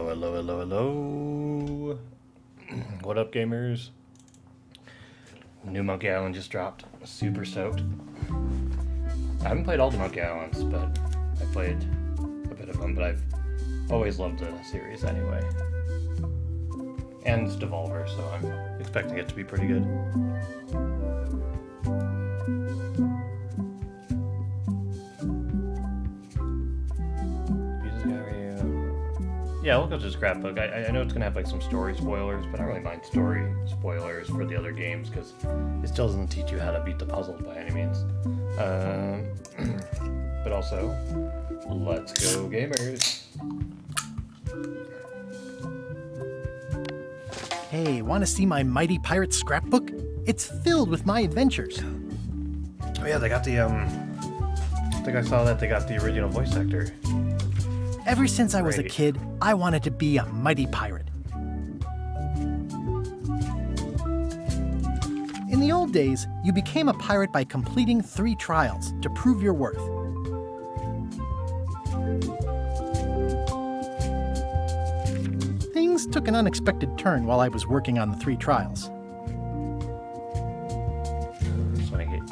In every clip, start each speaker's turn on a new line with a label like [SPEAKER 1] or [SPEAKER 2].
[SPEAKER 1] Hello, hello, hello, hello. What up, gamers? New Monkey Island just dropped. Super stoked. I haven't played all the Monkey Islands, but I played a bit of them, but I've always loved the series anyway. And it's Devolver, so I'm expecting it to be pretty good. Yeah, we'll go to the scrapbook. I know it's going to have like some story spoilers, but I don't really mind story spoilers for the other games because it still doesn't teach you how to beat the puzzles by any means. But also, let's go gamers.
[SPEAKER 2] Hey, want to see my Mighty Pirate scrapbook? It's filled with my adventures.
[SPEAKER 1] Oh yeah, they got the, I think I saw that they got the original voice actor.
[SPEAKER 2] Ever since I was a
[SPEAKER 1] Great.
[SPEAKER 2] kid, I wanted to be a mighty pirate. In the old days, you became a pirate by completing 3 trials to prove your worth. Things took an unexpected turn while I was working on the 3 trials.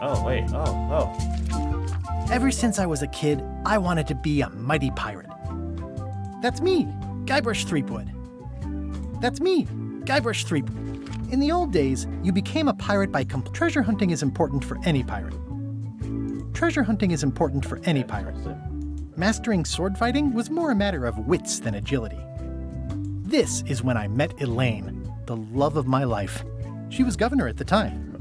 [SPEAKER 1] Oh, wait, oh.
[SPEAKER 2] Ever since I was a kid, I wanted to be a mighty pirate. That's me, Guybrush Threepwood. That's me, Guybrush Threepwood. In the old days, you became a pirate by treasure hunting is important for any pirate. Treasure hunting is important for any pirate. Mastering sword fighting was more a matter of wits than agility. This is when I met Elaine, the love of my life. She was governor at the time.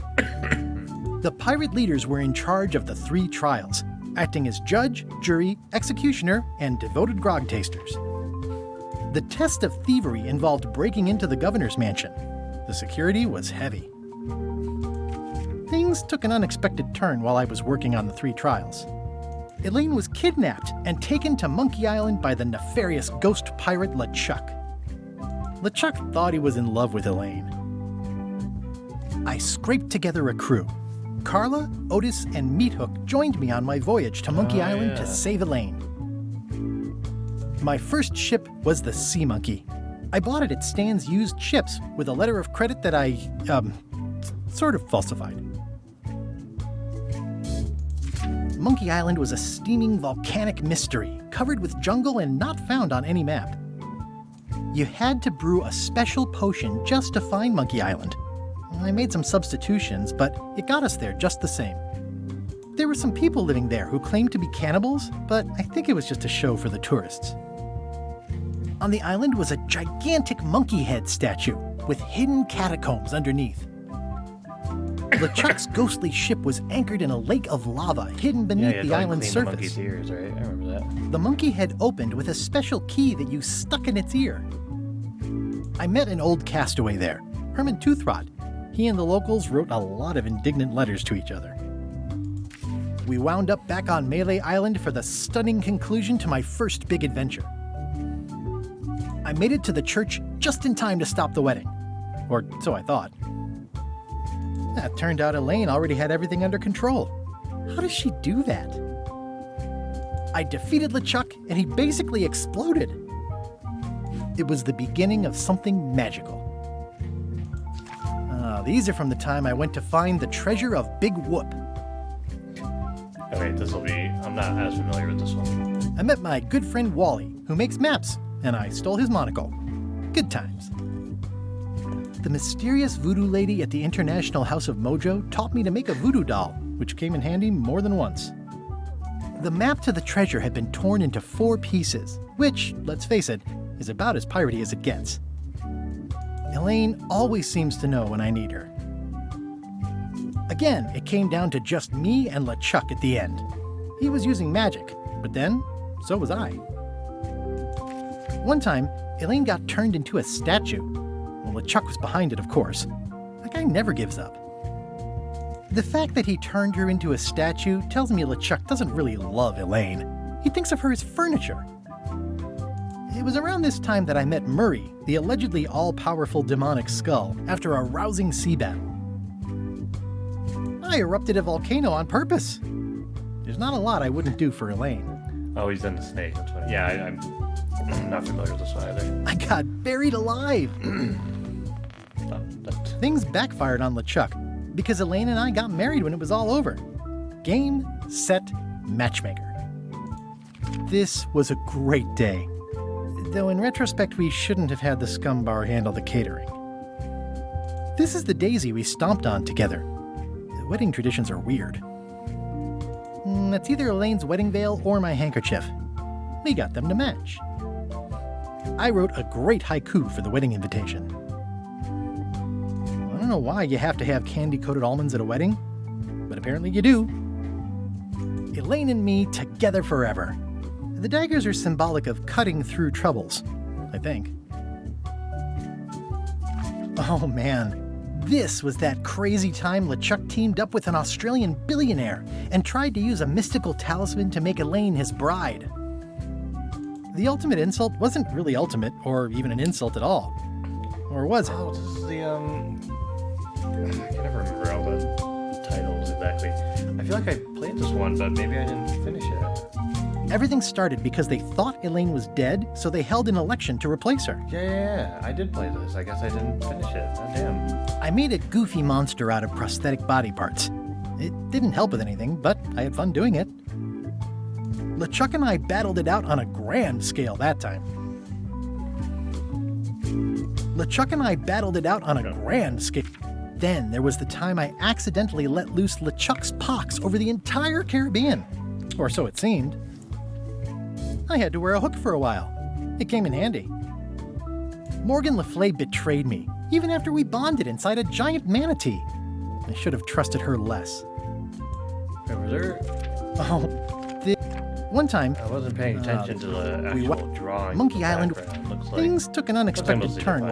[SPEAKER 2] The pirate leaders were in charge of the 3 trials, acting as judge, jury, executioner, and devoted grog tasters. The test of thievery involved breaking into the governor's mansion. The security was heavy. Things took an unexpected turn while I was working on the 3 trials. Elaine was kidnapped and taken to Monkey Island by the nefarious ghost pirate LeChuck. LeChuck thought he was in love with Elaine. I scraped together a crew. Carla, Otis, and Meathook joined me on my voyage to Monkey Island to save Elaine. My first ship was the Sea Monkey. I bought it at Stan's used ships with a letter of credit that I, sort of falsified. Monkey Island was a steaming volcanic mystery, covered with jungle and not found on any map. You had to brew a special potion just to find Monkey Island. I made some substitutions, but it got us there just the same. There were some people living there who claimed to be cannibals, but I think it was just a show for the tourists. On the island was a gigantic monkey head statue with hidden catacombs underneath. LeChuck's ghostly ship was anchored in a lake of lava hidden beneath the island's surface.
[SPEAKER 1] The monkey's ears, right? I remember that.
[SPEAKER 2] The monkey head opened with a special key that you stuck in its ear. I met an old castaway there, Herman Toothrod. He and the locals wrote a lot of indignant letters to each other. We wound up back on Melee Island for the stunning conclusion to my first big adventure. I made it to the church just in time to stop the wedding. Or so I thought. It turned out Elaine already had everything under control. How does she do that? I defeated LeChuck and he basically exploded. It was the beginning of something magical. These are from the time I went to find the treasure of Big Whoop.
[SPEAKER 1] Okay, I'm not as familiar with this one.
[SPEAKER 2] I met my good friend Wally, who makes maps, and I stole his monocle. Good times. The mysterious voodoo lady at the International House of Mojo taught me to make a voodoo doll, which came in handy more than once. The map to the treasure had been torn into 4 pieces, which, let's face it, is about as piratey as it gets. Elaine always seems to know when I need her. Again, it came down to just me and LeChuck at the end. He was using magic, but then, so was I. One time, Elaine got turned into a statue. Well, LeChuck was behind it, of course. That guy never gives up. The fact that he turned her into a statue tells me LeChuck doesn't really love Elaine. He thinks of her as furniture. It was around this time that I met Murray, the allegedly all-powerful demonic skull, after a rousing sea battle. I erupted a volcano on purpose. There's not a lot I wouldn't do for Elaine.
[SPEAKER 1] Oh, he's in the snake. That's funny. Yeah, I'm not familiar with this one either.
[SPEAKER 2] I got buried alive. Things backfired on LeChuck because Elaine and I got married when it was all over. Game, set, matchmaker. This was a great day. Though in retrospect, we shouldn't have had the scum bar handle the catering. This is the daisy we stomped on together. Wedding traditions are weird. That's either Elaine's wedding veil or my handkerchief. We got them to match. I wrote a great haiku for the wedding invitation. I don't know why you have to have candy-coated almonds at a wedding, but apparently you do. Elaine and me together forever. The daggers are symbolic of cutting through troubles, I think. Oh man, this was that crazy time LeChuck teamed up with an Australian billionaire and tried to use a mystical talisman to make Elaine his bride. The ultimate insult wasn't really ultimate, or even an insult at all. Or was it?
[SPEAKER 1] Oh, this is the, I can never remember all the titles exactly. I feel like I played this one, but maybe I didn't finish it.
[SPEAKER 2] Everything started because they thought Elaine was dead, so they held an election to replace her.
[SPEAKER 1] Yeah, I did play this. I guess I didn't finish it. Oh, damn.
[SPEAKER 2] I made a goofy monster out of prosthetic body parts. It didn't help with anything, but I had fun doing it. LeChuck and I battled it out on a grand scale that time. Then there was the time I accidentally let loose LeChuck's pox over the entire Caribbean. Or so it seemed. I had to wear a hook for a while. It came in handy. Morgan Le Fay betrayed me, even after we bonded inside a giant manatee. I should have trusted her less.
[SPEAKER 1] Wait, was there...
[SPEAKER 2] Oh, one time...
[SPEAKER 1] I wasn't paying attention to the actual drawing.
[SPEAKER 2] Monkey Island,
[SPEAKER 1] looks like.
[SPEAKER 2] things took an unexpected turn.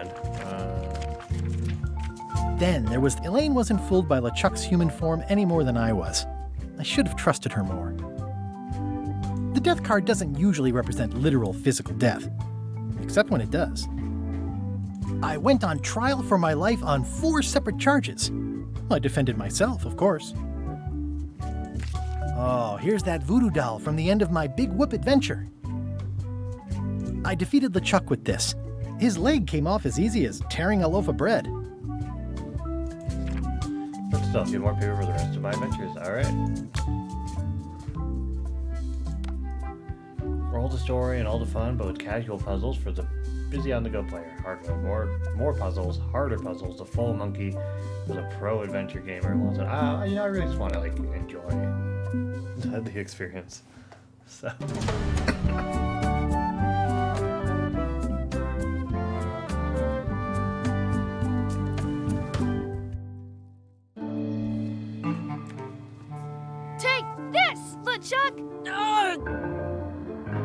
[SPEAKER 2] Then there was... Elaine wasn't fooled by LeChuck's human form any more than I was. I should have trusted her more. The death card doesn't usually represent literal physical death, except when it does. I went on trial for my life on 4 separate charges. I defended myself, of course. Oh, here's that voodoo doll from the end of my Big Whoop adventure. I defeated LeChuck with this. His leg came off as easy as tearing a loaf of bread.
[SPEAKER 1] But still, a few more paper for the rest of my adventures. Alright. Roll the story and all the fun, but with casual puzzles for the busy on-the-go player. Hard mode, more puzzles, harder puzzles. The full monkey was a pro adventure gamer. I really just want to enjoy the experience. So.
[SPEAKER 3] Take this, LeChuck!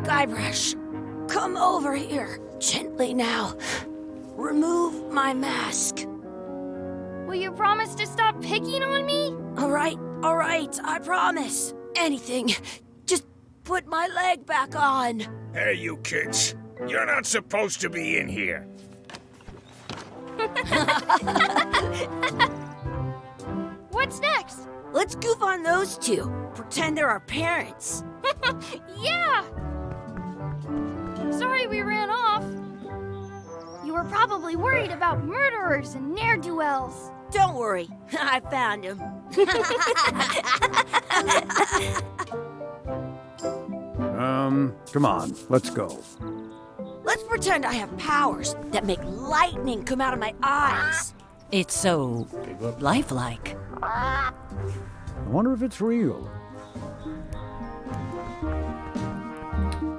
[SPEAKER 4] Guybrush, come over here. Gently now. Remove my mask.
[SPEAKER 3] Will you promise to stop picking on me?
[SPEAKER 4] All right, I promise. Anything. Just put my leg back on.
[SPEAKER 5] Hey, you kids. You're not supposed to be in here.
[SPEAKER 3] What's next?
[SPEAKER 4] Let's goof on those two. Pretend they're our parents.
[SPEAKER 3] Yeah! Sorry we ran off. You were probably worried about murderers and ne'er-do-wells.
[SPEAKER 4] Don't worry, I found him.
[SPEAKER 6] Come on, let's go.
[SPEAKER 4] Let's pretend I have powers that make lightning come out of my eyes.
[SPEAKER 7] It's so lifelike.
[SPEAKER 6] I wonder if it's real.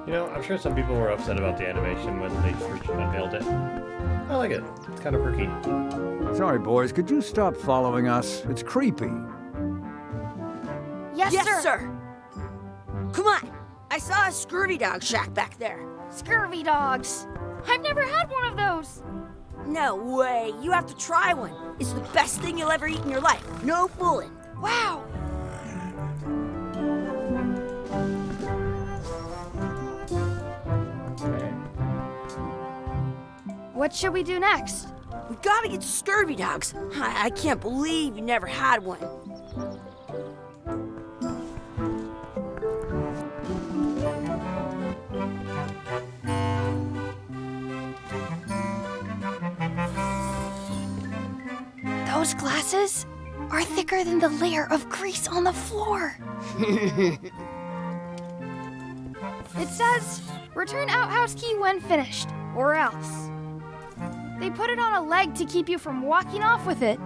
[SPEAKER 1] You know, I'm sure some people were upset about the animation when they first unveiled it. I like it. It's kind of perky.
[SPEAKER 6] Sorry, boys, could you stop following us? It's creepy.
[SPEAKER 3] Yes,
[SPEAKER 4] sir. Come on. I saw a scurvy dog shack back there.
[SPEAKER 3] Scurvy dogs. I've never had one of those.
[SPEAKER 4] No way. You have to try one. It's the best thing you'll ever eat in your life. No fooling.
[SPEAKER 3] Wow. What should we do next?
[SPEAKER 4] We gotta get scurvy dogs. I can't believe you never had one.
[SPEAKER 3] Those glasses are thicker than the layer of grease on the floor. It says, return outhouse key when finished, or else. They put it on a leg to keep you from walking off with it.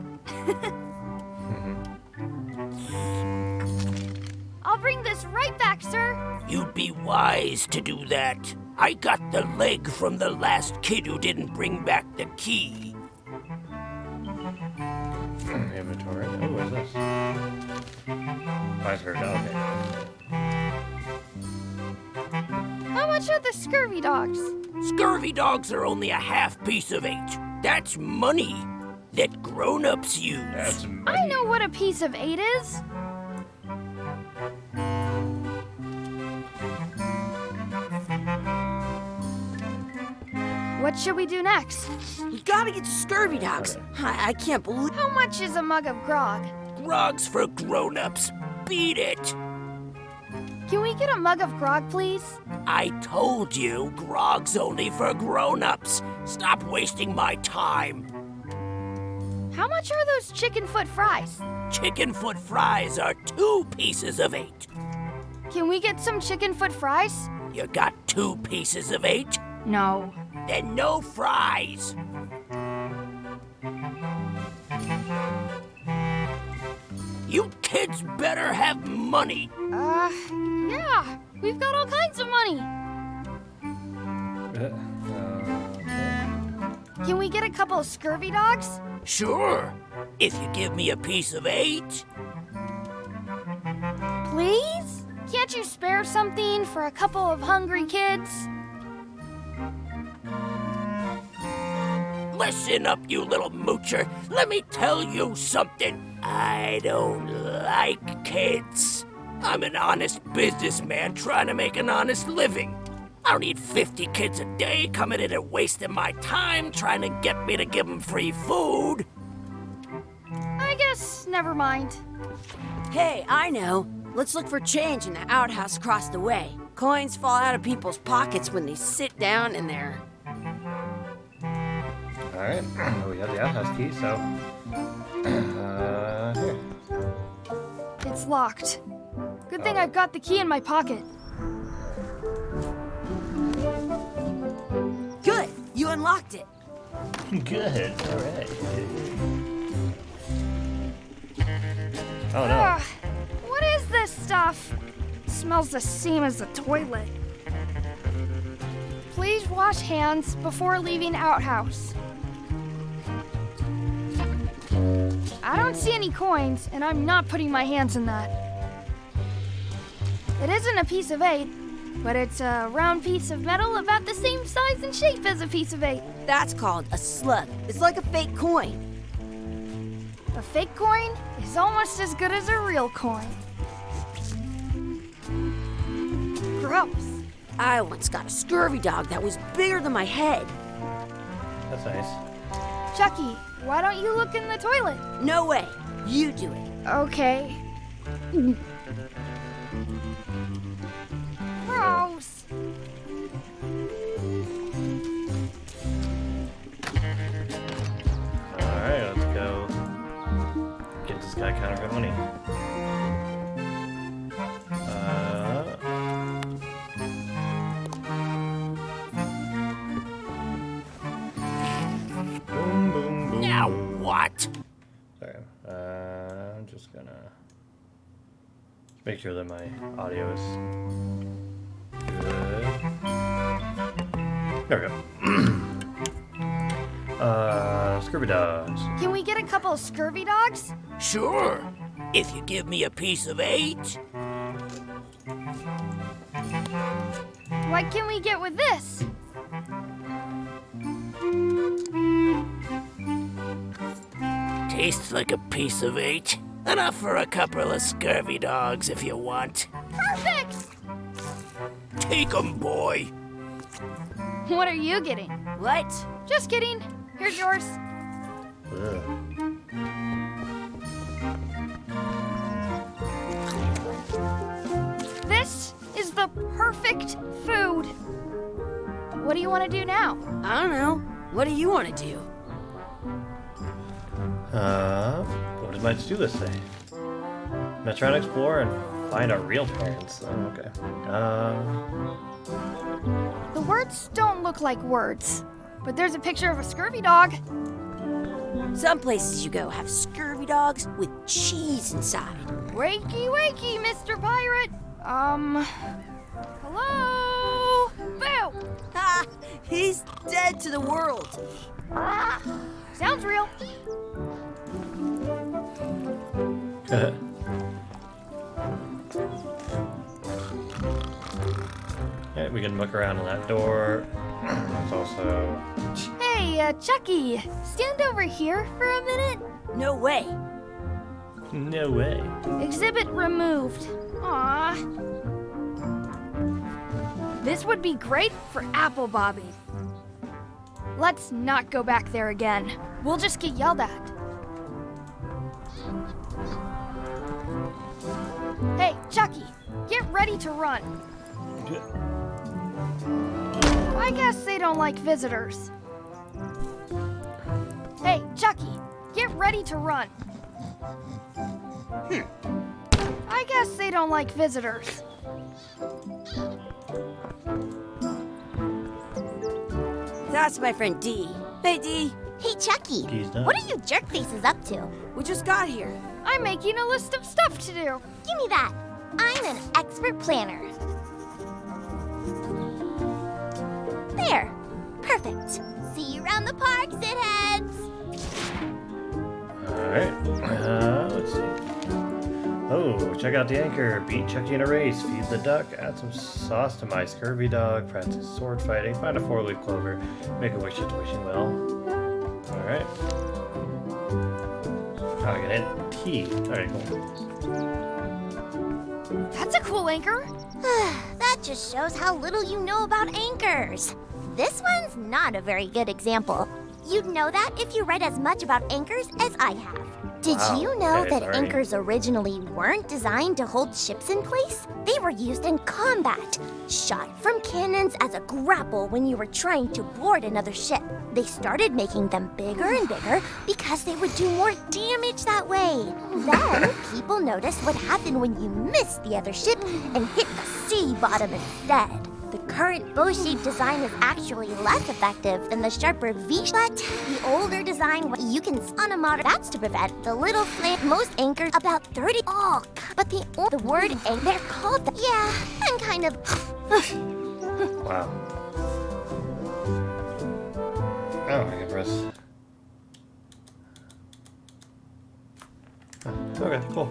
[SPEAKER 3] I'll bring this right back, sir.
[SPEAKER 8] You'd be wise to do that. I got the leg from the last kid who didn't bring back the key.
[SPEAKER 1] Inventory. Oh, what is this? I've heard. Okay.
[SPEAKER 3] How much are the scurvy dogs?
[SPEAKER 8] Scurvy dogs are only a half piece of 8. That's money that grown-ups use.
[SPEAKER 1] That's
[SPEAKER 3] I know what a piece of 8 is. What should we do next?
[SPEAKER 4] We gotta get to scurvy dogs. I can't believe.
[SPEAKER 3] How much is a mug of grog?
[SPEAKER 8] Grog's for grown-ups. Beat it.
[SPEAKER 3] Can we get a mug of grog, please?
[SPEAKER 8] I told you, grog's only for grown-ups. Stop wasting my time.
[SPEAKER 3] How much are those chicken foot fries?
[SPEAKER 8] Chicken foot fries are 2 pieces of 8.
[SPEAKER 3] Can we get some chicken foot fries?
[SPEAKER 8] You got 2 pieces of 8?
[SPEAKER 3] No.
[SPEAKER 8] Then no fries. You kids better have money.
[SPEAKER 3] Yeah. We've got all kinds of money. Can we get a couple of scurvy dogs?
[SPEAKER 8] Sure, if you give me a piece of 8.
[SPEAKER 3] Please? Can't you spare something for a couple of hungry kids?
[SPEAKER 8] Listen up, you little moocher. Let me tell you something. I don't like kids. I'm an honest businessman trying to make an honest living. I don't need 50 kids a day coming in and wasting my time trying to get me to give them free food.
[SPEAKER 3] I guess never mind.
[SPEAKER 4] Hey, I know. Let's look for change in the outhouse across the way. Coins fall out of people's pockets when they sit down in there.
[SPEAKER 1] Alright, we have the outhouse key, so... here.
[SPEAKER 3] It's locked. Good thing I've got the key in my pocket.
[SPEAKER 4] Good, you unlocked it.
[SPEAKER 1] Good, alright. Oh no.
[SPEAKER 3] Ugh, what is this stuff? It smells the same as the toilet. Please wash hands before leaving outhouse. I don't see any coins, and I'm not putting my hands in that. It isn't a piece of 8, but it's a round piece of metal about the same size and shape as a piece of 8.
[SPEAKER 4] That's called a slug. It's like a fake coin.
[SPEAKER 3] A fake coin is almost as good as a real coin. Gross.
[SPEAKER 4] I once got a scurvy dog that was bigger than my head.
[SPEAKER 1] That's nice.
[SPEAKER 3] Chucky, why don't you look in the toilet?
[SPEAKER 4] No way. You do it.
[SPEAKER 3] Okay. Gross.
[SPEAKER 1] Alright, let's go get this guy counterfeit money. Boom, boom, boom.
[SPEAKER 8] Now what?
[SPEAKER 1] Sorry, I'm just gonna make sure that my audio is good. There we go. Scurvy dogs.
[SPEAKER 3] Can we get a couple of scurvy dogs?
[SPEAKER 8] Sure, if you give me a piece of 8.
[SPEAKER 3] What can we get with this?
[SPEAKER 8] Tastes like a piece of 8. Enough for a couple of scurvy dogs if you want.
[SPEAKER 3] Perfect!
[SPEAKER 8] Take 'em, boy.
[SPEAKER 3] What are you getting?
[SPEAKER 4] What?
[SPEAKER 3] Just kidding. Here's yours.
[SPEAKER 1] Ugh.
[SPEAKER 3] This is the perfect food. What do you want to do now?
[SPEAKER 4] I don't know. What do you want to do?
[SPEAKER 1] does my to-do list say? I'm gonna try to explore and find our real parents. Oh, okay.
[SPEAKER 3] The words don't look like words, but there's a picture of a scurvy dog.
[SPEAKER 4] Some places you go have scurvy dogs with cheese inside.
[SPEAKER 3] Wakey, wakey, Mr. Pirate. Hello? Boo!
[SPEAKER 4] Ha! He's dead to the world.
[SPEAKER 3] Sounds real.
[SPEAKER 1] Yeah, we can look around in that door. There's also...
[SPEAKER 3] Hey, Chucky, stand over here for a minute.
[SPEAKER 4] No way.
[SPEAKER 1] No way.
[SPEAKER 3] Exhibit removed. Aww. This would be great for apple bobbing. Let's not go back there again. We'll just get yelled at. Hey, Chucky, get ready to run. I guess they don't like visitors. Hey, Chucky, get ready to run. I guess they don't like visitors.
[SPEAKER 4] That's my friend Dee. Hey, Dee.
[SPEAKER 9] Hey, Chucky.
[SPEAKER 1] He's done.
[SPEAKER 9] What are you jerk faces up to?
[SPEAKER 4] We just got here.
[SPEAKER 3] I'm making a list of stuff to do.
[SPEAKER 9] Give me that. I'm an expert planner. There. Perfect. See you around the park, shitheads.
[SPEAKER 1] Alright. Let's see. Oh, check out the anchor. Beat Chucky in a race. Feed the duck. Add some sauce to my scurvy dog. Practice sword fighting. Find a 4-leaf clover. Make a wish at wishing well. Alright. Oh, I got a tea. Alright, cool.
[SPEAKER 3] That's a cool anchor.
[SPEAKER 9] That just shows how little you know about anchors. This one's not a very good example. You'd know that if you read as much about anchors as I have. Did
[SPEAKER 1] Wow.
[SPEAKER 9] you know
[SPEAKER 1] Okay,
[SPEAKER 9] that
[SPEAKER 1] sorry.
[SPEAKER 9] anchors originally weren't designed to hold ships in place? They were used in combat, shot from cannons as a grapple when you were trying to board another ship. They started making them bigger and bigger because they would do more damage that way. Then people noticed what happened when you missed the other ship and hit the sea bottom instead. The current bow-shaped design is actually less effective than the sharper V-shot. The older design, you can on a modern. That's to prevent the little flame. Most anchors about 30. Oh, but the word anchor, they're called. Yeah, I'm kind of.
[SPEAKER 1] Wow. Oh, I can press. Oh, okay, cool.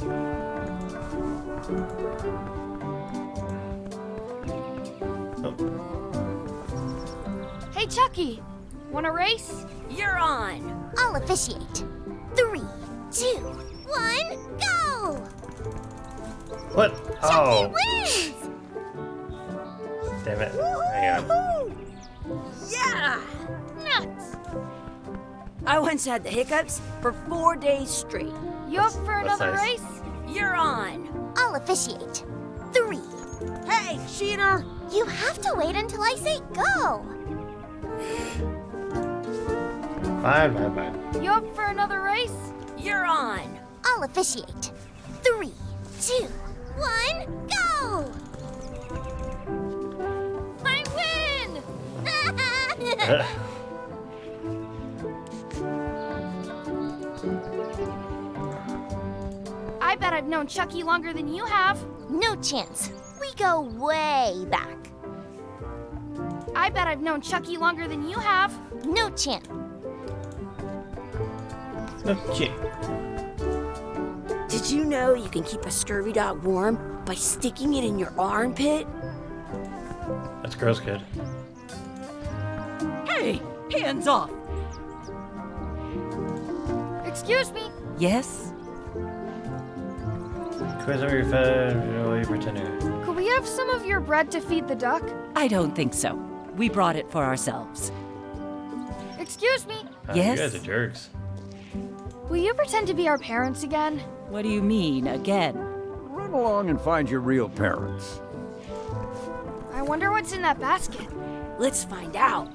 [SPEAKER 1] Oh.
[SPEAKER 3] Hey, Chucky, wanna race?
[SPEAKER 4] You're on.
[SPEAKER 9] I'll officiate. 3, 2, 1, go!
[SPEAKER 1] What? Oh,
[SPEAKER 9] Wins!
[SPEAKER 1] damn it. Hang on.
[SPEAKER 4] Yeah!
[SPEAKER 3] Nuts.
[SPEAKER 4] I once had the hiccups for 4 days straight.
[SPEAKER 3] You up for
[SPEAKER 1] That's
[SPEAKER 3] another
[SPEAKER 1] nice.
[SPEAKER 3] race?
[SPEAKER 4] You're on.
[SPEAKER 9] I'll officiate. 3.
[SPEAKER 4] Hey, cheater!
[SPEAKER 9] You have to wait until I say go.
[SPEAKER 1] Fine, fine, fine.
[SPEAKER 3] You up for another race?
[SPEAKER 4] You're on.
[SPEAKER 9] I'll officiate. 3, 2, 1, go!
[SPEAKER 3] I win! I bet I've known Chucky longer than you have.
[SPEAKER 9] No chance. We go way back.
[SPEAKER 3] I bet I've known Chucky longer than you have.
[SPEAKER 9] No chance.
[SPEAKER 1] Okay.
[SPEAKER 4] Did you know you can keep a scurvy dog warm by sticking it in your armpit?
[SPEAKER 1] That's gross, kid.
[SPEAKER 7] Hey, hands off.
[SPEAKER 3] Excuse me.
[SPEAKER 7] Yes?
[SPEAKER 1] Quiz over your fed. What are you pretending?
[SPEAKER 3] Could we have some of your bread to feed the duck?
[SPEAKER 7] I don't think so. We brought it for ourselves.
[SPEAKER 3] Excuse me.
[SPEAKER 7] Yes?
[SPEAKER 1] You guys are jerks.
[SPEAKER 3] Will you pretend to be our parents again?
[SPEAKER 7] What do you mean, again?
[SPEAKER 6] Run along and find your real parents.
[SPEAKER 3] I wonder what's in that basket.
[SPEAKER 4] Let's find out.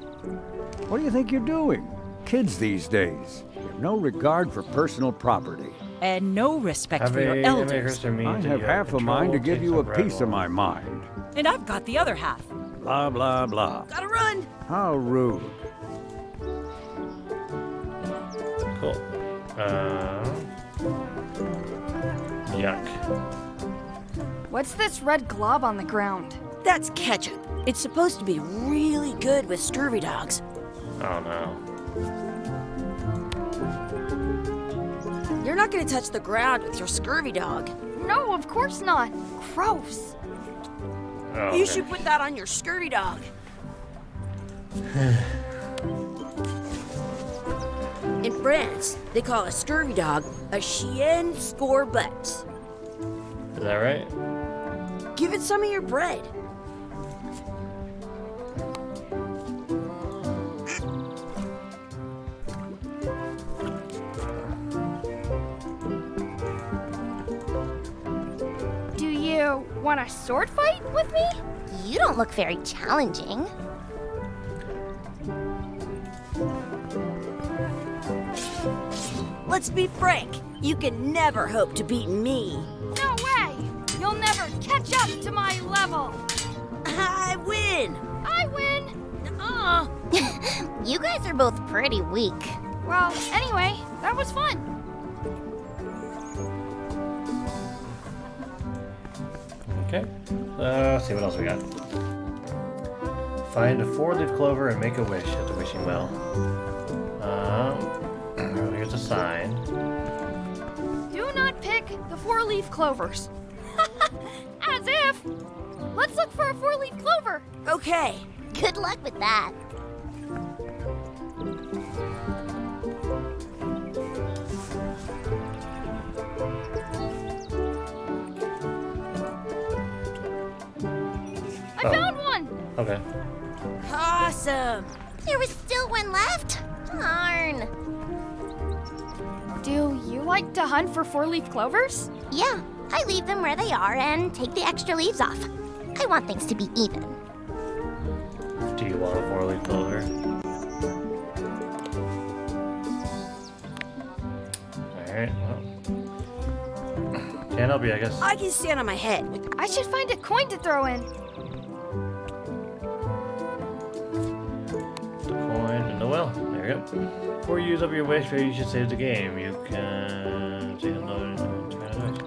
[SPEAKER 6] What do you think you're doing? Kids these days have no regard for personal property.
[SPEAKER 7] and no respect for your
[SPEAKER 1] How many
[SPEAKER 7] elders.
[SPEAKER 1] or means
[SPEAKER 6] I
[SPEAKER 1] do
[SPEAKER 6] have
[SPEAKER 1] you
[SPEAKER 6] half a mind to give you a piece of my mind.
[SPEAKER 7] And I've got the other half.
[SPEAKER 6] Blah, blah, blah.
[SPEAKER 4] Gotta run!
[SPEAKER 6] How rude.
[SPEAKER 1] Cool. Yuck.
[SPEAKER 3] What's this red glob on the ground?
[SPEAKER 4] That's ketchup. It's supposed to be really good with scurvy dogs.
[SPEAKER 1] Oh no.
[SPEAKER 4] You're not gonna touch the ground with your scurvy dog.
[SPEAKER 3] No, of course not. Gross.
[SPEAKER 1] Oh,
[SPEAKER 4] You
[SPEAKER 1] okay.
[SPEAKER 4] should put that on your scurvy dog. In France, they call a scurvy dog a chien scorbut.
[SPEAKER 1] Is that right?
[SPEAKER 4] Give it some of your bread.
[SPEAKER 3] Do you want a sword fight with me?
[SPEAKER 9] You don't look very challenging.
[SPEAKER 4] Let's be frank. You can never hope to beat me.
[SPEAKER 3] No way! You'll never catch up to my level!
[SPEAKER 4] I win.
[SPEAKER 3] I win!
[SPEAKER 9] You guys are both pretty weak.
[SPEAKER 3] Well, anyway, that was fun.
[SPEAKER 1] Okay. Let's see what else we got. Find a 4-leaf clover and make a wish at the wishing well. Here's a sign.
[SPEAKER 3] Do not pick the 4-leaf clovers. As if! Let's look for a 4-leaf clover.
[SPEAKER 4] Okay.
[SPEAKER 9] Good luck with that.
[SPEAKER 3] I found one!
[SPEAKER 1] Okay.
[SPEAKER 4] Awesome.
[SPEAKER 9] There was still one left. Darn.
[SPEAKER 3] Do you like to hunt for 4-leaf clovers?
[SPEAKER 9] Yeah, I leave them where they are and take the extra leaves off. I want things to be even.
[SPEAKER 1] Do you want a 4-leaf clover? Alright, well. Can't help you, I guess.
[SPEAKER 4] I can stand on my head.
[SPEAKER 3] I should find a coin to throw in.
[SPEAKER 1] The coin in the well. There you go. Before you use up your wish, maybe you should save the game. You can take another.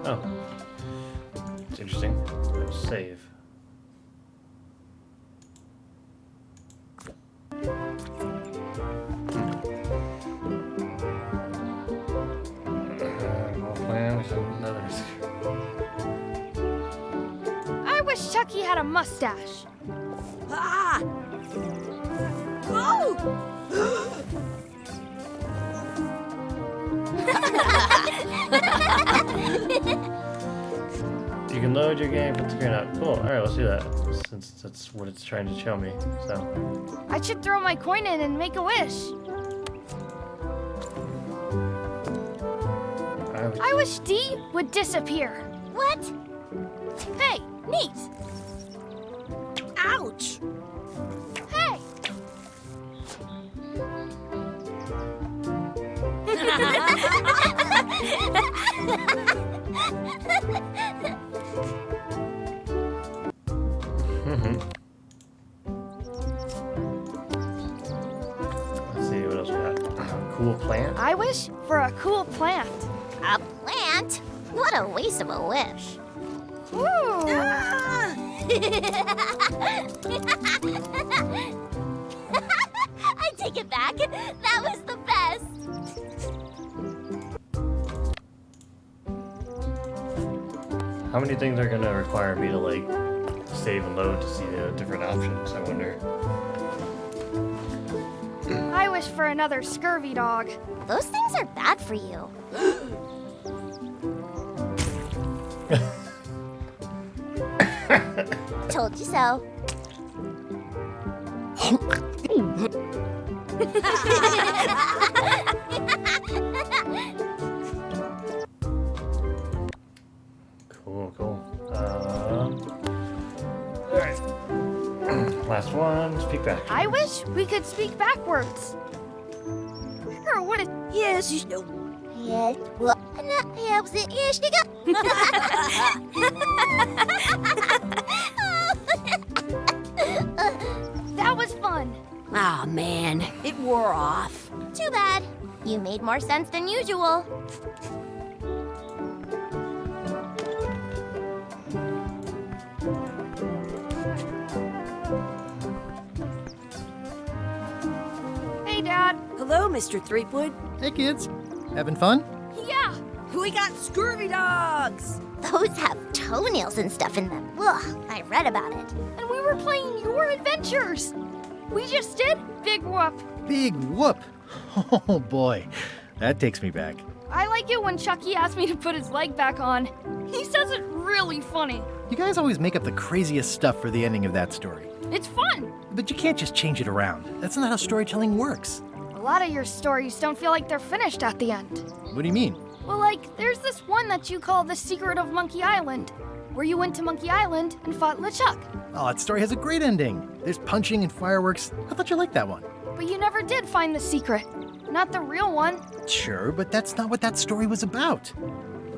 [SPEAKER 1] Oh. It's interesting. Save.
[SPEAKER 3] I wish Chucky had a mustache.
[SPEAKER 4] Ah! Whoa!
[SPEAKER 1] You can load your game, put the screen up. Cool. Alright, let's do that. Since that's what it's trying to show me. So.
[SPEAKER 3] I should throw my coin in and make a wish. I wish D would disappear.
[SPEAKER 9] What?
[SPEAKER 3] Hey, neat.
[SPEAKER 4] Ouch!
[SPEAKER 3] Hey.
[SPEAKER 1] Let's see what else we got. Cool plant.
[SPEAKER 3] I wish for a cool plant.
[SPEAKER 9] A plant? What a waste of a wish.
[SPEAKER 3] Ooh.
[SPEAKER 9] I take it back. That was the best.
[SPEAKER 1] How many things are gonna require me to like save and load to see the different options? I wonder.
[SPEAKER 3] I wish for another scurvy dog.
[SPEAKER 9] Those things are bad for you. Told you so.
[SPEAKER 1] Cool, cool. Alright. Last one, speak back.
[SPEAKER 3] I wish we could speak backwards. Or would it?
[SPEAKER 4] Yes, you know.
[SPEAKER 3] That was fun.
[SPEAKER 4] Aw, man, it wore off.
[SPEAKER 9] Too bad. You made more sense than usual.
[SPEAKER 3] Hey, Dad.
[SPEAKER 4] Hello, Mr. Threepwood.
[SPEAKER 2] Hey, kids. Having fun?
[SPEAKER 3] Yeah.
[SPEAKER 4] We got scurvy dogs.
[SPEAKER 9] Those have toenails and stuff in them. Ugh, I read about it.
[SPEAKER 3] And we were playing your adventures. We just did Big Whoop.
[SPEAKER 2] Big whoop. Oh, boy. That takes me back.
[SPEAKER 3] I like it when Chucky asked me to put his leg back on. He says it really funny.
[SPEAKER 2] You guys always make up the craziest stuff for the ending of that story.
[SPEAKER 3] It's fun.
[SPEAKER 2] But you can't just change it around. That's not how storytelling works.
[SPEAKER 3] A lot of your stories don't feel like they're finished at the end.
[SPEAKER 2] What do you mean?
[SPEAKER 3] Well, like, there's this one that you call The Secret of Monkey Island, where you went to Monkey Island and fought LeChuck.
[SPEAKER 2] Oh, that story has a great ending. There's punching and fireworks. I thought you liked that one.
[SPEAKER 3] But you never did find the secret. Not the real one.
[SPEAKER 2] Sure, but that's not what that story was about.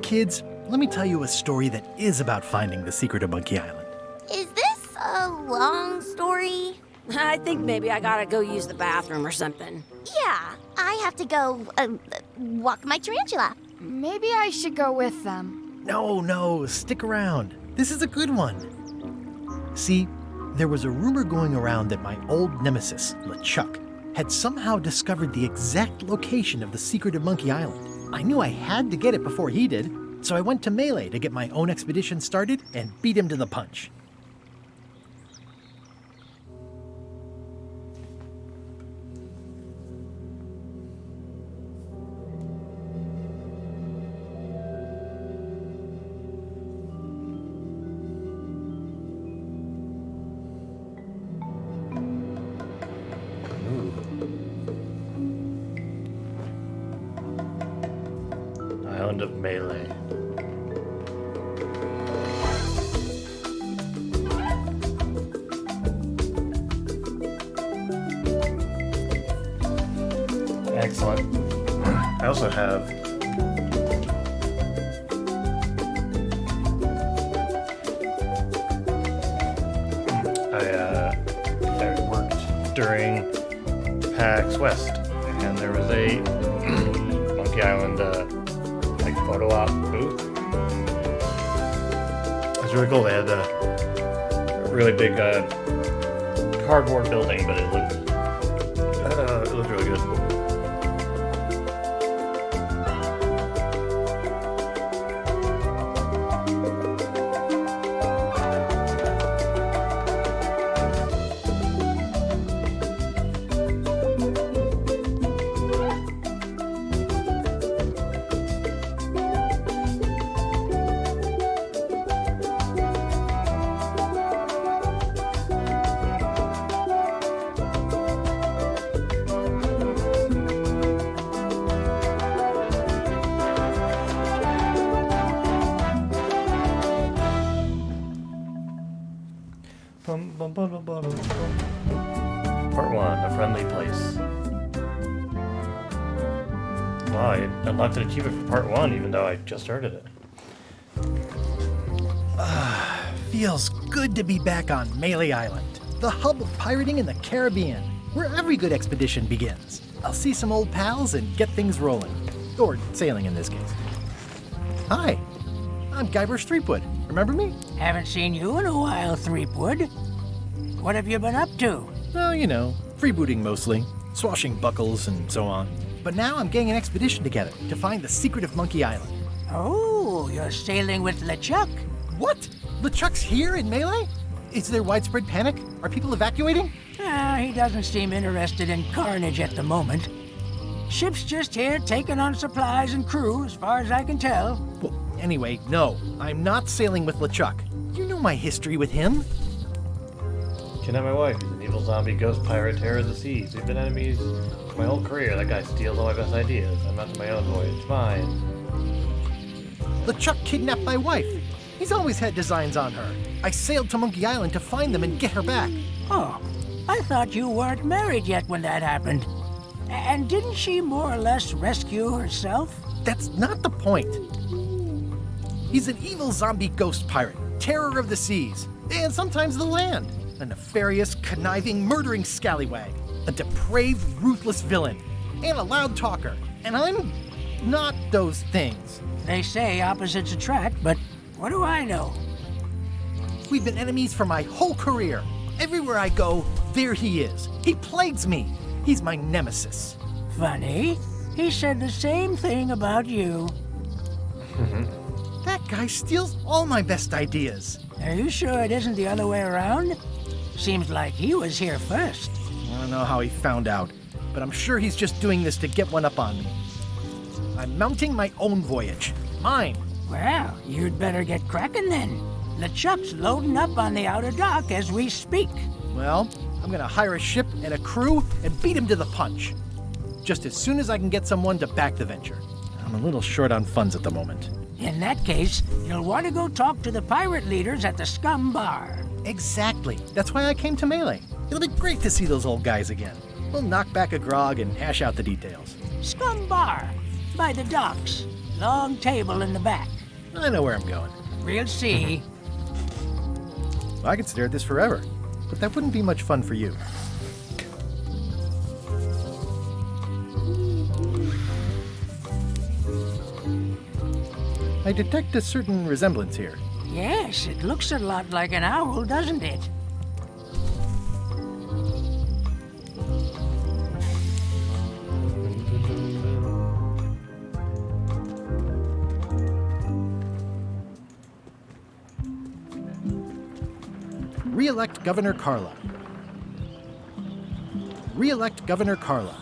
[SPEAKER 2] Kids, let me tell you a story that is about finding the secret of Monkey Island.
[SPEAKER 9] Is this a long story?
[SPEAKER 4] I think maybe I gotta go use the bathroom or something.
[SPEAKER 9] Yeah, I have to go walk my tarantula.
[SPEAKER 3] Maybe I should go with them.
[SPEAKER 2] No, stick around. This is a good one. See, there was a rumor going around that my old nemesis, LeChuck, had somehow discovered the exact location of the secret of Monkey Island. I knew I had to get it before he did, so I went to Melee to get my own expedition started and beat him to the punch.
[SPEAKER 1] Island of Melee. Excellent. I also have I worked during PAX West, and there was a Monkey Island like photo op booth. It was really cool. They had a really big cardboard building, but it looked really good. Part 1, A Friendly Place. Wow, I unlocked an achievement for Part 1 even though I just started it.
[SPEAKER 2] Feels good to be back on Melee Island, the hub of pirating in the Caribbean, where every good expedition begins. I'll see some old pals and get things rolling. Or sailing in this case. Hi, I'm Guybrush Threepwood. Remember me?
[SPEAKER 10] Haven't seen you in a while, Threepwood. What have you been up to?
[SPEAKER 2] Well, you know, freebooting mostly, swashing buckles and so on. But now I'm getting an expedition together to find the secret of Monkey Island.
[SPEAKER 10] Oh, you're sailing with LeChuck.
[SPEAKER 2] What? LeChuck's here in Melee? Is there widespread panic? Are people evacuating?
[SPEAKER 10] He doesn't seem interested in carnage at the moment. Ship's just here taking on supplies and crew, as far as I can tell.
[SPEAKER 2] Well, anyway, no, I'm not sailing with LeChuck. You know my history with him.
[SPEAKER 1] Kidnapped my wife. He's an evil zombie ghost pirate terror of the seas. We've been enemies my whole career. That guy steals all my best ideas. I'm not to my own voyage. Fine.
[SPEAKER 2] LeChuck kidnapped my wife. He's always had designs on her. I sailed to Monkey Island to find them and get her back.
[SPEAKER 10] Oh, I thought you weren't married yet when that happened. And didn't she more or less rescue herself?
[SPEAKER 2] That's not the point. He's an evil zombie ghost pirate, terror of the seas, and sometimes the land. A nefarious, conniving, murdering scallywag. A depraved, ruthless villain. And a loud talker. And I'm not those things.
[SPEAKER 10] They say opposites attract, but what do I know?
[SPEAKER 2] We've been enemies for my whole career. Everywhere I go, there he is. He plagues me. He's my nemesis.
[SPEAKER 10] Funny. He said the same thing about you.
[SPEAKER 2] That guy steals all my best ideas.
[SPEAKER 10] Are you sure it isn't the other way around? Seems like he was here first.
[SPEAKER 2] I don't know how he found out, but I'm sure he's just doing this to get one up on me. I'm mounting my own voyage. Mine.
[SPEAKER 10] Well, you'd better get cracking then. LeChuck's loading up on the outer dock as we speak.
[SPEAKER 2] Well, I'm gonna hire a ship and a crew and beat him to the punch. Just as soon as I can get someone to back the venture. I'm a little short on funds at the moment.
[SPEAKER 10] In that case, you'll want to go talk to the pirate leaders at the Scum Bar.
[SPEAKER 2] Exactly. That's why I came to Melee. It'll be great to see those old guys again. We'll knock back a grog and hash out the details.
[SPEAKER 10] Scum Bar, by the docks. Long table in the back.
[SPEAKER 2] I know where I'm going.
[SPEAKER 10] We'll see.
[SPEAKER 2] I could stare at this forever, but that wouldn't be much fun for you. I detect a certain resemblance here.
[SPEAKER 10] Yes, it looks a lot like an owl, doesn't it?
[SPEAKER 2] Re-elect Governor Carla. Re-elect Governor Carla.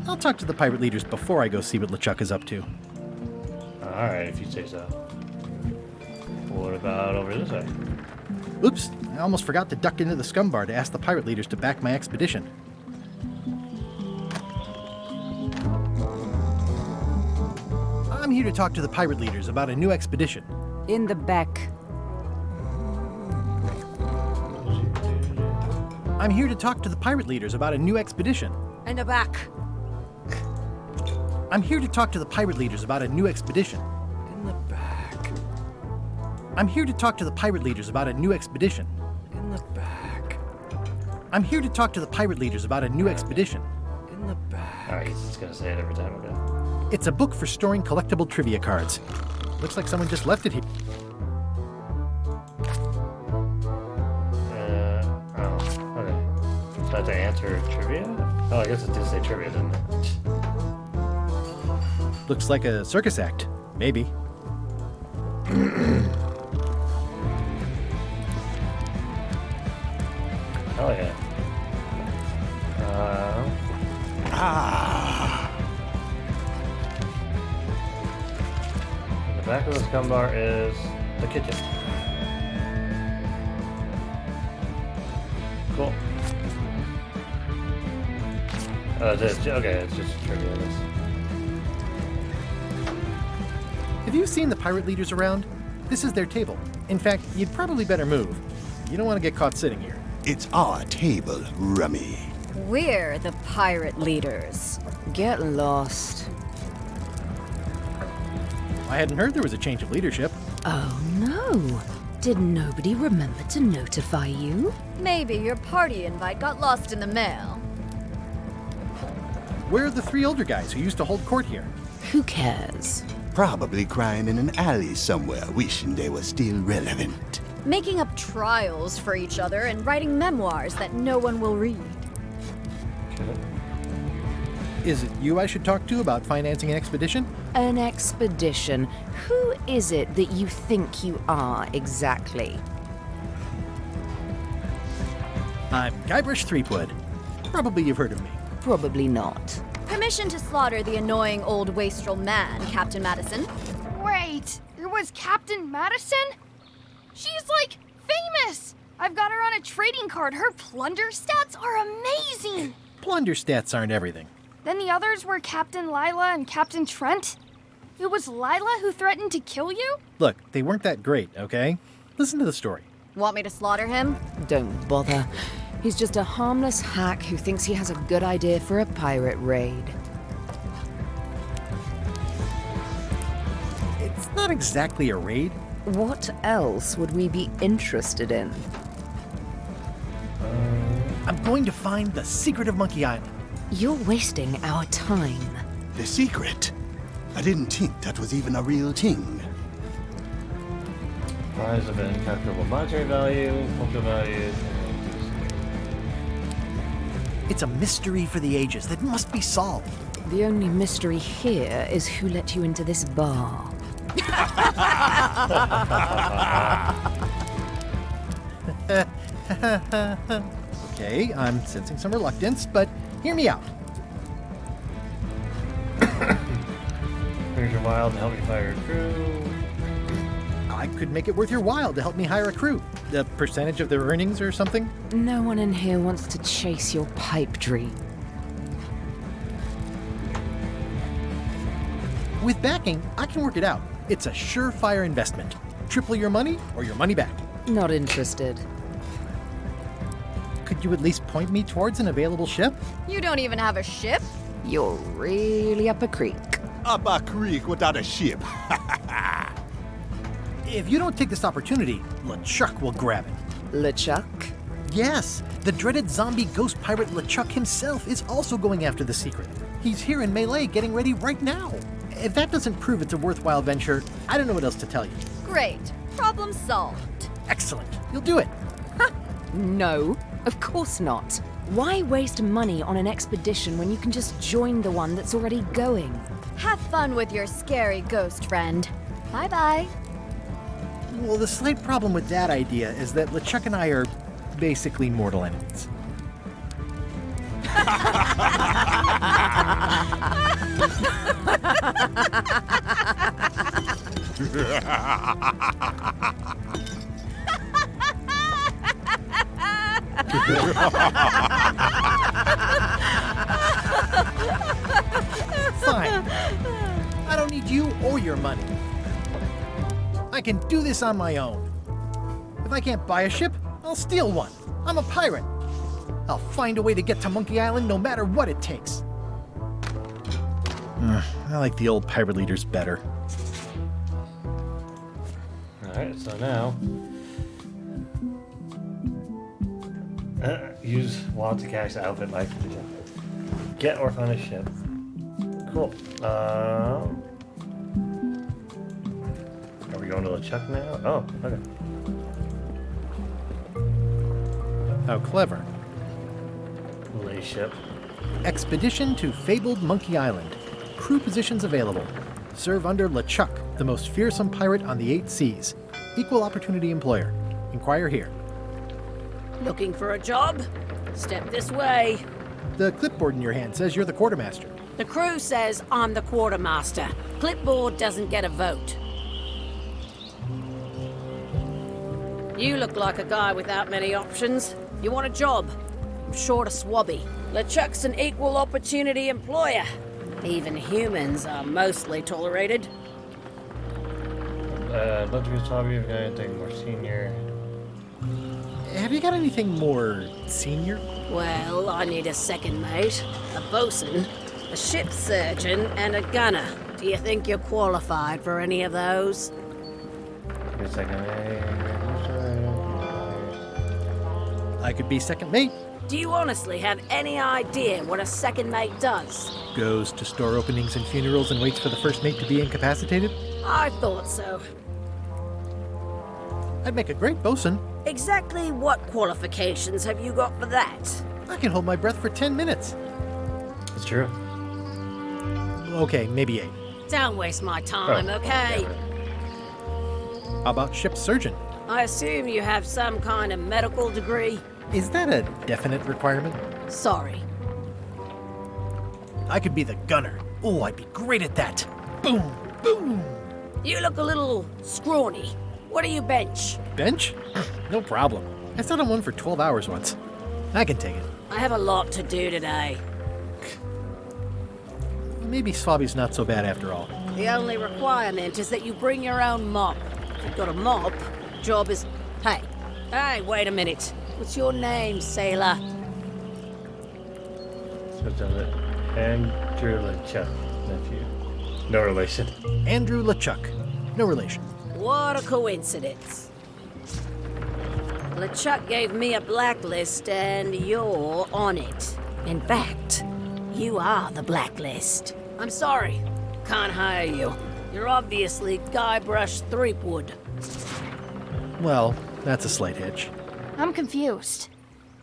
[SPEAKER 2] I'll talk to the pirate leaders before I go see what LeChuck is up to.
[SPEAKER 1] Alright, if you say so. What about over this way?
[SPEAKER 2] Oops, I almost forgot to duck into the Scum Bar to ask the pirate leaders to back my expedition. I'm here to talk to the pirate leaders about a new expedition.
[SPEAKER 7] In the back.
[SPEAKER 2] I'm here to talk to the pirate leaders about a new expedition.
[SPEAKER 4] In the back.
[SPEAKER 2] I'm here to talk to the pirate leaders about a new expedition.
[SPEAKER 1] In the back.
[SPEAKER 2] I'm here to talk to the pirate leaders about a new expedition.
[SPEAKER 1] In the back.
[SPEAKER 2] I'm here to talk to the pirate leaders about a new expedition.
[SPEAKER 1] In the back. Alright, he's just gonna say it every time, okay?
[SPEAKER 2] It's a book for storing collectible trivia cards. Looks like someone just left it here.
[SPEAKER 1] Oh, okay. So I have to answer trivia? Oh, I guess it did say trivia, didn't it?
[SPEAKER 2] Looks like a circus act. Maybe.
[SPEAKER 1] Oh yeah. In the back of the Scum Bar is the kitchen. Cool. Okay, it's just trivia. I guess.
[SPEAKER 2] Have you seen the pirate leaders around? This is their table. In fact, you'd probably better move. You don't want to get caught sitting here.
[SPEAKER 5] It's our table, Rummy.
[SPEAKER 7] We're the pirate leaders. Get lost.
[SPEAKER 2] I hadn't heard there was a change of leadership.
[SPEAKER 11] Oh no. Did nobody remember to notify you?
[SPEAKER 12] Maybe your party invite got lost in the mail.
[SPEAKER 2] Where are the three older guys who used to hold court here?
[SPEAKER 11] Who cares?
[SPEAKER 5] Probably crying in an alley somewhere, wishing they were still relevant.
[SPEAKER 12] Making up trials for each other and writing memoirs that no one will read.
[SPEAKER 2] Is it you I should talk to about financing an expedition?
[SPEAKER 11] An expedition? Who is it that you think you are exactly?
[SPEAKER 2] I'm Guybrush Threepwood. Probably you've heard of me.
[SPEAKER 11] Probably not.
[SPEAKER 12] Permission to slaughter the annoying old wastrel man, Captain Madison.
[SPEAKER 3] Wait, it was Captain Madison? She's like famous! I've got her on a trading card. Her plunder stats are amazing!
[SPEAKER 2] Plunder stats aren't everything.
[SPEAKER 3] Then the others were Captain Lila and Captain Trent? It was Lila who threatened to kill you?
[SPEAKER 2] Look, they weren't that great, okay? Listen to the story.
[SPEAKER 12] Want me to slaughter him?
[SPEAKER 11] Don't bother. He's just a harmless hack who thinks he has a good idea for a pirate raid.
[SPEAKER 2] It's not exactly a raid.
[SPEAKER 11] What else would we be interested in?
[SPEAKER 2] I'm going to find the secret of Monkey Island.
[SPEAKER 11] You're wasting our time.
[SPEAKER 5] The secret? I didn't think that was even a real thing.
[SPEAKER 1] Prize of incalculable monetary value, cultural value.
[SPEAKER 2] It's a mystery for the ages that must be solved.
[SPEAKER 11] The only mystery here is who let you into this bar.
[SPEAKER 2] Okay, I'm sensing some reluctance, but hear me out.
[SPEAKER 1] Here's your wild to help you fire a crew.
[SPEAKER 2] I could make it worth your while to help me hire a crew. A percentage of their earnings or something?
[SPEAKER 11] No one in here wants to chase your pipe dream.
[SPEAKER 2] With backing, I can work it out. It's a surefire investment. Triple your money or your money back.
[SPEAKER 11] Not interested.
[SPEAKER 2] Could you at least point me towards an available ship?
[SPEAKER 12] You don't even have a ship?
[SPEAKER 11] You're really up a creek.
[SPEAKER 5] Up a creek without a ship.
[SPEAKER 2] If you don't take this opportunity, LeChuck will grab it.
[SPEAKER 11] LeChuck?
[SPEAKER 2] Yes, the dreaded zombie ghost pirate LeChuck himself is also going after the secret. He's here in Melee getting ready right now. If that doesn't prove it's a worthwhile venture, I don't know what else to tell you.
[SPEAKER 12] Great. Problem solved.
[SPEAKER 2] Excellent. You'll do it.
[SPEAKER 11] No, of course not. Why waste money on an expedition when you can just join the one that's already going?
[SPEAKER 12] Have fun with your scary ghost friend. Bye-bye.
[SPEAKER 2] Well, the slight problem with that idea is that LeChuck and I are basically mortal enemies. Fine. I don't need you or your money. I can do this on my own. If I can't buy a ship, I'll steal one. I'm a pirate. I'll find a way to get to Monkey Island no matter what it takes. I like the old pirate leaders better.
[SPEAKER 1] Alright, so now use wallet to cash the outfit by get or find a ship. Cool. Are we going to LeChuck now? Oh, okay.
[SPEAKER 2] How clever.
[SPEAKER 1] Lay ship.
[SPEAKER 2] Expedition to fabled Monkey Island. Crew positions available. Serve under LeChuck, the most fearsome pirate on the 8 seas. Equal opportunity employer. Inquire here.
[SPEAKER 4] Looking for a job? Step this way.
[SPEAKER 2] The clipboard in your hand says you're the quartermaster.
[SPEAKER 4] The crew says I'm the quartermaster. Clipboard doesn't get a vote. You look like a guy without many options. You want a job? I'm short a swabby. LeChuck's an equal opportunity employer. Even humans are mostly tolerated.
[SPEAKER 1] I'd love to be a hobby if you got anything more senior.
[SPEAKER 2] Have you got anything more senior?
[SPEAKER 4] Well, I need a second mate, a bosun, a ship surgeon, and a gunner. Do you think you're qualified for any of those?
[SPEAKER 1] Give me a second.
[SPEAKER 2] I could be second mate.
[SPEAKER 4] Do you honestly have any idea what a second mate does?
[SPEAKER 2] Goes to store openings and funerals and waits for the first mate to be incapacitated?
[SPEAKER 4] I thought so.
[SPEAKER 2] I'd make a great bosun.
[SPEAKER 4] Exactly what qualifications have you got for that?
[SPEAKER 2] I can hold my breath for 10 minutes.
[SPEAKER 1] It's true.
[SPEAKER 2] Okay, maybe 8.
[SPEAKER 4] Don't waste my time, okay?
[SPEAKER 2] How about ship surgeon?
[SPEAKER 4] I assume you have some kind of medical degree?
[SPEAKER 2] Is that a definite requirement?
[SPEAKER 4] Sorry.
[SPEAKER 2] I could be the gunner. Oh, I'd be great at that. Boom, boom.
[SPEAKER 4] You look a little scrawny. What do you bench?
[SPEAKER 2] Bench? No problem. I sat on one for 12 hours once. I can take it.
[SPEAKER 4] I have a lot to do today.
[SPEAKER 2] Maybe Swabby's not so bad after all.
[SPEAKER 4] The only requirement is that you bring your own mop. If you've got a mop, job is... Hey, wait a minute. What's your name, sailor?
[SPEAKER 1] So does it. Andrew LeChuck, nephew. No relation.
[SPEAKER 2] Andrew LeChuck. No relation.
[SPEAKER 4] What a coincidence. LeChuck gave me a blacklist, and you're on it. In fact, you are the blacklist. I'm sorry. Can't hire you. You're obviously Guybrush Threepwood.
[SPEAKER 2] Well, that's a slight hitch.
[SPEAKER 3] I'm confused.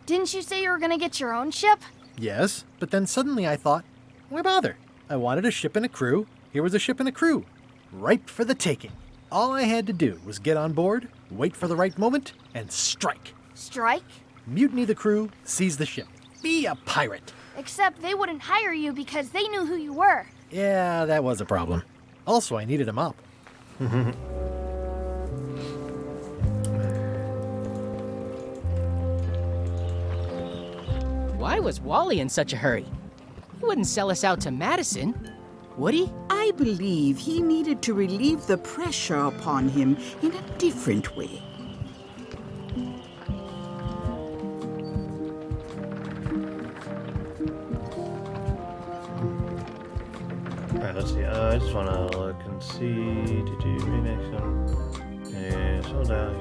[SPEAKER 3] Didn't you say you were gonna get your own ship?
[SPEAKER 2] Yes, but then suddenly I thought, why bother? I wanted a ship and a crew. Here was a ship and a crew. Ripe for the taking. All I had to do was get on board, wait for the right moment, and strike.
[SPEAKER 3] Strike?
[SPEAKER 2] Mutiny the crew, seize the ship. Be a pirate.
[SPEAKER 3] Except they wouldn't hire you because they knew who you were.
[SPEAKER 2] Yeah, that was a problem. Also, I needed a mop.
[SPEAKER 13] Why was Wally in such a hurry? He wouldn't sell us out to Madison, would he?
[SPEAKER 14] I believe he needed to relieve the pressure upon him in a different way.
[SPEAKER 1] Alright, let's see. I just want to look and see. Renext. Yeah, sold out.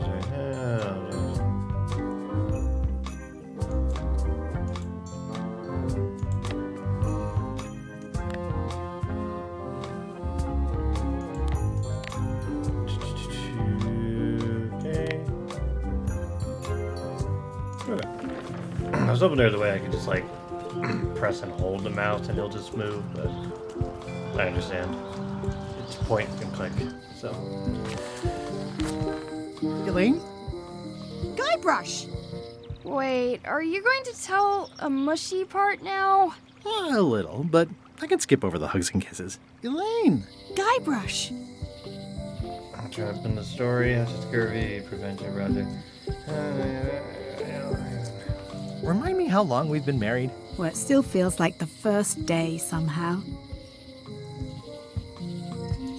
[SPEAKER 1] I was hoping there's a way I could just like press and hold the mouse and he'll just move, but I understand. It's point and click, so.
[SPEAKER 2] Elaine?
[SPEAKER 9] Guybrush!
[SPEAKER 3] Wait, are you going to tell a mushy part now?
[SPEAKER 2] A little, but I can skip over the hugs and kisses. Elaine!
[SPEAKER 9] Guybrush!
[SPEAKER 1] I'm trying to open the story. Has a scurvy prevention project.
[SPEAKER 2] Remind me how long we've been married?
[SPEAKER 15] Well, it still feels like the first day somehow.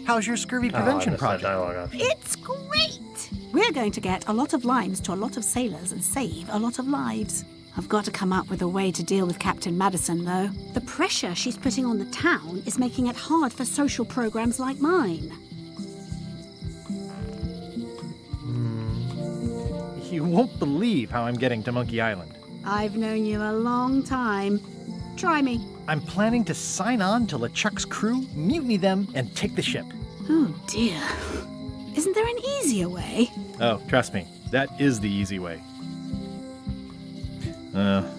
[SPEAKER 2] How's your scurvy prevention project?
[SPEAKER 15] It's great! We're going to get a lot of limes to a lot of sailors and save a lot of lives. I've got to come up with a way to deal with Captain Madison, though. The pressure she's putting on the town is making it hard for social programs like mine.
[SPEAKER 2] You won't believe how I'm getting to Monkey Island.
[SPEAKER 15] I've known you a long time. Try me.
[SPEAKER 2] I'm planning to sign on to LeChuck's crew, mutiny them, and take the ship.
[SPEAKER 15] Oh, dear. Isn't there an easier way?
[SPEAKER 2] Oh, trust me, that is the easy way.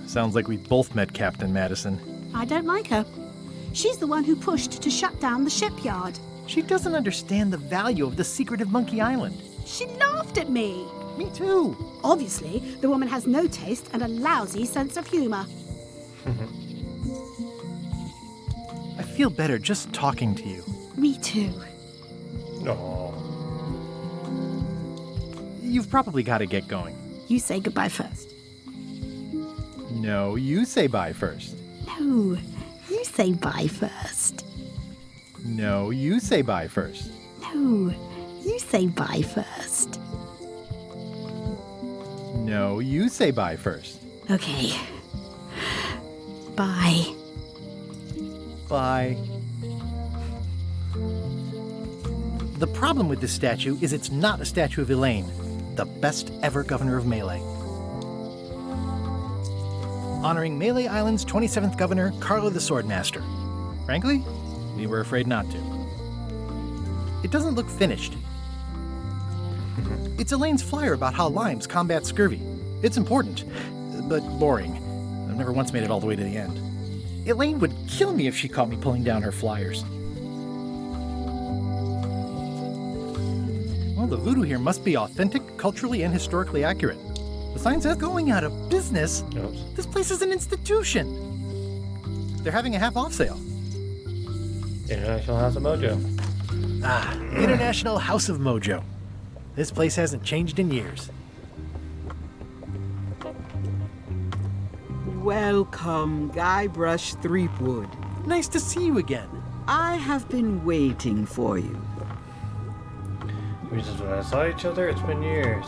[SPEAKER 2] Sounds like we both met Captain Madison.
[SPEAKER 15] I don't like her. She's the one who pushed to shut down the shipyard.
[SPEAKER 2] She doesn't understand the value of the secret of Monkey Island.
[SPEAKER 15] She laughed at me.
[SPEAKER 2] Me too.
[SPEAKER 15] Obviously, the woman has no taste and a lousy sense of humor.
[SPEAKER 2] I feel better just talking to you.
[SPEAKER 15] Me too.
[SPEAKER 1] No.
[SPEAKER 2] You've probably got to get going.
[SPEAKER 15] You say goodbye first.
[SPEAKER 2] No, you say bye first.
[SPEAKER 15] No, you say bye first.
[SPEAKER 2] No, you say bye first.
[SPEAKER 15] No, you say bye first.
[SPEAKER 2] No, you say bye first.
[SPEAKER 15] Okay. Bye.
[SPEAKER 2] Bye. The problem with this statue is it's not a statue of Elaine, the best ever governor of Melee. Honoring Melee Island's 27th governor, Carlo the Swordmaster. Frankly, we were afraid not to. It doesn't look finished. It's Elaine's flyer about how limes combat scurvy. It's important, but boring. I've never once made it all the way to the end. Elaine would kill me if she caught me pulling down her flyers. Well, the voodoo here must be authentic, culturally, and historically accurate. The sign says going out of business.
[SPEAKER 1] Oops.
[SPEAKER 2] This place is an institution. They're having a half-off sale.
[SPEAKER 1] International House of Mojo.
[SPEAKER 2] International House of Mojo. This place hasn't changed in years.
[SPEAKER 14] Welcome, Guybrush Threepwood.
[SPEAKER 2] Nice to see you again.
[SPEAKER 14] I have been waiting for you.
[SPEAKER 1] We just when I saw each other, it's been years.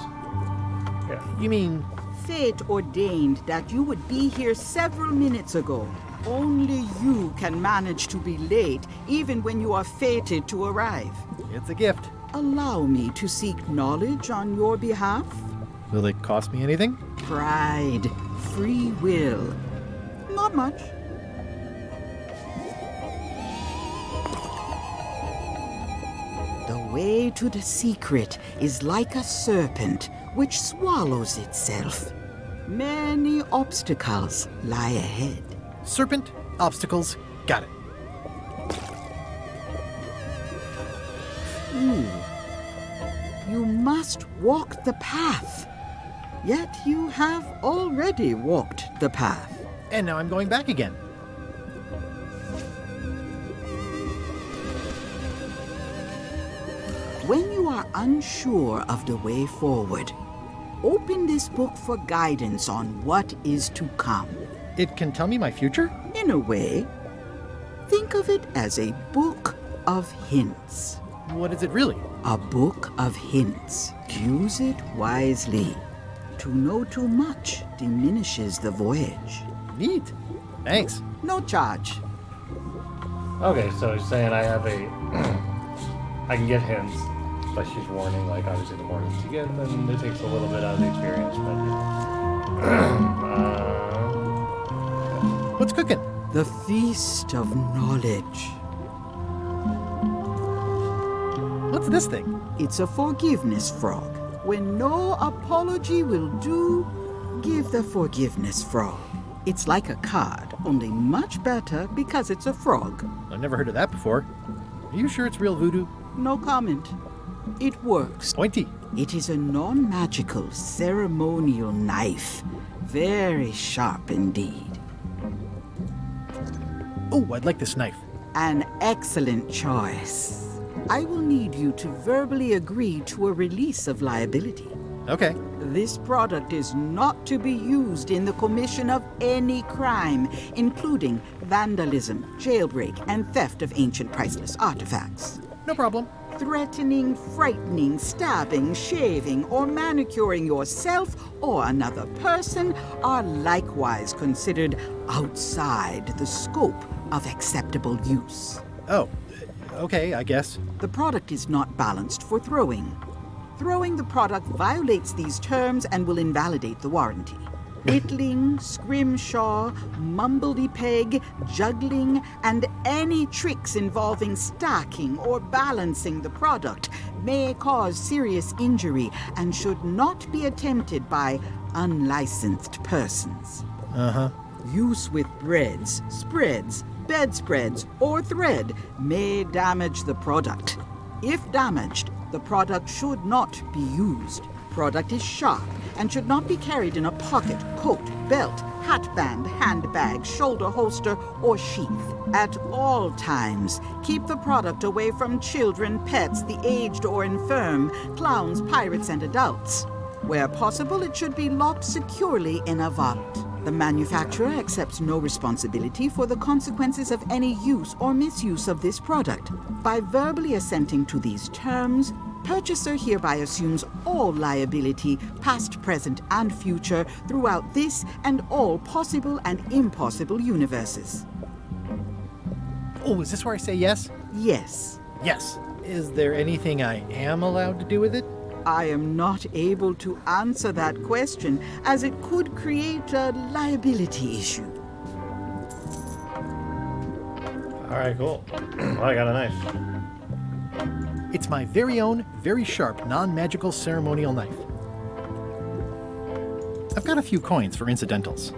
[SPEAKER 1] Yeah.
[SPEAKER 2] You mean...
[SPEAKER 14] Fate ordained that you would be here several minutes ago. Only you can manage to be late, even when you are fated to arrive.
[SPEAKER 2] It's a gift.
[SPEAKER 14] Allow me to seek knowledge on your behalf.
[SPEAKER 2] Will it cost me anything?
[SPEAKER 14] Pride, free will. Not much. The way to the secret is like a serpent which swallows itself. Many obstacles lie ahead.
[SPEAKER 2] Serpent, obstacles, got it.
[SPEAKER 14] You must walk the path. Yet you have already walked the path.
[SPEAKER 2] And now I'm going back again.
[SPEAKER 14] When you are unsure of the way forward, open this book for guidance on what is to come.
[SPEAKER 2] It can tell me my future?
[SPEAKER 14] In a way. Think of it as a book of hints.
[SPEAKER 2] What is it really?
[SPEAKER 14] A book of hints. Use it wisely. To know too much diminishes the voyage.
[SPEAKER 2] Neat. Thanks.
[SPEAKER 14] No charge.
[SPEAKER 1] Okay, so he's saying I have a... I can get hints, but she's warning, like, obviously the more hints you get, then it takes a little bit out of the experience, but...
[SPEAKER 2] What's cooking?
[SPEAKER 14] The Feast of Knowledge.
[SPEAKER 2] What's this thing?
[SPEAKER 14] It's a forgiveness frog. When no apology will do, give the forgiveness frog. It's like a card, only much better because it's a frog.
[SPEAKER 2] I've never heard of that before. Are you sure it's real voodoo?
[SPEAKER 14] No comment. It works.
[SPEAKER 2] Pointy.
[SPEAKER 14] It is a non-magical ceremonial knife. Very sharp indeed.
[SPEAKER 2] Oh, I'd like this knife.
[SPEAKER 14] An excellent choice. I will need you to verbally agree to a release of liability.
[SPEAKER 2] Okay.
[SPEAKER 14] This product is not to be used in the commission of any crime, including vandalism, jailbreak, and theft of ancient priceless artifacts.
[SPEAKER 2] No problem.
[SPEAKER 14] Threatening, frightening, stabbing, shaving, or manicuring yourself or another person are likewise considered outside the scope of acceptable use.
[SPEAKER 2] Oh, okay, I guess.
[SPEAKER 14] The product is not balanced for throwing. Throwing the product violates these terms and will invalidate the warranty. Whittling, scrimshaw, mumbledy-peg, juggling, and any tricks involving stacking or balancing the product may cause serious injury and should not be attempted by unlicensed persons.
[SPEAKER 2] Uh-huh.
[SPEAKER 14] Use with breads, spreads, bedspreads, or thread may damage the product. If damaged, the product should not be used. Product is sharp and should not be carried in a pocket, coat, belt, hatband, handbag, shoulder holster, or sheath. At all times, keep the product away from children, pets, the aged or infirm, clowns, pirates, and adults. Where possible, it should be locked securely in a vault. The manufacturer accepts no responsibility for the consequences of any use or misuse of this product. By verbally assenting to these terms, purchaser hereby assumes all liability, past, present, and future, throughout this and all possible and impossible universes.
[SPEAKER 2] Oh, is this where I say yes?
[SPEAKER 14] Yes.
[SPEAKER 2] Yes. Is there anything I am allowed to do with it?
[SPEAKER 14] I am not able to answer that question, as it could create a liability issue.
[SPEAKER 1] Alright, cool. Well, I got a knife.
[SPEAKER 2] It's my very own, very sharp, non-magical ceremonial knife. I've got a few coins for incidentals.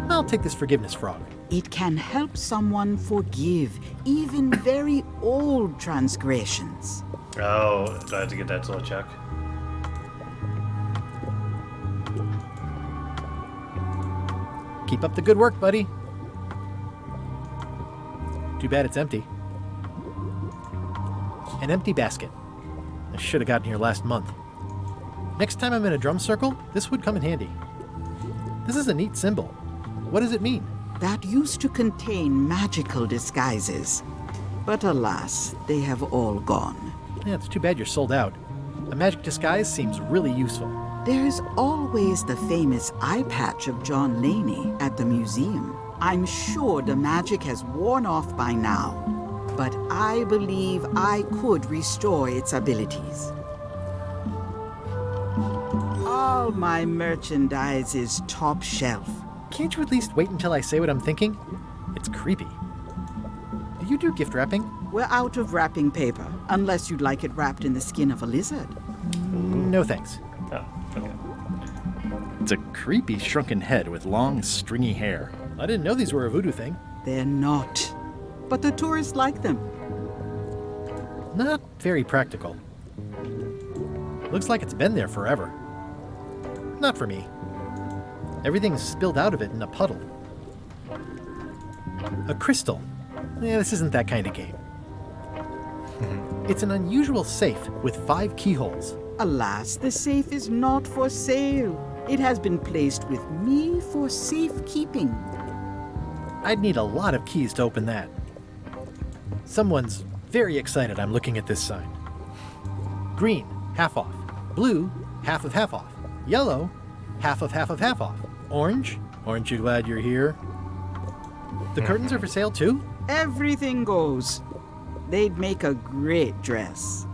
[SPEAKER 2] I'll take this forgiveness frog.
[SPEAKER 14] It can help someone forgive even very old transgressions.
[SPEAKER 1] Oh, do I have to get that little check?
[SPEAKER 2] Keep up the good work, buddy. Too bad it's empty. An empty basket. I should have gotten here last month. Next time I'm in a drum circle, this would come in handy. This is a neat symbol. What does it mean?
[SPEAKER 14] That used to contain magical disguises. But alas, they have all gone.
[SPEAKER 2] Yeah, it's too bad you're sold out. A magic disguise seems really useful.
[SPEAKER 14] There's always the famous eye patch of John Laney at the museum. I'm sure the magic has worn off by now, but I believe I could restore its abilities. All my merchandise is top shelf.
[SPEAKER 2] Can't you at least wait until I say what I'm thinking? It's creepy. Do you do gift wrapping?
[SPEAKER 14] We're out of wrapping paper, unless you'd like it wrapped in the skin of a lizard.
[SPEAKER 2] No thanks.
[SPEAKER 1] Oh, okay.
[SPEAKER 2] It's a creepy shrunken head with long, stringy hair. I didn't know these were a voodoo thing.
[SPEAKER 14] They're not. But the tourists like them.
[SPEAKER 2] Not very practical. Looks like it's been there forever. Not for me. Everything's spilled out of it in a puddle. A crystal. Yeah, this isn't that kind of game. It's an unusual safe with 5 keyholes.
[SPEAKER 14] Alas, the safe is not for sale. It has been placed with me for safekeeping.
[SPEAKER 2] I'd need a lot of keys to open that. Someone's very excited I'm looking at this sign. Green, half off. Blue, half off. Yellow, half off. Orange, aren't you glad you're here? The curtains are for sale too?
[SPEAKER 14] Everything goes. They'd make a great dress.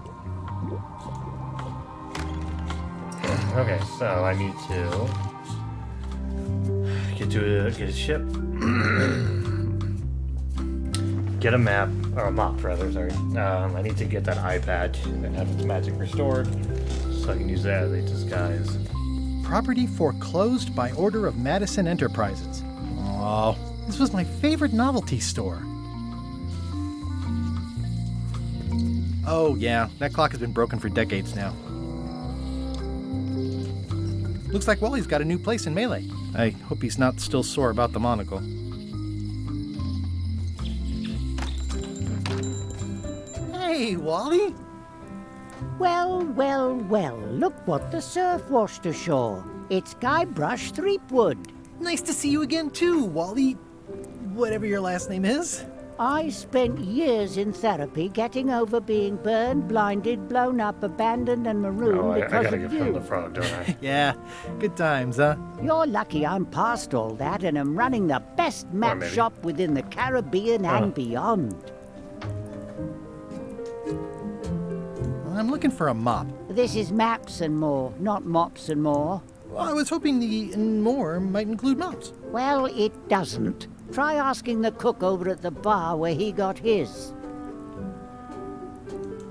[SPEAKER 1] Okay, so I need to get a ship, get a map, or a mop rather, sorry. I need to get that eye patch and have its magic restored, so I can use that as a disguise.
[SPEAKER 2] Property foreclosed by order of Madison Enterprises. Oh, this was my favorite novelty store. Oh yeah, that clock has been broken for decades now. Looks like Wally's got a new place in Melee. I hope he's not still sore about the monocle. Hey, Wally!
[SPEAKER 16] Well, look what the surf washed ashore. It's Guybrush Threepwood.
[SPEAKER 2] Nice to see you again too, Wally. Whatever your last name is.
[SPEAKER 16] I spent years in therapy getting over being burned, blinded, blown up, abandoned, and marooned
[SPEAKER 1] I
[SPEAKER 16] because
[SPEAKER 1] gotta
[SPEAKER 16] of
[SPEAKER 1] get
[SPEAKER 16] you.
[SPEAKER 1] from the frog, don't I?
[SPEAKER 2] Yeah, good times, huh?
[SPEAKER 16] You're lucky I'm past all that and am running the best map
[SPEAKER 1] maybe.
[SPEAKER 16] shop within the Caribbean and beyond.
[SPEAKER 2] I'm looking for a mop.
[SPEAKER 16] This is maps and more, not mops and more.
[SPEAKER 2] I was hoping the and more might include mops.
[SPEAKER 16] Well, it doesn't. Try asking the cook over at the bar where he got his.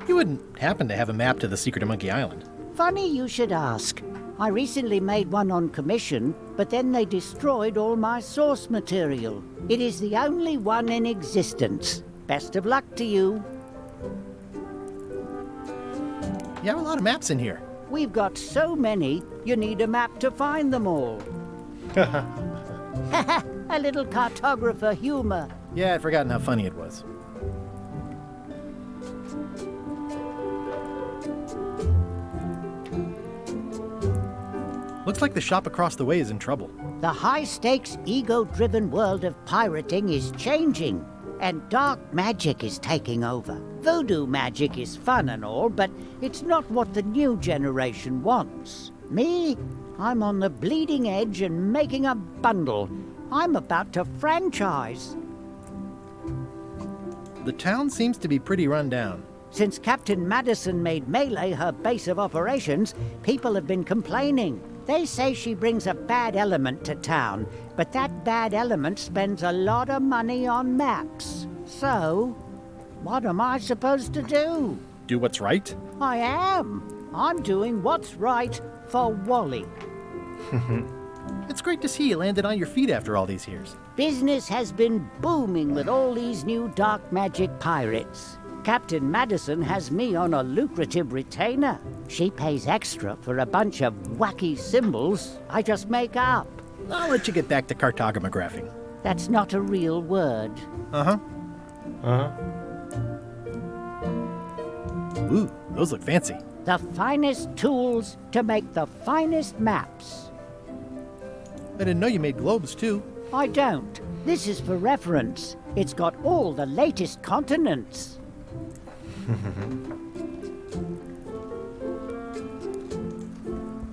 [SPEAKER 2] You wouldn't happen to have a map to the secret of Monkey Island.
[SPEAKER 16] Funny you should ask. I recently made one on commission, but then they destroyed all my source material. It is the only one in existence. Best of luck to you.
[SPEAKER 2] You have a lot of maps in here.
[SPEAKER 16] We've got so many, you need a map to find them all. A little cartographer humor.
[SPEAKER 2] Yeah, I'd forgotten how funny it was. Looks like the shop across the way is in trouble.
[SPEAKER 16] The high-stakes, ego-driven world of pirating is changing, and dark magic is taking over. Voodoo magic is fun and all, but it's not what the new generation wants. Me? I'm on the bleeding edge and making a bundle. I'm about to franchise.
[SPEAKER 2] The town seems to be pretty run down.
[SPEAKER 16] Since Captain Madison made Melee her base of operations, people have been complaining. They say she brings a bad element to town, but that bad element spends a lot of money on maps. So, what am I supposed to do?
[SPEAKER 2] Do what's right?
[SPEAKER 16] I am. I'm doing what's right for Wally.
[SPEAKER 2] It's great to see you landed on your feet after all these years.
[SPEAKER 16] Business has been booming with all these new dark magic pirates. Captain Madison has me on a lucrative retainer. She pays extra for a bunch of wacky symbols I just make up.
[SPEAKER 2] I'll let you get back to cartographing.
[SPEAKER 16] That's not a real word.
[SPEAKER 2] Uh-huh. Ooh, those look fancy.
[SPEAKER 16] The finest tools to make the finest maps.
[SPEAKER 2] I didn't know you made globes, too.
[SPEAKER 16] I don't. This is for reference. It's got all the latest continents.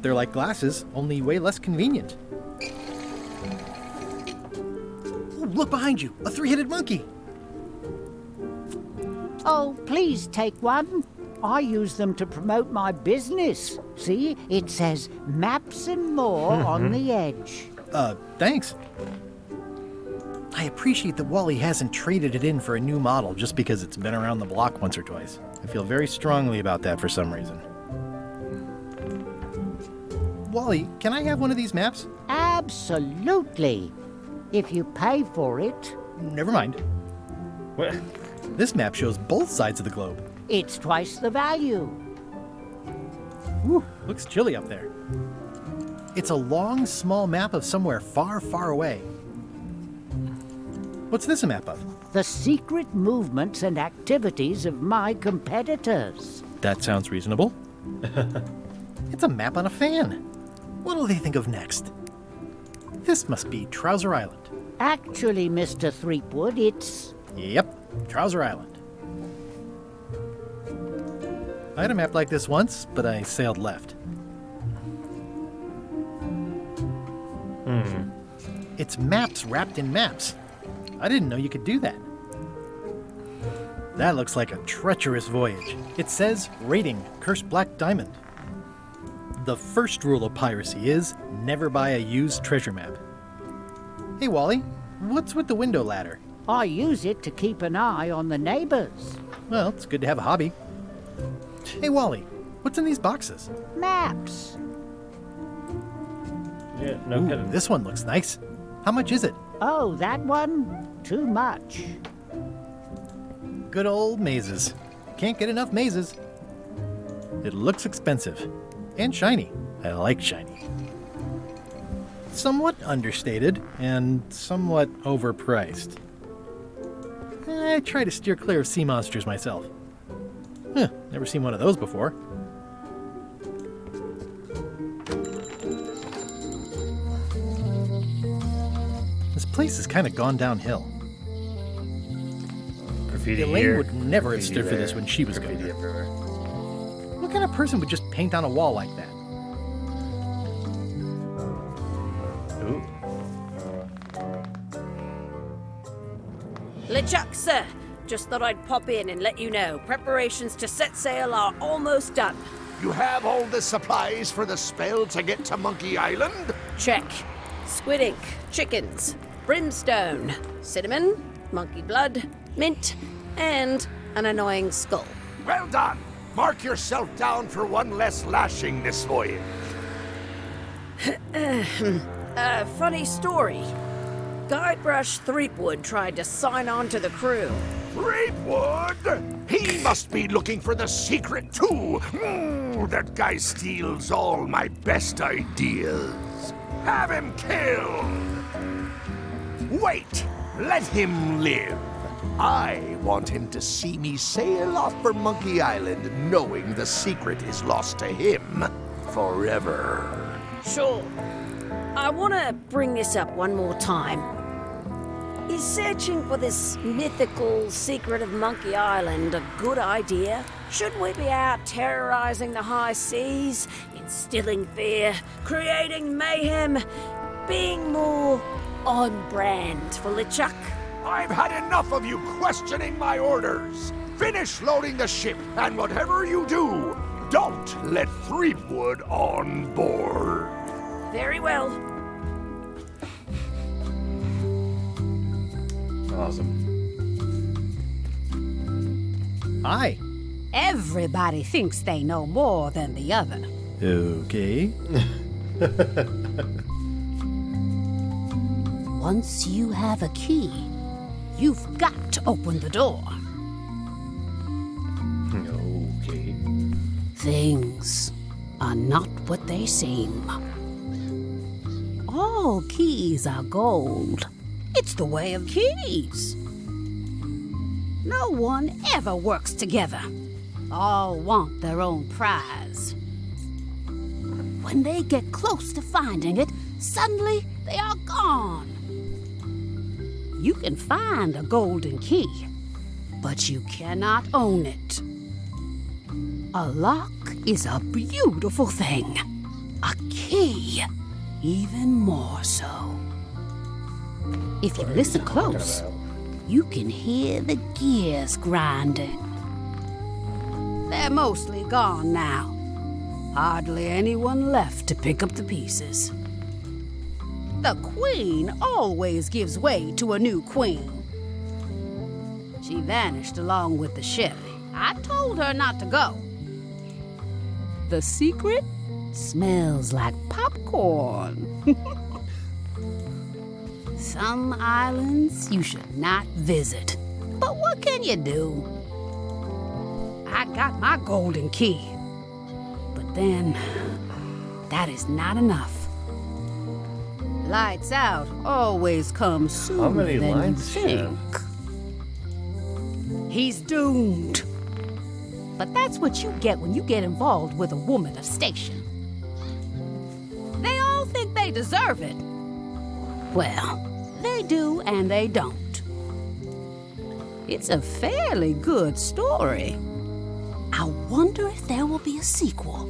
[SPEAKER 2] They're like glasses, only way less convenient. Ooh, look behind you! A three-headed monkey!
[SPEAKER 16] Oh, please take one. I use them to promote my business. See, it says maps and more on the edge.
[SPEAKER 2] Thanks. I appreciate that Wally hasn't traded it in for a new model just because it's been around the block once or twice. I feel very strongly about that for some reason. Wally, can I have one of these maps?
[SPEAKER 16] Absolutely. If you pay for it.
[SPEAKER 2] Never mind.
[SPEAKER 1] What?
[SPEAKER 2] This map shows both sides of the globe.
[SPEAKER 16] It's twice the value.
[SPEAKER 2] Whew, looks chilly up there. It's a long, small map of somewhere far, far away. What's this a map of?
[SPEAKER 16] The secret movements and activities of my competitors.
[SPEAKER 2] That sounds reasonable. It's a map on a fan. What'll they think of next? This must be Trouser Island.
[SPEAKER 16] Actually, Mr. Threepwood, it's...
[SPEAKER 2] Yep, Trouser Island. I had a map like this once, but I sailed left. It's maps wrapped in maps. I didn't know you could do that. That looks like a treacherous voyage. It says, rating, Cursed Black Diamond. The first rule of piracy is, never buy a used treasure map. Hey, Wally, what's with the window ladder?
[SPEAKER 16] I use it to keep an eye on the neighbors.
[SPEAKER 2] Well, it's good to have a hobby. Hey, Wally, what's in these boxes?
[SPEAKER 16] Maps.
[SPEAKER 1] Yeah, no kidding.
[SPEAKER 2] This one looks nice. How much is it?
[SPEAKER 16] Oh, that one? Too much.
[SPEAKER 2] Good old mazes. Can't get enough mazes. It looks expensive. And shiny. I like shiny. Somewhat understated and somewhat overpriced. I try to steer clear of sea monsters myself. Never seen one of those before. This place has kind of gone downhill.
[SPEAKER 1] Graffiti
[SPEAKER 2] Elaine
[SPEAKER 1] here,
[SPEAKER 2] would never have
[SPEAKER 1] graffiti
[SPEAKER 2] stood for this
[SPEAKER 1] there,
[SPEAKER 2] when she was
[SPEAKER 1] graffiti
[SPEAKER 2] going.
[SPEAKER 1] everywhere.
[SPEAKER 2] What kind of person would just paint on a wall like that?
[SPEAKER 1] Ooh.
[SPEAKER 4] LeChuck, sir. Just thought I'd pop in and let you know. Preparations to set sail are almost done.
[SPEAKER 17] You have all the supplies for the spell to get to Monkey Island?
[SPEAKER 4] Check. Squid ink, chickens, brimstone, cinnamon, monkey blood, mint, and an annoying skull.
[SPEAKER 17] Well done! Mark yourself down for one less lashing this voyage.
[SPEAKER 4] Funny story. Guybrush Threepwood tried to sign on to the crew.
[SPEAKER 17] Threepwood? He must be looking for the secret too. That guy steals all my best ideas. Have him killed! Wait! Let him live. I want him to see me sail off for Monkey Island knowing the secret is lost to him forever.
[SPEAKER 4] Sure. I want to bring this up one more time. Is searching for this mythical secret of Monkey Island a good idea? Shouldn't we be out terrorizing the high seas, instilling fear, creating mayhem, being more on brand for LeChuck?
[SPEAKER 17] I've had enough of you questioning my orders. Finish loading the ship, and whatever you do, don't let Threepwood on board.
[SPEAKER 4] Very well.
[SPEAKER 1] Awesome.
[SPEAKER 2] Hi.
[SPEAKER 18] Everybody thinks they know more than the other.
[SPEAKER 2] Okay.
[SPEAKER 18] Once you have a key, you've got to open the door.
[SPEAKER 1] Okay.
[SPEAKER 18] Things are not what they seem. All keys are gold. It's the way of keys. No one ever works together. All want their own prize. When they get close to finding it, Suddenly, they are gone. You can find a golden key, but you cannot own it. A lock is a beautiful thing. A key, even more so. If you listen close, you can hear the gears grinding. They're mostly gone now. Hardly anyone left to pick up the pieces. The queen always gives way to a new queen. She vanished along with the ship. I told her not to go. The secret smells like popcorn. Some islands you should not visit. But what can you do? I got my golden key. But then, that is not enough. Lights out always comes sooner
[SPEAKER 1] How many
[SPEAKER 18] than you
[SPEAKER 1] lines,
[SPEAKER 18] think. He's doomed. But that's what you get when you get involved with a woman of station. They all think they deserve it. Well, they do and they don't. It's a fairly good story. I wonder if there will be a sequel.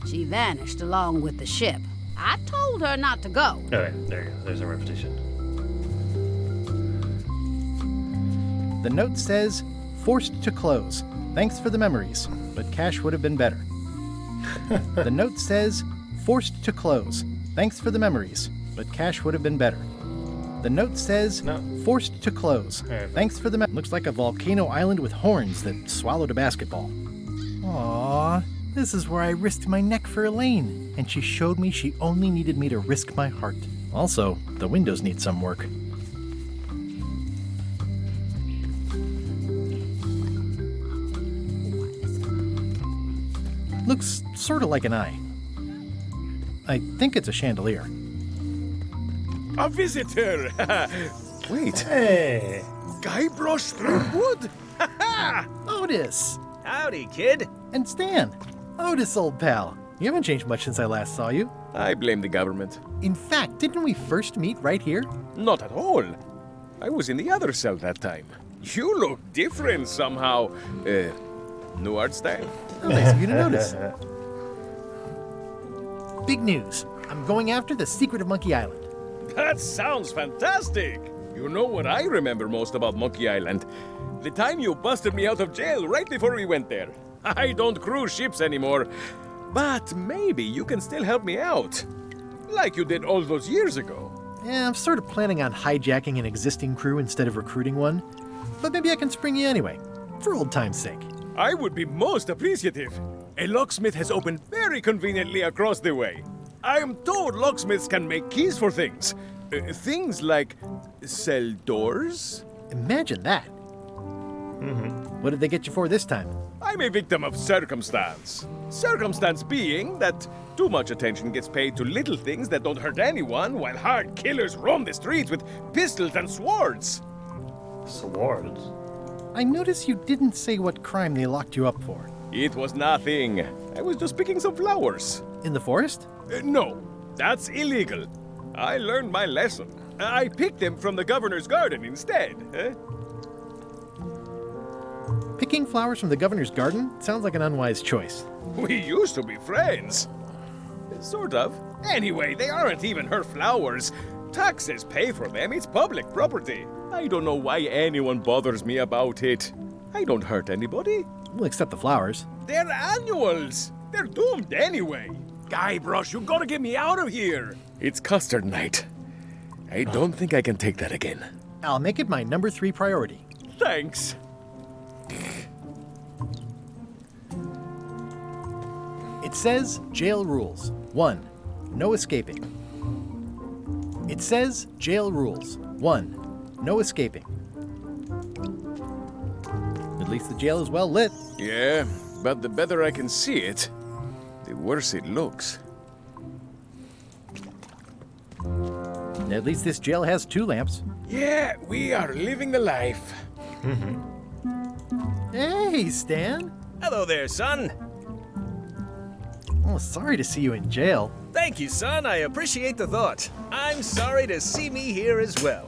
[SPEAKER 18] She vanished along with the ship. I told her not to go.
[SPEAKER 1] Okay, there you go. There's a repetition.
[SPEAKER 2] The note says, forced to close. Thanks for the memories, but cash would have been better. The note says, forced to close. Thanks for the memories, but cash would have been better. The note says, forced to close. Thanks for the looks like a volcano island with horns that swallowed a basketball. Aww, this is where I risked my neck for Elaine, and she showed me she only needed me to risk my heart. Also, the windows need some work. Looks sort of like an eye. I think it's a chandelier.
[SPEAKER 19] A visitor! Wait.
[SPEAKER 1] Hey!
[SPEAKER 19] Guybrush Threepwood?
[SPEAKER 2] Otis!
[SPEAKER 19] Howdy, kid.
[SPEAKER 2] And Stan. Otis, old pal. You haven't changed much since I last saw you.
[SPEAKER 19] I blame the government.
[SPEAKER 2] In fact, didn't we first meet right here?
[SPEAKER 19] Not at all. I was in the other cell that time. You look different somehow. New art style?
[SPEAKER 2] Oh, nice of you to notice. Big news. I'm going after the secret of Monkey Island.
[SPEAKER 19] That sounds fantastic! You know what I remember most about Monkey Island? The time you busted me out of jail right before we went there. I don't cruise ships anymore, but maybe you can still help me out. Like you did all those years ago.
[SPEAKER 2] Yeah, I'm sort of planning on hijacking an existing crew instead of recruiting one. But maybe I can spring you anyway, for old time's sake.
[SPEAKER 19] I would be most appreciative. A locksmith has opened very conveniently across the way. I am told locksmiths can make keys for things. Things like cell doors.
[SPEAKER 2] Imagine that. What did they get you for this time?
[SPEAKER 19] I'm a victim of circumstance. Circumstance being that too much attention gets paid to little things that don't hurt anyone, while hard killers roam the streets with pistols and swords.
[SPEAKER 1] Swords?
[SPEAKER 2] I noticed you didn't say what crime they locked you up for.
[SPEAKER 19] It was nothing. I was just picking some flowers.
[SPEAKER 2] In the forest?
[SPEAKER 19] No, that's illegal. I learned my lesson. I picked them from the governor's garden instead.
[SPEAKER 2] Picking flowers from the governor's garden sounds like an unwise choice.
[SPEAKER 19] We used to be friends. Sort of. Anyway, they aren't even her flowers. Taxes pay for them. It's public property. I don't know why anyone bothers me about it. I don't hurt anybody.
[SPEAKER 2] We'll accept the flowers.
[SPEAKER 19] They're annuals. They're doomed anyway. Guybrush, you gotta get me out of here. It's custard night. I don't think I can take that again.
[SPEAKER 2] I'll make it my number 3 priority.
[SPEAKER 19] Thanks.
[SPEAKER 2] It says jail rules. 1. No escaping. It says jail rules. 1. No escaping. At least the jail is well lit.
[SPEAKER 19] Yeah, but the better I can see it, the worse it looks.
[SPEAKER 2] At least this jail has 2 lamps.
[SPEAKER 19] Yeah, we are living the life.
[SPEAKER 2] Hey, Stan.
[SPEAKER 20] Hello there, son.
[SPEAKER 2] Oh, sorry to see you in jail.
[SPEAKER 20] Thank you, son. I appreciate the thought. I'm sorry to see me here as well.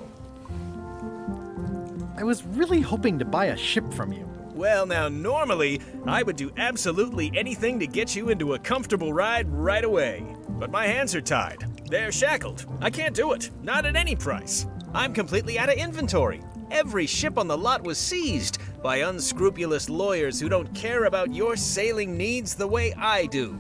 [SPEAKER 2] I was really hoping to buy a ship from you.
[SPEAKER 20] Well, now, normally, I would do absolutely anything to get you into a comfortable ride right away. But my hands are tied. They're shackled. I can't do it. Not at any price. I'm completely out of inventory. Every ship on the lot was seized by unscrupulous lawyers who don't care about your sailing needs the way I do.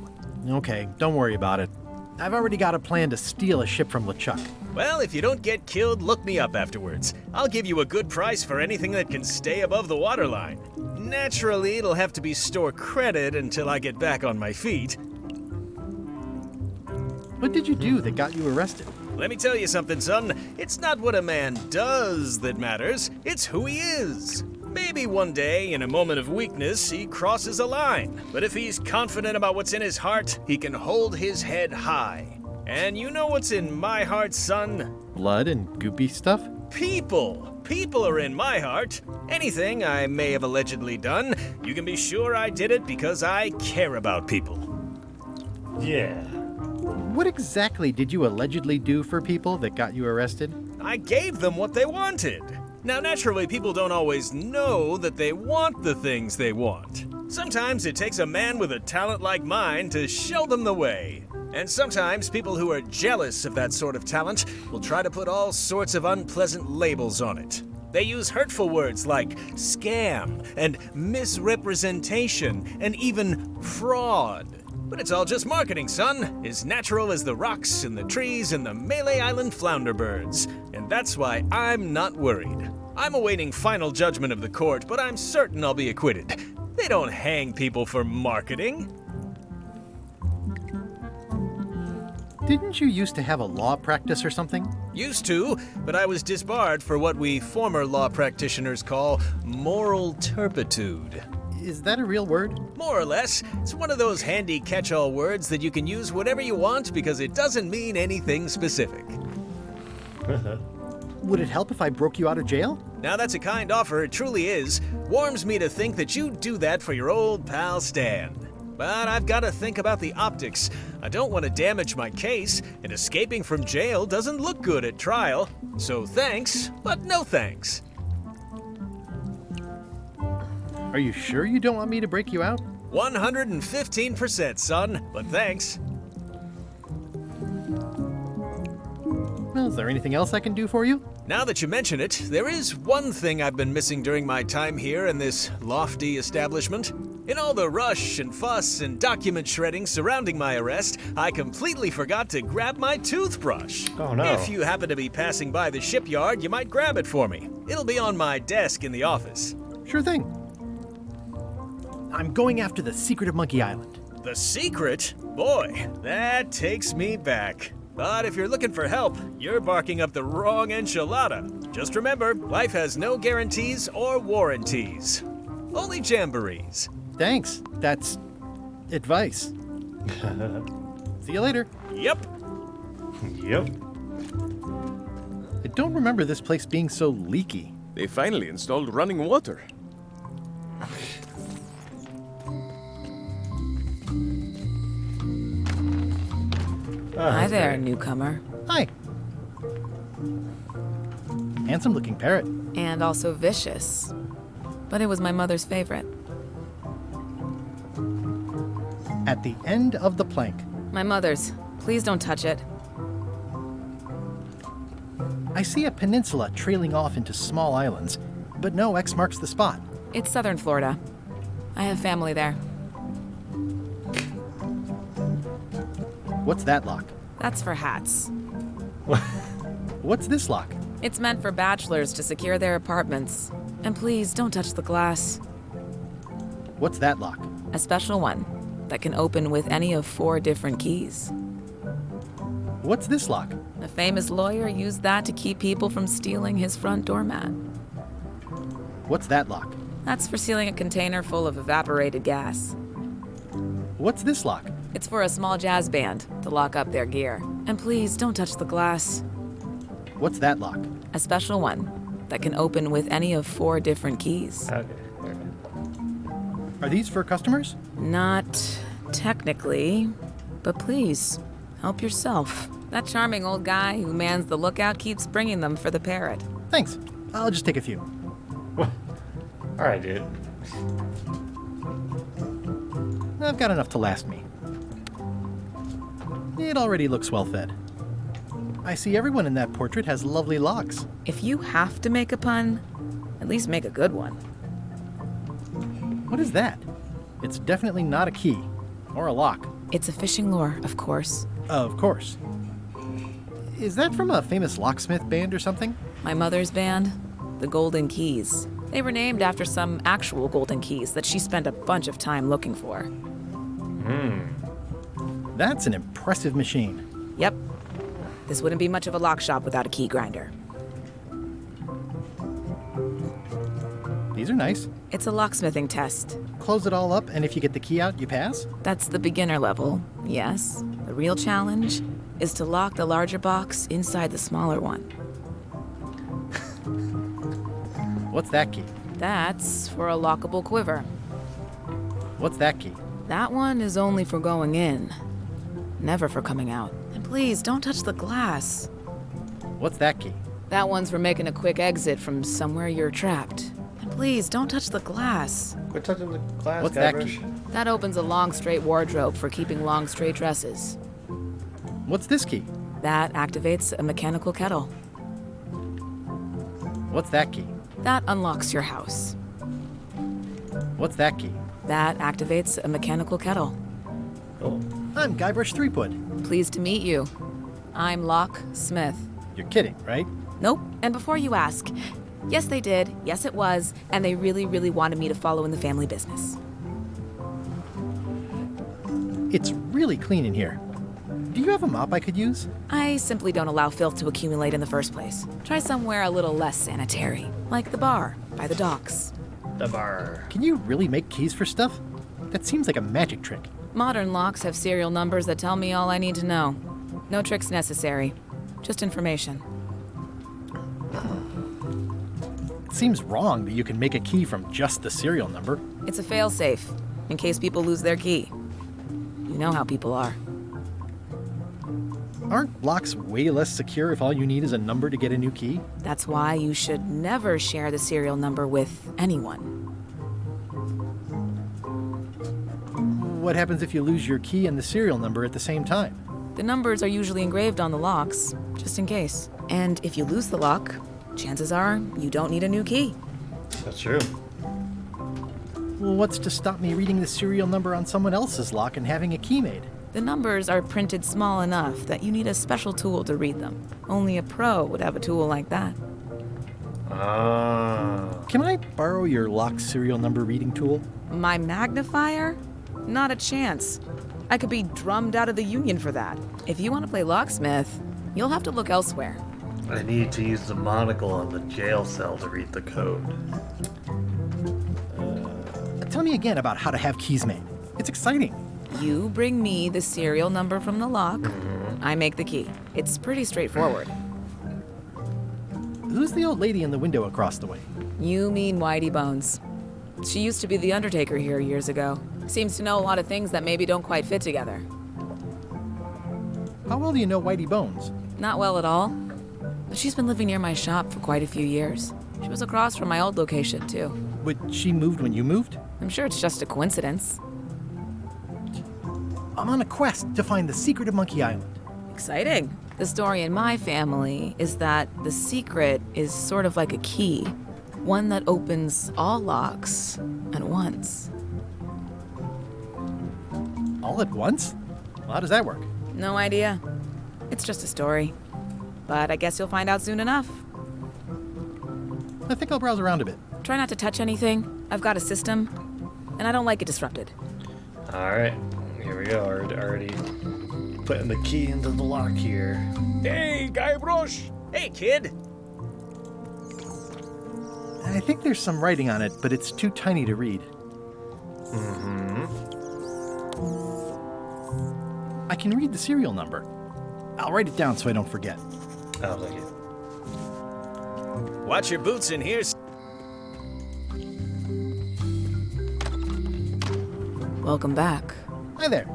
[SPEAKER 2] Okay, don't worry about it. I've already got a plan to steal a ship from LeChuck.
[SPEAKER 20] Well, if you don't get killed, look me up afterwards. I'll give you a good price for anything that can stay above the waterline. Naturally, it'll have to be store credit until I get back on my feet.
[SPEAKER 2] What did you do that got you arrested?
[SPEAKER 20] Let me tell you something, son. It's not what a man does that matters, it's who he is. Maybe one day, in a moment of weakness, he crosses a line. But if he's confident about what's in his heart, he can hold his head high. And you know what's in my heart, son?
[SPEAKER 2] Blood and goopy stuff?
[SPEAKER 20] People. People are in my heart. Anything I may have allegedly done, you can be sure I did it because I care about people.
[SPEAKER 1] Yeah.
[SPEAKER 2] What exactly did you allegedly do for people that got you arrested?
[SPEAKER 20] I gave them what they wanted. Now, naturally, people don't always know that they want the things they want. Sometimes it takes a man with a talent like mine to show them the way. And sometimes people who are jealous of that sort of talent will try to put all sorts of unpleasant labels on it. They use hurtful words like scam and misrepresentation and even fraud. But it's all just marketing, son. As natural as the rocks and the trees and the Malay Island flounder birds. And that's why I'm not worried. I'm awaiting final judgment of the court, but I'm certain I'll be acquitted. They don't hang people for marketing.
[SPEAKER 2] Didn't you used to have a law practice or something?
[SPEAKER 20] Used to, but I was disbarred for what we former law practitioners call moral turpitude.
[SPEAKER 2] Is that a real word?
[SPEAKER 20] More or less. It's one of those handy catch-all words that you can use whatever you want because it doesn't mean anything specific.
[SPEAKER 2] Would it help if I broke you out of jail?
[SPEAKER 20] Now that's a kind offer, it truly is. Warms me to think that you'd do that for your old pal Stan. But I've got to think about the optics. I don't want to damage my case, and escaping from jail doesn't look good at trial. So thanks, but no thanks.
[SPEAKER 2] Are you sure you don't want me to break you out?
[SPEAKER 20] 115%, son, but thanks.
[SPEAKER 2] Well, is there anything else I can do for you?
[SPEAKER 20] Now that you mention it, there is one thing I've been missing during my time here in this lofty establishment. In all the rush and fuss and document shredding surrounding my arrest, I completely forgot to grab my toothbrush.
[SPEAKER 1] Oh, no.
[SPEAKER 20] If you happen to be passing by the shipyard, you might grab it for me. It'll be on my desk in the office.
[SPEAKER 2] Sure thing. I'm going after the secret of Monkey Island.
[SPEAKER 20] The secret? Boy, that takes me back. But if you're looking for help, you're barking up the wrong enchilada. Just remember, life has no guarantees or warranties. Only jamborees.
[SPEAKER 2] Thanks. That's advice. See you later.
[SPEAKER 20] Yep.
[SPEAKER 1] Yep.
[SPEAKER 2] I don't remember this place being so leaky.
[SPEAKER 19] They finally installed running water.
[SPEAKER 11] Hi there, newcomer.
[SPEAKER 2] Hi. Handsome looking parrot.
[SPEAKER 11] And also vicious. But it was my mother's favorite.
[SPEAKER 2] At the end of the plank.
[SPEAKER 11] My mother's. Please don't touch it.
[SPEAKER 2] I see a peninsula trailing off into small islands, but no X marks the spot.
[SPEAKER 11] It's southern Florida. I have family there.
[SPEAKER 2] What's that lock?
[SPEAKER 11] That's for hats.
[SPEAKER 2] What's this lock?
[SPEAKER 11] It's meant for bachelors to secure their apartments. And please, don't touch the glass.
[SPEAKER 2] What's that lock?
[SPEAKER 11] A special one that can open with any of 4 different keys.
[SPEAKER 2] What's this lock?
[SPEAKER 11] A famous lawyer used that to keep people from stealing his front doormat.
[SPEAKER 2] What's that lock?
[SPEAKER 11] That's for sealing a container full of evaporated gas.
[SPEAKER 2] What's this lock?
[SPEAKER 11] It's for a small jazz band to lock up their gear. And please, don't touch the glass.
[SPEAKER 2] What's that lock?
[SPEAKER 11] A special one that can open with any of 4 different keys.
[SPEAKER 1] Okay.
[SPEAKER 2] Are these for customers?
[SPEAKER 11] Not technically.
[SPEAKER 21] But please, help yourself. That charming old guy who mans the lookout keeps bringing them for the parrot.
[SPEAKER 2] Thanks. I'll just take a few.
[SPEAKER 1] Alright, dude.
[SPEAKER 2] I've got enough to last me. It already looks well fed. I see everyone in that portrait has lovely locks.
[SPEAKER 21] If you have to make a pun, at least make a good one.
[SPEAKER 2] What is that? It's definitely not a key. Or a lock.
[SPEAKER 21] It's a fishing lure, of course.
[SPEAKER 2] Of course. Is that from a famous locksmith band or something?
[SPEAKER 21] My mother's band, the Golden Keys. They were named after some actual golden keys that she spent a bunch of time looking for.
[SPEAKER 2] That's an impressive machine.
[SPEAKER 21] Yep. This wouldn't be much of a lock shop without a key grinder.
[SPEAKER 2] These are nice.
[SPEAKER 21] It's a locksmithing test.
[SPEAKER 2] Close it all up, and if you get the key out, you pass?
[SPEAKER 21] That's the beginner level, yes. The real challenge is to lock the larger box inside the smaller one.
[SPEAKER 2] What's that key?
[SPEAKER 21] That's for a lockable quiver.
[SPEAKER 2] What's that key?
[SPEAKER 21] That one is only for going in, never for coming out. And please, don't touch the glass.
[SPEAKER 2] What's that key?
[SPEAKER 21] That one's for making a quick exit from somewhere you're trapped. And please, don't touch the glass.
[SPEAKER 1] Quit touching the glass,
[SPEAKER 2] What's that key?
[SPEAKER 21] That opens a long, straight wardrobe for keeping long, straight dresses.
[SPEAKER 2] What's this key?
[SPEAKER 21] That activates a mechanical kettle.
[SPEAKER 2] What's that key?
[SPEAKER 21] That unlocks your house.
[SPEAKER 2] What's that key?
[SPEAKER 21] That activates a mechanical kettle.
[SPEAKER 1] Cool.
[SPEAKER 2] I'm Guybrush Threepwood.
[SPEAKER 21] Pleased to meet you. I'm Locke Smith.
[SPEAKER 2] You're kidding, right?
[SPEAKER 21] Nope. And before you ask, yes, they did. Yes, it was. And they really, really wanted me to follow in the family business.
[SPEAKER 2] It's really clean in here. Do you have a mop I could use?
[SPEAKER 21] I simply don't allow filth to accumulate in the first place. Try somewhere a little less sanitary, like the bar by the docks.
[SPEAKER 1] The bar.
[SPEAKER 2] Can you really make keys for stuff? That seems like a magic trick.
[SPEAKER 21] Modern locks have serial numbers that tell me all I need to know. No tricks necessary, just information.
[SPEAKER 2] It seems wrong that you can make a key from just the serial number.
[SPEAKER 21] It's a fail-safe, in case people lose their key. You know how people are.
[SPEAKER 2] Aren't locks way less secure if all you need is a number to get a new key?
[SPEAKER 21] That's why you should never share the serial number with anyone.
[SPEAKER 2] What happens if you lose your key and the serial number at the same time?
[SPEAKER 21] The numbers are usually engraved on the locks, just in case. And if you lose the lock, chances are you don't need a new key.
[SPEAKER 1] That's true.
[SPEAKER 2] Well, what's to stop me reading the serial number on someone else's lock and having a key made?
[SPEAKER 21] The numbers are printed small enough that you need a special tool to read them. Only a pro would have a tool like that.
[SPEAKER 2] Can I borrow your lock serial number reading tool?
[SPEAKER 21] My magnifier? Not a chance. I could be drummed out of the union for that. If you want to play locksmith, you'll have to look elsewhere.
[SPEAKER 1] I need to use the monocle on the jail cell to read the code.
[SPEAKER 2] Tell me again about how to have keys made. It's exciting.
[SPEAKER 21] You bring me the serial number from the lock. I make the key. It's pretty straightforward.
[SPEAKER 2] Who's the old lady in the window across the way?
[SPEAKER 21] You mean Whitey Bones. She used to be the undertaker here years ago. Seems to know a lot of things that maybe don't quite fit together.
[SPEAKER 2] How well do you know Whitey Bones?
[SPEAKER 21] Not well at all. But she's been living near my shop for quite a few years. She was across from my old location, too.
[SPEAKER 2] But she moved when you moved?
[SPEAKER 21] I'm sure it's just a coincidence.
[SPEAKER 2] I'm on a quest to find the secret of Monkey Island.
[SPEAKER 21] Exciting. The story in my family is that the secret is sort of like a key. One that opens all locks at once.
[SPEAKER 2] All at once? Well, how does that work?
[SPEAKER 21] No idea. It's just a story. But I guess you'll find out soon enough.
[SPEAKER 2] I think I'll browse around a bit.
[SPEAKER 21] Try not to touch anything. I've got a system, and I don't like it disrupted.
[SPEAKER 1] Alright, here we go. Already putting the key into the lock here.
[SPEAKER 20] Hey, Guybrush! Hey, kid!
[SPEAKER 2] I think there's some writing on it, but it's too tiny to read. I can read the serial number. I'll write it down so I don't forget.
[SPEAKER 1] I'll take it.
[SPEAKER 20] Watch your boots in here.
[SPEAKER 21] Welcome back.
[SPEAKER 2] Hi there.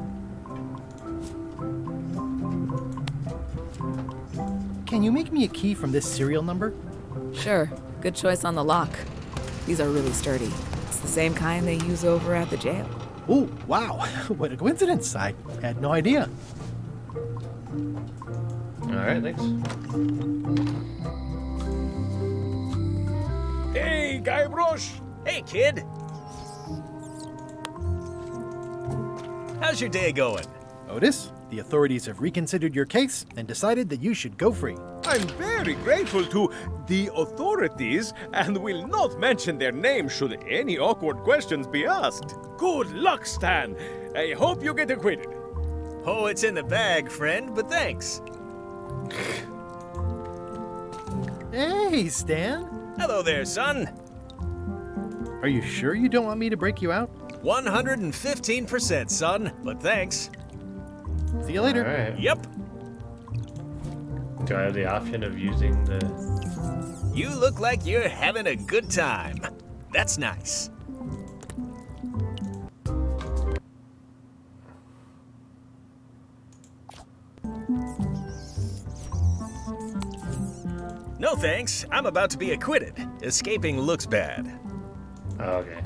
[SPEAKER 2] can you make me a key from this serial number?
[SPEAKER 21] Sure. Good choice on the lock. These are really sturdy. It's the same kind they use over at the jail.
[SPEAKER 2] Oh, wow. What a coincidence. I had no idea.
[SPEAKER 1] Alright, thanks.
[SPEAKER 19] Hey, Guybrush!
[SPEAKER 20] Hey, kid! How's your day going?
[SPEAKER 2] Otis, the authorities have reconsidered your case and decided that you should go free.
[SPEAKER 19] I'm very grateful to the authorities and will not mention their name should any awkward questions be asked. Good luck, Stan. I hope you get acquitted.
[SPEAKER 20] Oh, it's in the bag, friend, but thanks.
[SPEAKER 2] Hey, Stan.
[SPEAKER 20] Hello there, son.
[SPEAKER 2] Are you sure you don't want me to break you out?
[SPEAKER 20] 115%, son, but thanks.
[SPEAKER 2] See you later.
[SPEAKER 1] Alright.
[SPEAKER 20] Yep.
[SPEAKER 1] Do I have the option of using the...
[SPEAKER 20] You look like you're having a good time. That's nice. No thanks, I'm about to be acquitted. Escaping looks bad.
[SPEAKER 1] Oh, okay.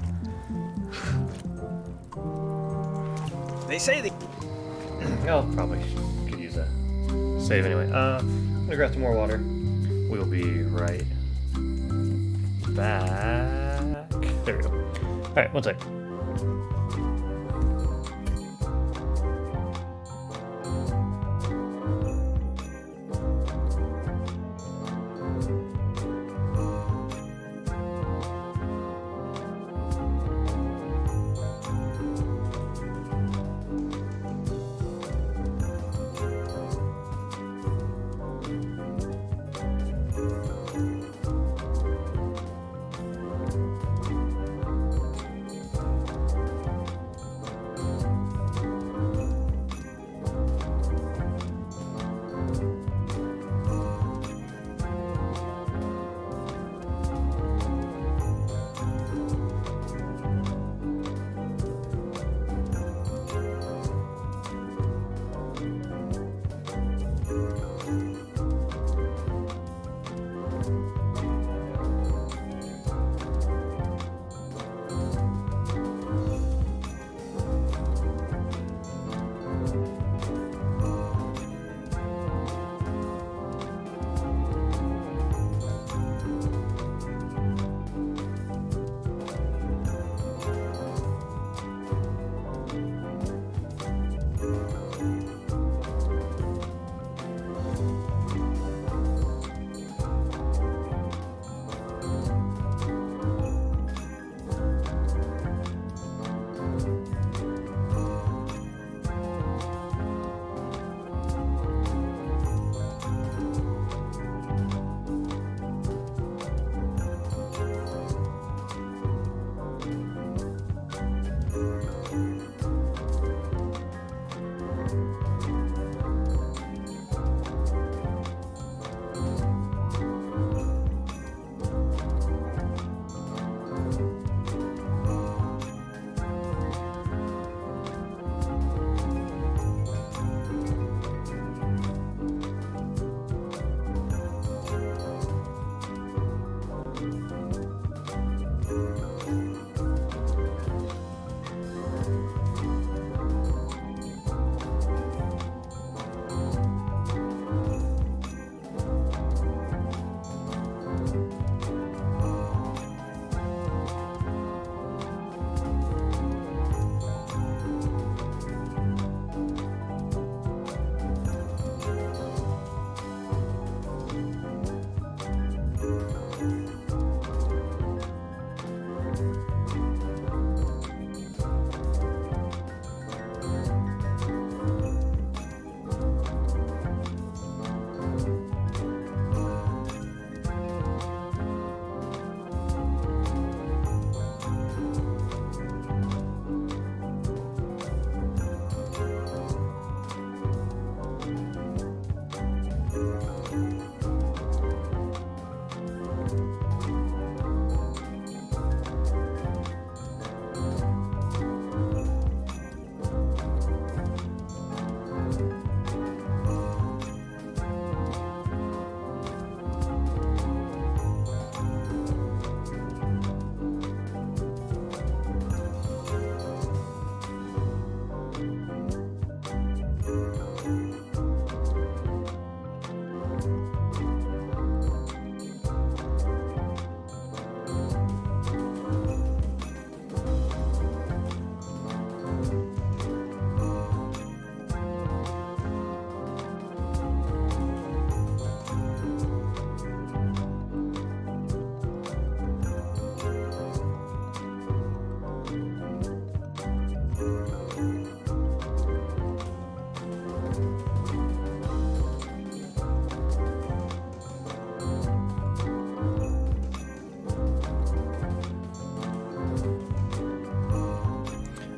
[SPEAKER 20] They say that...
[SPEAKER 1] I'll probably could use a save anyway. I'm gonna grab some more water. We'll be right back. There we go. Alright, one sec.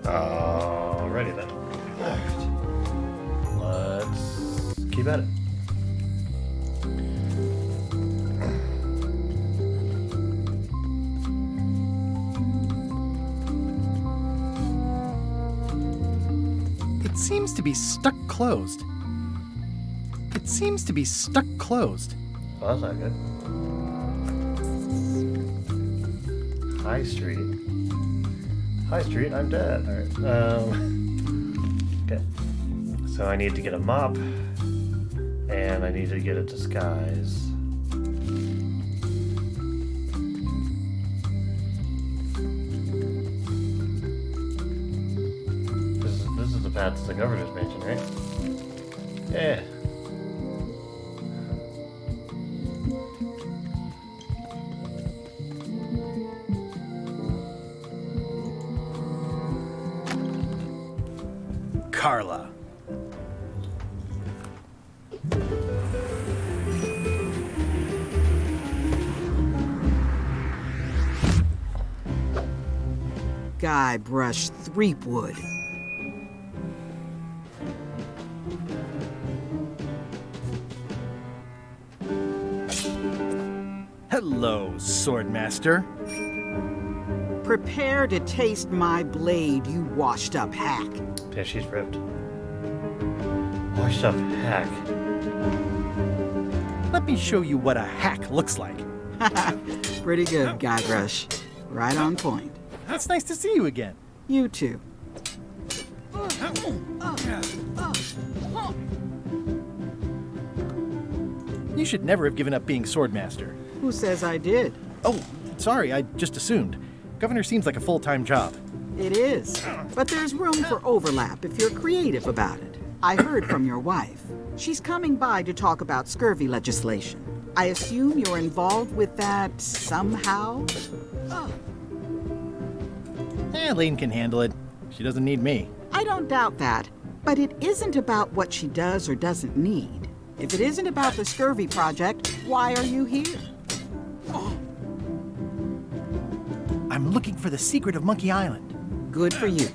[SPEAKER 1] Alrighty then. Let's keep at it.
[SPEAKER 2] It seems to be stuck closed. It seems to be stuck closed.
[SPEAKER 1] Well, that's not good. High Street. High Street, I'm dead. Alright. Okay. So I need to get a mop. And I need to get a disguise. This is the path to the governor's mansion, right? Yeah.
[SPEAKER 2] Carla.
[SPEAKER 14] Guybrush Threepwood.
[SPEAKER 2] Hello, Swordmaster.
[SPEAKER 14] Prepare to taste my blade, you washed-up hack.
[SPEAKER 1] Yeah, she's ripped. Washed up hack.
[SPEAKER 2] Let me show you what a hack looks like.
[SPEAKER 14] Pretty good, Guybrush. Right on point.
[SPEAKER 2] It's nice to see you again.
[SPEAKER 14] You too.
[SPEAKER 2] You should never have given up being Swordmaster.
[SPEAKER 14] Who says I did?
[SPEAKER 2] Oh, sorry, I just assumed. Governor seems like a full-time job.
[SPEAKER 14] It is. But there's room for overlap if you're creative about it. I heard from your wife. She's coming by to talk about scurvy legislation. I assume you're involved with that somehow?
[SPEAKER 2] Elaine can handle it. She doesn't need me.
[SPEAKER 14] I don't doubt that. But it isn't about what she does or doesn't need. If it isn't about the scurvy project, why are you here?
[SPEAKER 2] I'm looking for the secret of Monkey Island.
[SPEAKER 14] Good for you.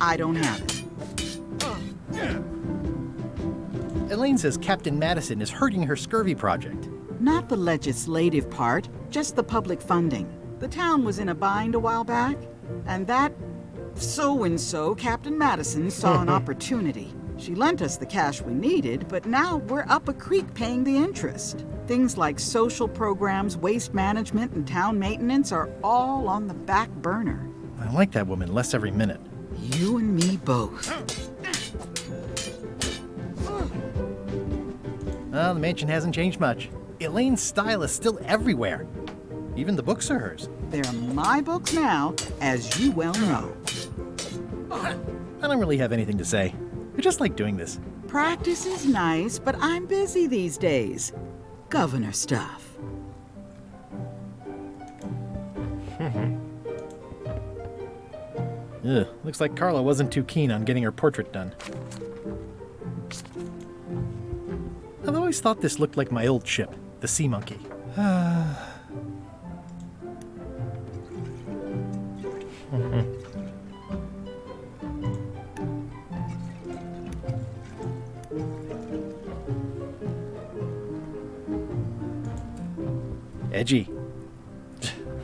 [SPEAKER 14] I don't have it.
[SPEAKER 2] Elaine says Captain Madison is hurting her scurvy project.
[SPEAKER 14] Not the legislative part, just the public funding. The town was in a bind a while back, and that so-and-so, Captain Madison, saw an opportunity. She lent us the cash we needed, but now we're up a creek paying the interest. Things like social programs, waste management, and town maintenance are all on the back burner.
[SPEAKER 2] I like that woman less every minute.
[SPEAKER 14] You and me both.
[SPEAKER 2] Well, the mansion hasn't changed much. Elaine's style is still everywhere. Even the books are hers.
[SPEAKER 14] They're my books now, as you well know.
[SPEAKER 2] I don't really have anything to say. I just like doing this.
[SPEAKER 14] Practice is nice, but I'm busy these days. Governor stuff.
[SPEAKER 2] Ugh, looks like Carla wasn't too keen on getting her portrait done. I've always thought this looked like my old ship, the Sea Monkey. Edgy.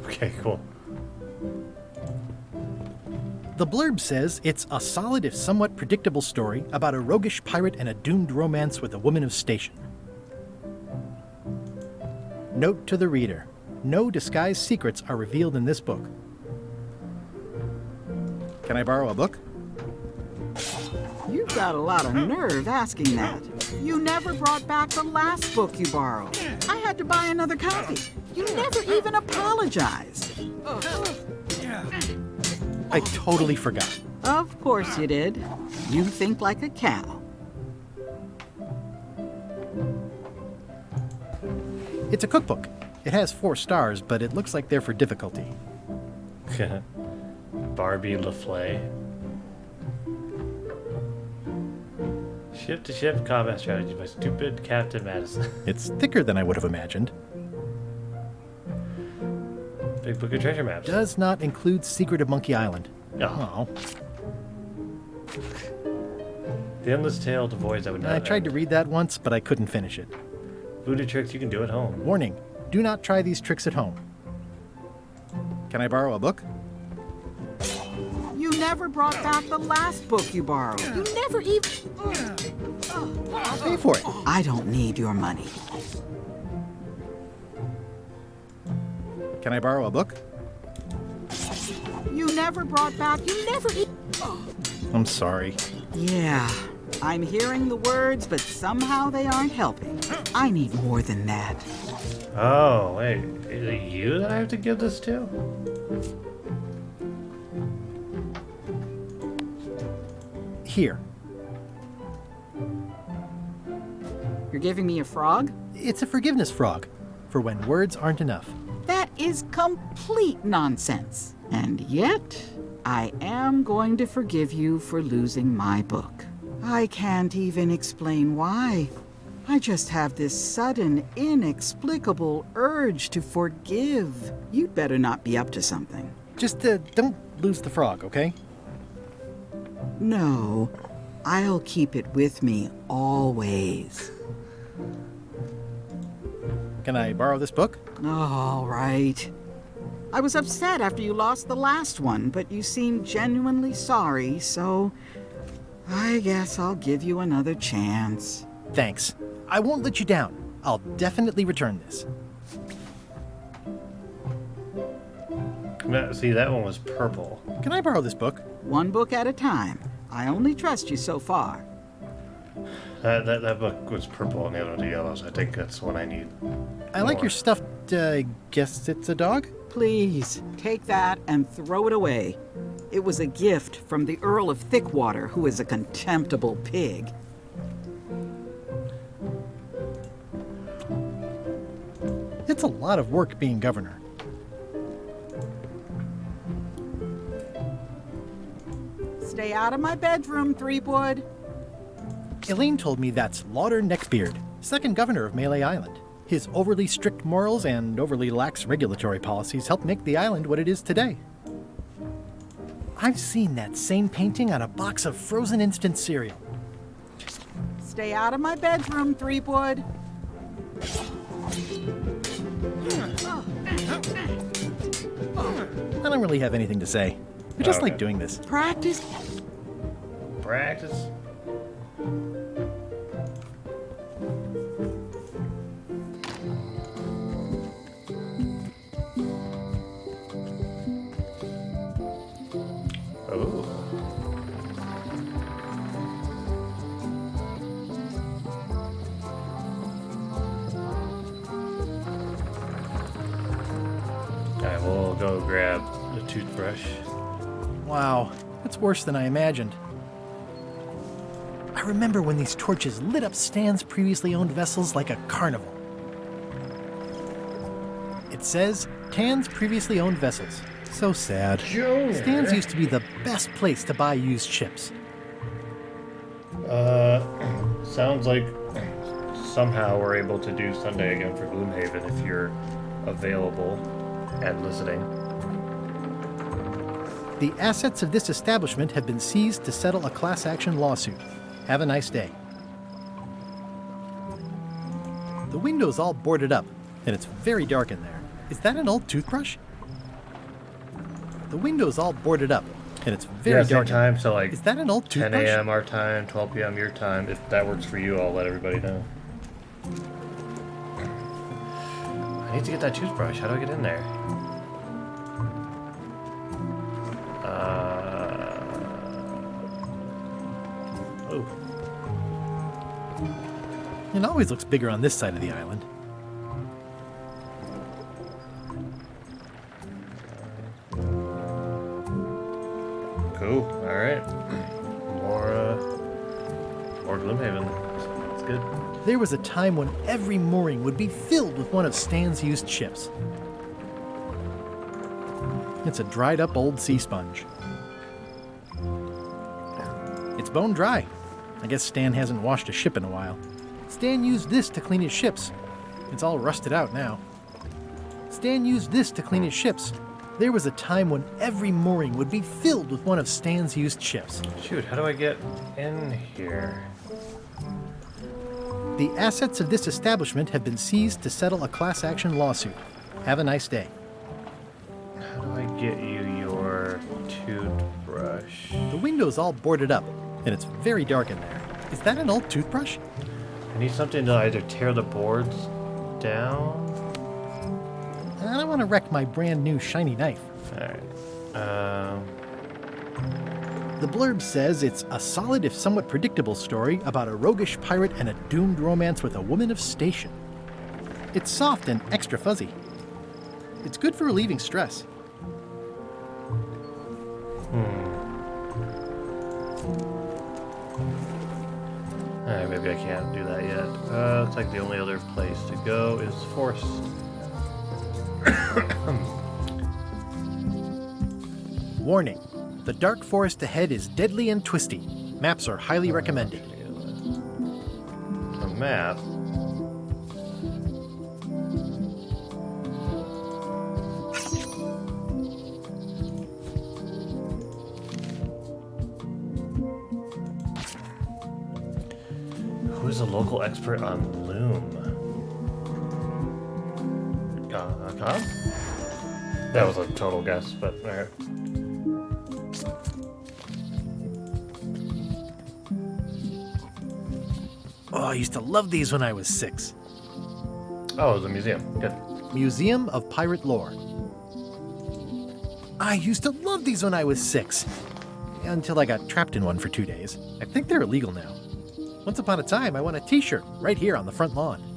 [SPEAKER 1] Okay, cool.
[SPEAKER 2] The blurb says it's a solid if somewhat predictable story about a roguish pirate and a doomed romance with a woman of station. Note to the reader: no disguised secrets are revealed in this book. Can I borrow a book?
[SPEAKER 14] You've got a lot of nerve asking that. You never brought back the last book you borrowed. I had to buy another copy. You never even apologized.
[SPEAKER 2] I totally forgot.
[SPEAKER 14] Of course you did. You think like a cow.
[SPEAKER 2] It's a cookbook. It has 4 stars, but it looks like they're for difficulty.
[SPEAKER 1] Barbie LaFleur. Ship-to-ship combat strategy by stupid Captain Madison.
[SPEAKER 2] It's thicker than I would have imagined.
[SPEAKER 1] Big book of treasure maps.
[SPEAKER 2] Does not include Secret of Monkey Island.
[SPEAKER 1] Oh. The Endless Tale to Voids that would not
[SPEAKER 2] I tried to read that once, but I couldn't finish it.
[SPEAKER 1] Voodoo tricks you can do at home.
[SPEAKER 2] Warning, do not try these tricks at home. Can I borrow a book?
[SPEAKER 14] You never brought back the last book you borrowed. You never even...
[SPEAKER 2] I'll pay for it.
[SPEAKER 14] I don't need your money.
[SPEAKER 2] Can I borrow a book?
[SPEAKER 14] You never brought back... You never...
[SPEAKER 2] I'm sorry.
[SPEAKER 14] Yeah, I'm hearing the words, but somehow they aren't helping. I need more than that.
[SPEAKER 1] Oh, wait. Is it you that I have to give this to?
[SPEAKER 2] Here.
[SPEAKER 14] You're giving me a frog?
[SPEAKER 2] It's a forgiveness frog, for when words aren't enough.
[SPEAKER 14] That is complete nonsense. And yet, I am going to forgive you for losing my book. I can't even explain why. I just have this sudden, inexplicable urge to forgive. You'd better not be up to something.
[SPEAKER 2] Just don't lose the frog, okay?
[SPEAKER 14] No, I'll keep it with me always.
[SPEAKER 2] Can I borrow this book?
[SPEAKER 14] All right. I was upset after you lost the last one, but you seemed genuinely sorry, so I guess I'll give you another chance.
[SPEAKER 2] Thanks. I won't let you down. I'll definitely return this.
[SPEAKER 1] No, see, that one was purple.
[SPEAKER 2] Can I borrow this book?
[SPEAKER 14] One book at a time. I only trust you so far.
[SPEAKER 1] That book was purple and the other one's yellow, so I think that's the one I need.
[SPEAKER 2] I like your stuffed, guess it's a dog?
[SPEAKER 14] Please, take that and throw it away. It was a gift from the Earl of Thickwater, who is a contemptible pig.
[SPEAKER 2] It's a lot of work being governor.
[SPEAKER 14] Stay out of my bedroom, Threepwood.
[SPEAKER 2] Elaine told me that's Lauder Neckbeard, second governor of Melee Island. His overly strict morals and overly lax regulatory policies helped make the island what it is today. I've seen that same painting on a box of frozen instant cereal.
[SPEAKER 14] Stay out of my bedroom, Threepwood.
[SPEAKER 2] I don't really have anything to say. I just like doing this.
[SPEAKER 14] Practice.
[SPEAKER 1] Practice. Alright, we'll go grab the toothbrush.
[SPEAKER 2] Wow, that's worse than I imagined. I remember when these torches lit up Stan's previously owned vessels like a carnival. It says, Tan's previously owned vessels. So sad.
[SPEAKER 1] Junior.
[SPEAKER 2] Stan's used to be the best place to buy used ships.
[SPEAKER 1] Sounds like somehow we're able to do Sunday again for Gloomhaven if you're available and listening.
[SPEAKER 2] The assets of this establishment have been seized to settle a class action lawsuit. Have a nice day. The window's all boarded up, and it's very dark in there. Is that an old toothbrush? The window's all boarded up, and it's very dark.
[SPEAKER 1] Time, so like
[SPEAKER 2] is that an old
[SPEAKER 1] 10
[SPEAKER 2] toothbrush?
[SPEAKER 1] a.m. our time, 12 p.m. your time. If that works for you, I'll let everybody know. I need to get that toothbrush. How do I get in there? Oh.
[SPEAKER 2] It always looks bigger on this side of the island.
[SPEAKER 1] Cool. All right. More Gloomhaven. That's good.
[SPEAKER 2] There was a time when every mooring would be filled with one of Stan's used ships. It's a dried up old sea sponge. It's bone dry. I guess Stan hasn't washed a ship in a while. Stan used this to clean his ships. It's all rusted out now. Stan used this to clean his ships. There was a time when every mooring would be filled with one of Stan's used ships.
[SPEAKER 1] Shoot, how do I get in here?
[SPEAKER 2] The assets of this establishment have been seized to settle a class action lawsuit. Have a nice day.
[SPEAKER 1] How do I get you your toothbrush?
[SPEAKER 2] The window's all boarded up, and it's very dark in there. Is that an old toothbrush?
[SPEAKER 1] I need something to either tear the boards down.
[SPEAKER 2] I don't want to wreck my brand new shiny knife.
[SPEAKER 1] Alright.
[SPEAKER 2] The blurb says it's a solid if somewhat predictable story about a roguish pirate and a doomed romance with a woman of station. It's soft and extra fuzzy. It's good for relieving stress.
[SPEAKER 1] Alright, maybe I can't do that yet. Looks like the only other place to go is forest.
[SPEAKER 2] Warning. The dark forest ahead is deadly and twisty. Maps are highly recommended.
[SPEAKER 1] A map? Who's a local expert on loom? Huh? That was a total guess, but alright.
[SPEAKER 2] Oh, I used to love these when I was 6.
[SPEAKER 1] Oh, it was a museum. Good.
[SPEAKER 2] Museum of Pirate Lore. I used to love these when I was 6. Until I got trapped in one for 2 days. I think they're illegal now. Once upon a time, I won a t-shirt right here on the front lawn.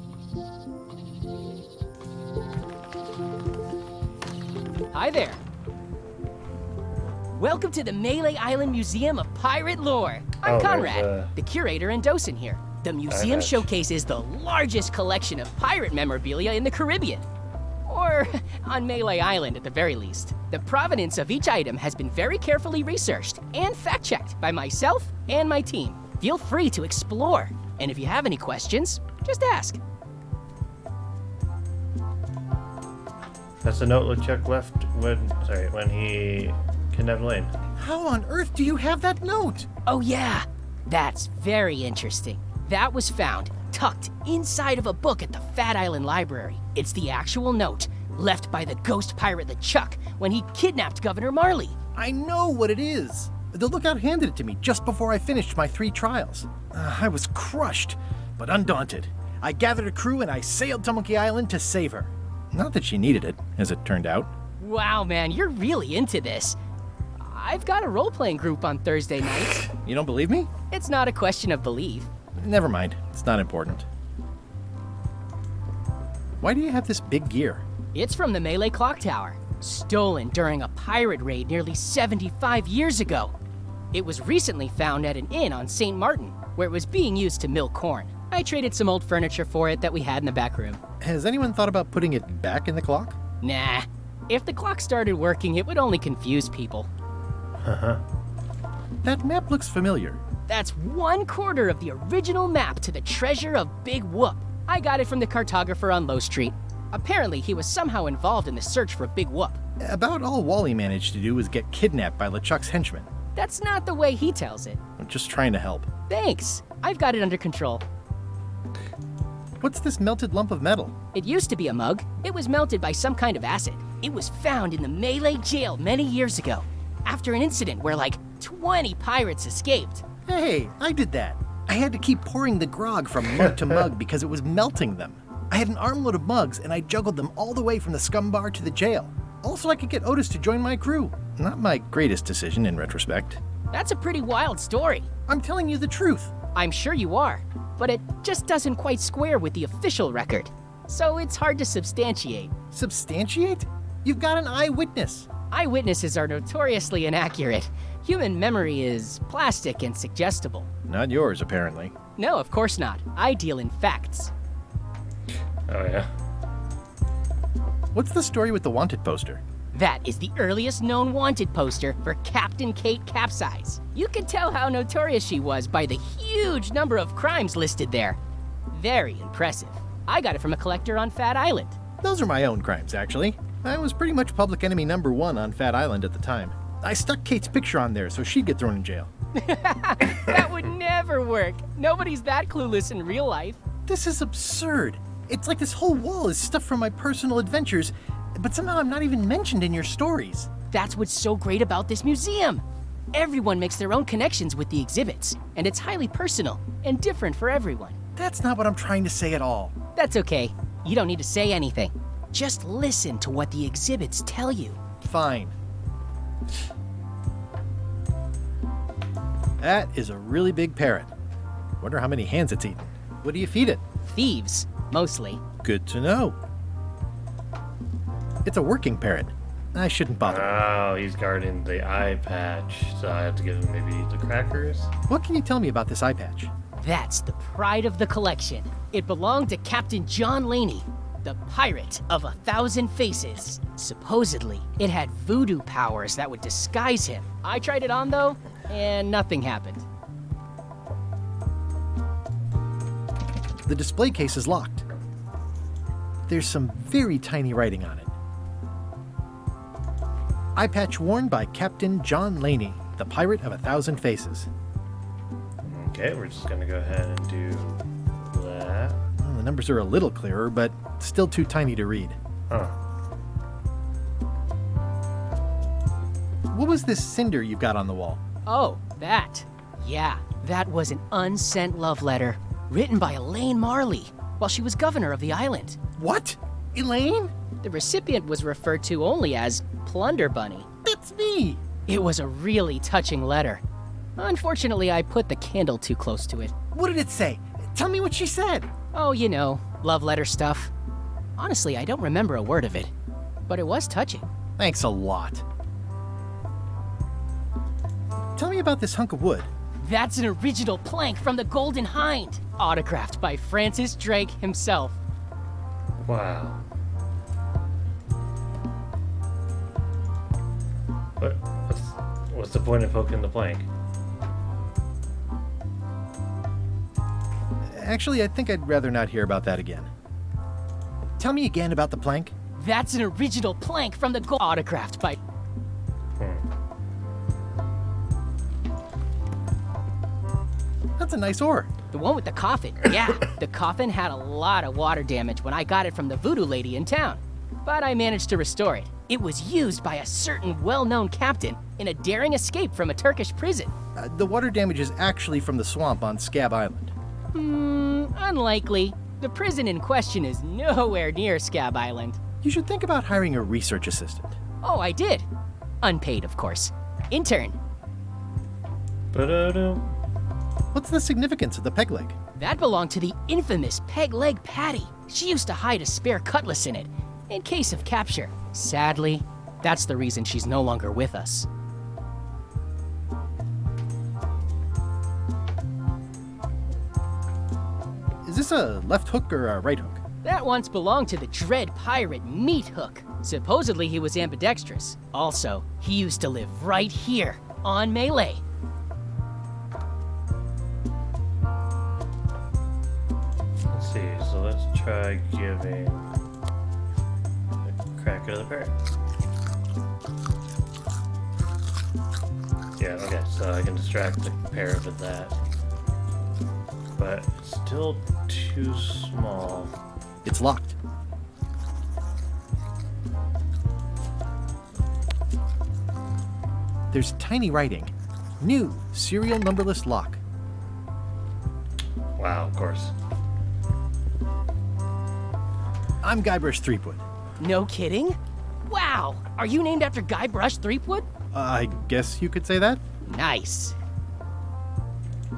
[SPEAKER 13] Hi there. Welcome to the Melee Island Museum of Pirate Lore. I'm Conrad, the curator and docent here. The museum showcases the largest collection of pirate memorabilia in the Caribbean. Or on Melee Island at the very least. The provenance of each item has been very carefully researched and fact-checked by myself and my team. Feel free to explore. And if you have any questions, just ask.
[SPEAKER 1] That's the note LeChuck left when he kidnapped Lane.
[SPEAKER 2] How on earth do you have that note?
[SPEAKER 13] Oh yeah, that's very interesting. That was found tucked inside of a book at the Fat Island Library. It's the actual note left by the ghost pirate LeChuck when he kidnapped Governor Marley.
[SPEAKER 2] I know what it is. The lookout handed it to me just before I finished my 3 trials. I was crushed, but undaunted. I gathered a crew and I sailed to Monkey Island to save her. Not that she needed it, as it turned out.
[SPEAKER 13] Wow, man, you're really into this. I've got a role-playing group on Thursday nights.
[SPEAKER 2] You don't believe me?
[SPEAKER 13] It's not a question of belief.
[SPEAKER 2] Never mind. It's not important. Why do you have this big gear?
[SPEAKER 13] It's from the Melee Clock Tower, stolen during a pirate raid nearly 75 years ago. It was recently found at an inn on St. Martin, where it was being used to mill corn. I traded some old furniture for it that we had in the back room.
[SPEAKER 2] Has anyone thought about putting it back in the clock?
[SPEAKER 13] Nah. If the clock started working, it would only confuse people.
[SPEAKER 2] That map looks familiar.
[SPEAKER 13] That's 1/4 of the original map to the treasure of Big Whoop. I got it from the cartographer on Low Street. Apparently, he was somehow involved in the search for Big Whoop.
[SPEAKER 2] About all Wally managed to do was get kidnapped by LeChuck's henchmen.
[SPEAKER 13] That's not the way he tells it.
[SPEAKER 2] I'm just trying to help.
[SPEAKER 13] Thanks. I've got it under control.
[SPEAKER 2] What's this melted lump of metal?
[SPEAKER 13] It used to be a mug. It was melted by some kind of acid. It was found in the Melee jail many years ago, after an incident where like 20 pirates escaped.
[SPEAKER 2] Hey, I did that. I had to keep pouring the grog from mug to mug because it was melting them. I had an armload of mugs and I juggled them all the way from the scum bar to the jail. Also, I could get Otis to join my crew. Not my greatest decision in retrospect.
[SPEAKER 13] That's a pretty wild story.
[SPEAKER 2] I'm telling you the truth.
[SPEAKER 13] I'm sure you are, but it just doesn't quite square with the official record. So it's hard to substantiate.
[SPEAKER 2] Substantiate? You've got an eyewitness.
[SPEAKER 13] Eyewitnesses are notoriously inaccurate. Human memory is plastic and suggestible.
[SPEAKER 2] Not yours, apparently.
[SPEAKER 13] No, of course not. I deal in facts.
[SPEAKER 1] Oh, yeah?
[SPEAKER 2] What's the story with the wanted poster?
[SPEAKER 13] That is the earliest known wanted poster for Captain Kate Capsize. You can tell how notorious she was by the huge number of crimes listed there. Very impressive. I got it from a collector on Fat Island.
[SPEAKER 2] Those are my own crimes, actually. I was pretty much public enemy #1 on Fat Island at the time. I stuck Kate's picture on there so she'd get thrown in jail.
[SPEAKER 13] That would never work. Nobody's that clueless in real life.
[SPEAKER 2] This is absurd. It's like this whole wall is stuff from my personal adventures, but somehow I'm not even mentioned in your stories.
[SPEAKER 13] That's what's so great about this museum. Everyone makes their own connections with the exhibits, and it's highly personal and different for everyone.
[SPEAKER 2] That's not what I'm trying to say at all.
[SPEAKER 13] That's okay. You don't need to say anything. Just listen to what the exhibits tell you.
[SPEAKER 2] Fine. That is a really big parrot. Wonder how many hands it's eaten. What do you feed it?
[SPEAKER 13] Thieves, mostly.
[SPEAKER 2] Good to know. It's a working parrot. I shouldn't bother.
[SPEAKER 1] Oh, he's guarding the eye patch, so I have to give him maybe the crackers.
[SPEAKER 2] What can you tell me about this eye patch?
[SPEAKER 13] That's the pride of the collection. It belonged to Captain John Laney, the pirate of 1,000 faces. Supposedly, it had voodoo powers that would disguise him. I tried it on though, and nothing happened.
[SPEAKER 2] The display case is locked. There's some very tiny writing on it. Eye patch worn by Captain John Laney, the pirate of 1,000 faces.
[SPEAKER 1] Okay, we're just gonna go ahead and do that.
[SPEAKER 2] Well, the numbers are a little clearer, but still too tiny to read.
[SPEAKER 1] Huh.
[SPEAKER 2] What was this cinder you've got on the wall?
[SPEAKER 13] Oh, that. Yeah, that was an unsent love letter written by Elaine Marley while she was governor of the island.
[SPEAKER 2] What? Elaine?
[SPEAKER 13] The recipient was referred to only as Plunder Bunny.
[SPEAKER 2] That's me!
[SPEAKER 13] It was a really touching letter. Unfortunately, I put the candle too close to it.
[SPEAKER 2] What did it say? Tell me what she said.
[SPEAKER 13] Oh, you know, love letter stuff. Honestly, I don't remember a word of it, but it was touching.
[SPEAKER 2] Thanks a lot. Tell me about this hunk of wood.
[SPEAKER 13] That's an original plank from the Golden Hind, autographed by Francis Drake himself.
[SPEAKER 1] Wow. What's the point of poking the plank?
[SPEAKER 2] Actually, I think I'd rather not hear about that again. Tell me again about the plank.
[SPEAKER 13] That's an original plank from the autographed by...
[SPEAKER 2] That's a nice ore.
[SPEAKER 13] The one with the coffin, yeah. The coffin had a lot of water damage when I got it from the voodoo lady in town, but I managed to restore it. It was used by a certain well-known captain in a daring escape from a Turkish prison.
[SPEAKER 2] The water damage is actually from the swamp on Scab Island.
[SPEAKER 13] Unlikely. The prison in question is nowhere near Scab Island.
[SPEAKER 2] You should think about hiring a research assistant.
[SPEAKER 13] Oh, I did. Unpaid, of course. Intern.
[SPEAKER 2] What's the significance of the peg leg?
[SPEAKER 13] That belonged to the infamous Peg Leg Patty. She used to hide a spare cutlass in it, in case of capture. Sadly, that's the reason she's no longer with us.
[SPEAKER 2] Is this a left hook or a right hook?
[SPEAKER 13] That once belonged to the dread pirate Meat Hook. Supposedly he was ambidextrous. Also, he used to live right here, on Melee.
[SPEAKER 1] Let's see, so let's try giving a cracker to the parrot. Yeah, okay, so I can distract the parrot with that. But it's still too small.
[SPEAKER 2] It's locked. There's tiny writing. New serial numberless lock.
[SPEAKER 1] Wow, of course.
[SPEAKER 2] I'm Guybrush Threepwood.
[SPEAKER 13] No kidding? Wow! Are you named after Guybrush Threepwood?
[SPEAKER 2] I guess you could say that.
[SPEAKER 13] Nice.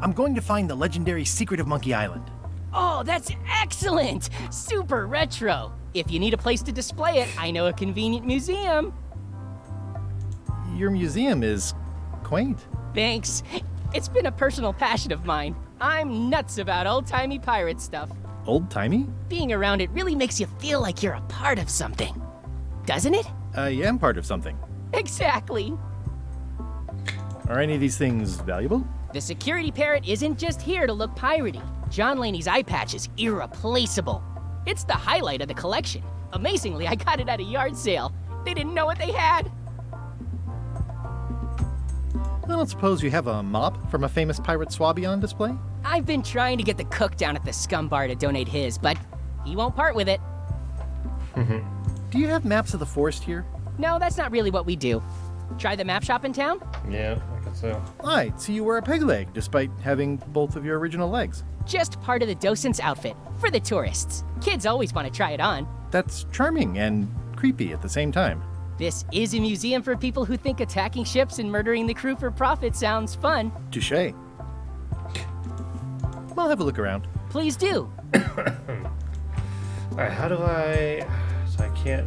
[SPEAKER 2] I'm going to find the legendary secret of Monkey Island.
[SPEAKER 13] Oh, that's excellent! Super retro. If you need a place to display it, I know a convenient museum.
[SPEAKER 2] Your museum is quaint.
[SPEAKER 13] Thanks. It's been a personal passion of mine. I'm nuts about old-timey pirate stuff.
[SPEAKER 2] Old-timey?
[SPEAKER 13] Being around it really makes you feel like you're a part of something. Doesn't it?
[SPEAKER 2] I am part of something.
[SPEAKER 13] Exactly.
[SPEAKER 2] Are any of these things valuable?
[SPEAKER 13] The security parrot isn't just here to look piratey. John Laney's eye patch is irreplaceable. It's the highlight of the collection. Amazingly, I got it at a yard sale. They didn't know what they had.
[SPEAKER 2] I don't suppose you have a mop from a famous pirate swabby on display?
[SPEAKER 13] I've been trying to get the cook down at the Scum Bar to donate his, but he won't part with it.
[SPEAKER 2] Do you have maps of the forest here?
[SPEAKER 13] No, that's not really what we do. Try the map shop in town?
[SPEAKER 1] Yeah, I guess so.
[SPEAKER 2] I see you wear a peg leg, despite having both of your original legs.
[SPEAKER 13] Just part of the docent's outfit, for the tourists. Kids always want to try it on.
[SPEAKER 2] That's charming and creepy at the same time.
[SPEAKER 13] This is a museum for people who think attacking ships and murdering the crew for profit sounds fun.
[SPEAKER 2] Touché. I'll have a look around.
[SPEAKER 13] Please do.
[SPEAKER 1] Alright, how do I... So I can't...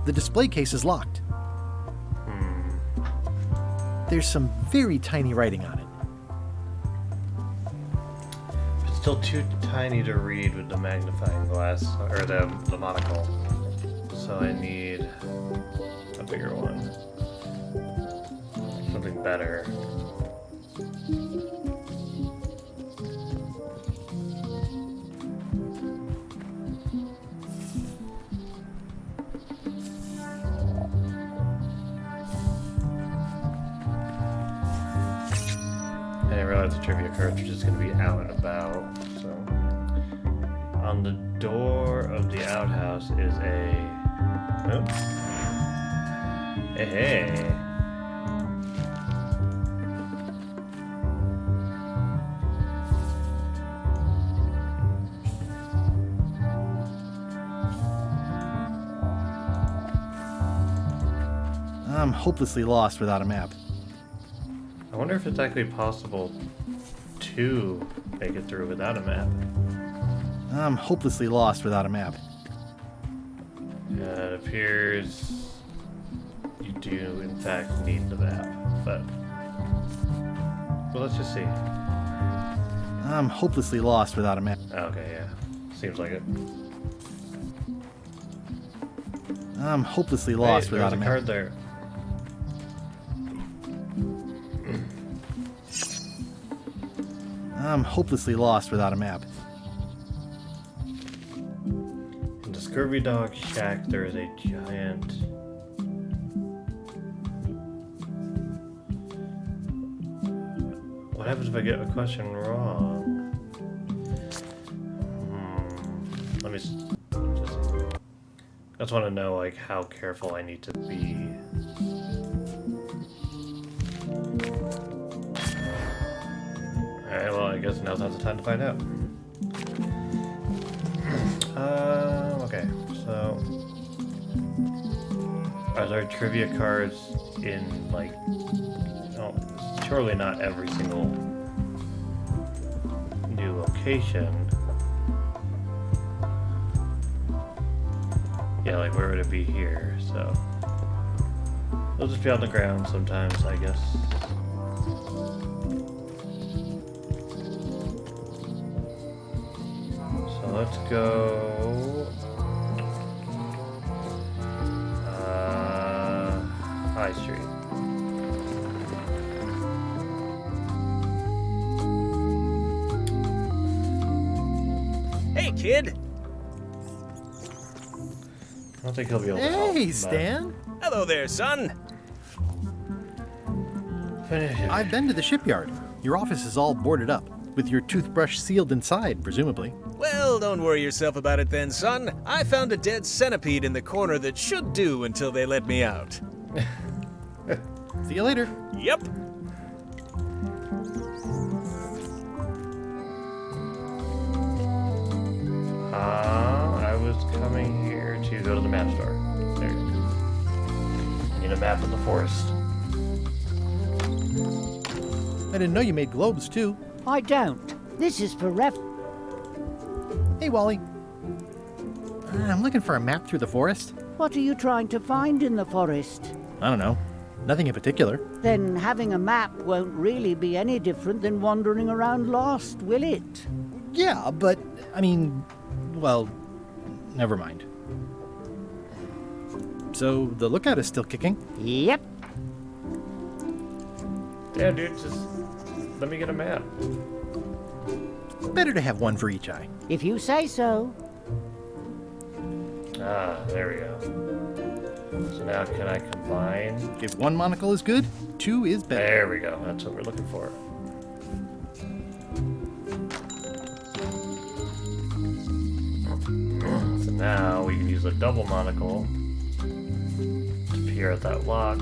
[SPEAKER 2] The display case is locked. There's some very tiny writing on it.
[SPEAKER 1] It's still too tiny to read with the magnifying glass, or the monocle. So I need a bigger one. Something better. I didn't realize the trivia cartridge is going to be out and about, so... On the door of the outhouse is a... Oh. Hey.
[SPEAKER 2] I'm hopelessly lost without a map.
[SPEAKER 1] I wonder if it's actually possible to make it through without a map.
[SPEAKER 2] I'm hopelessly lost without a map.
[SPEAKER 1] It appears you do, in fact, need the map, but... Well, let's just see.
[SPEAKER 2] I'm hopelessly lost without a map.
[SPEAKER 1] Okay, yeah. Seems like it.
[SPEAKER 2] I'm hopelessly lost without a map.
[SPEAKER 1] There's a card there.
[SPEAKER 2] I'm hopelessly lost without a map.
[SPEAKER 1] In the Scurvy Dog Shack, there is a giant... What happens if I get a question wrong? Let me just... I just want to know, like, how careful I need to be. Alright, well, I guess now's not the time to find out. Okay, so... Are there trivia cards in, like... Oh, surely not every single new location. Yeah, like, where would it be here? So... They'll just be on the ground sometimes, I guess. Let's go High Street.
[SPEAKER 20] Hey, kid.
[SPEAKER 1] I don't think he'll be able to help.
[SPEAKER 2] Hey, Stan.
[SPEAKER 20] Hello there, son.
[SPEAKER 2] I've been to the shipyard. Your office is all boarded up, with your toothbrush sealed inside, presumably.
[SPEAKER 20] Well, don't worry yourself about it then, son. I found a dead centipede in the corner that should do until they let me out.
[SPEAKER 2] See you later.
[SPEAKER 20] Yep.
[SPEAKER 1] I was coming here to go to the map store. There you go. Need a map of the forest.
[SPEAKER 2] I didn't know you made globes, too.
[SPEAKER 16] I don't. This is for
[SPEAKER 2] Hey, Wally. I'm looking for a map through the forest.
[SPEAKER 16] What are you trying to find in the forest?
[SPEAKER 2] I don't know. Nothing in particular.
[SPEAKER 16] Then having a map won't really be any different than wandering around lost, will it?
[SPEAKER 2] Yeah, but, I mean, well, never mind. So, the lookout is still kicking?
[SPEAKER 16] Yep.
[SPEAKER 1] Yeah, dude, just let me get a map.
[SPEAKER 2] Better to have one for each eye.
[SPEAKER 16] If you say so.
[SPEAKER 1] Ah, there we go. So now can I combine?
[SPEAKER 2] If 1 monocle is good, 2 is better.
[SPEAKER 1] There we go. That's what we're looking for. So now we can use a double monocle to peer at that lock.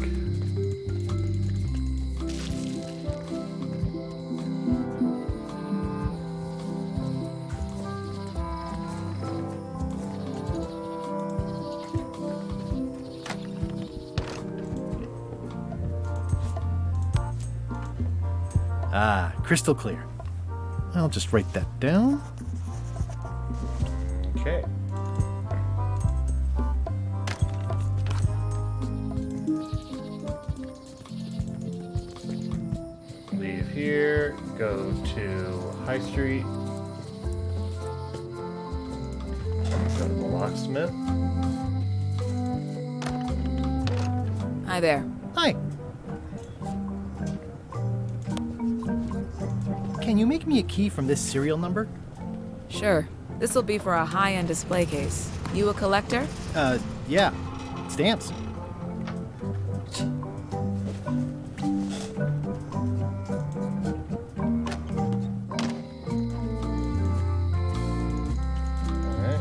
[SPEAKER 2] Ah, crystal clear. I'll just write that down.
[SPEAKER 1] Okay. Leave here, go to High Street, go to the locksmith.
[SPEAKER 21] Hi there.
[SPEAKER 2] Hi. Can you make me a key from this serial number?
[SPEAKER 21] Sure. This will be for a high-end display case. You a collector?
[SPEAKER 2] Yeah. Stamps.
[SPEAKER 1] Alright.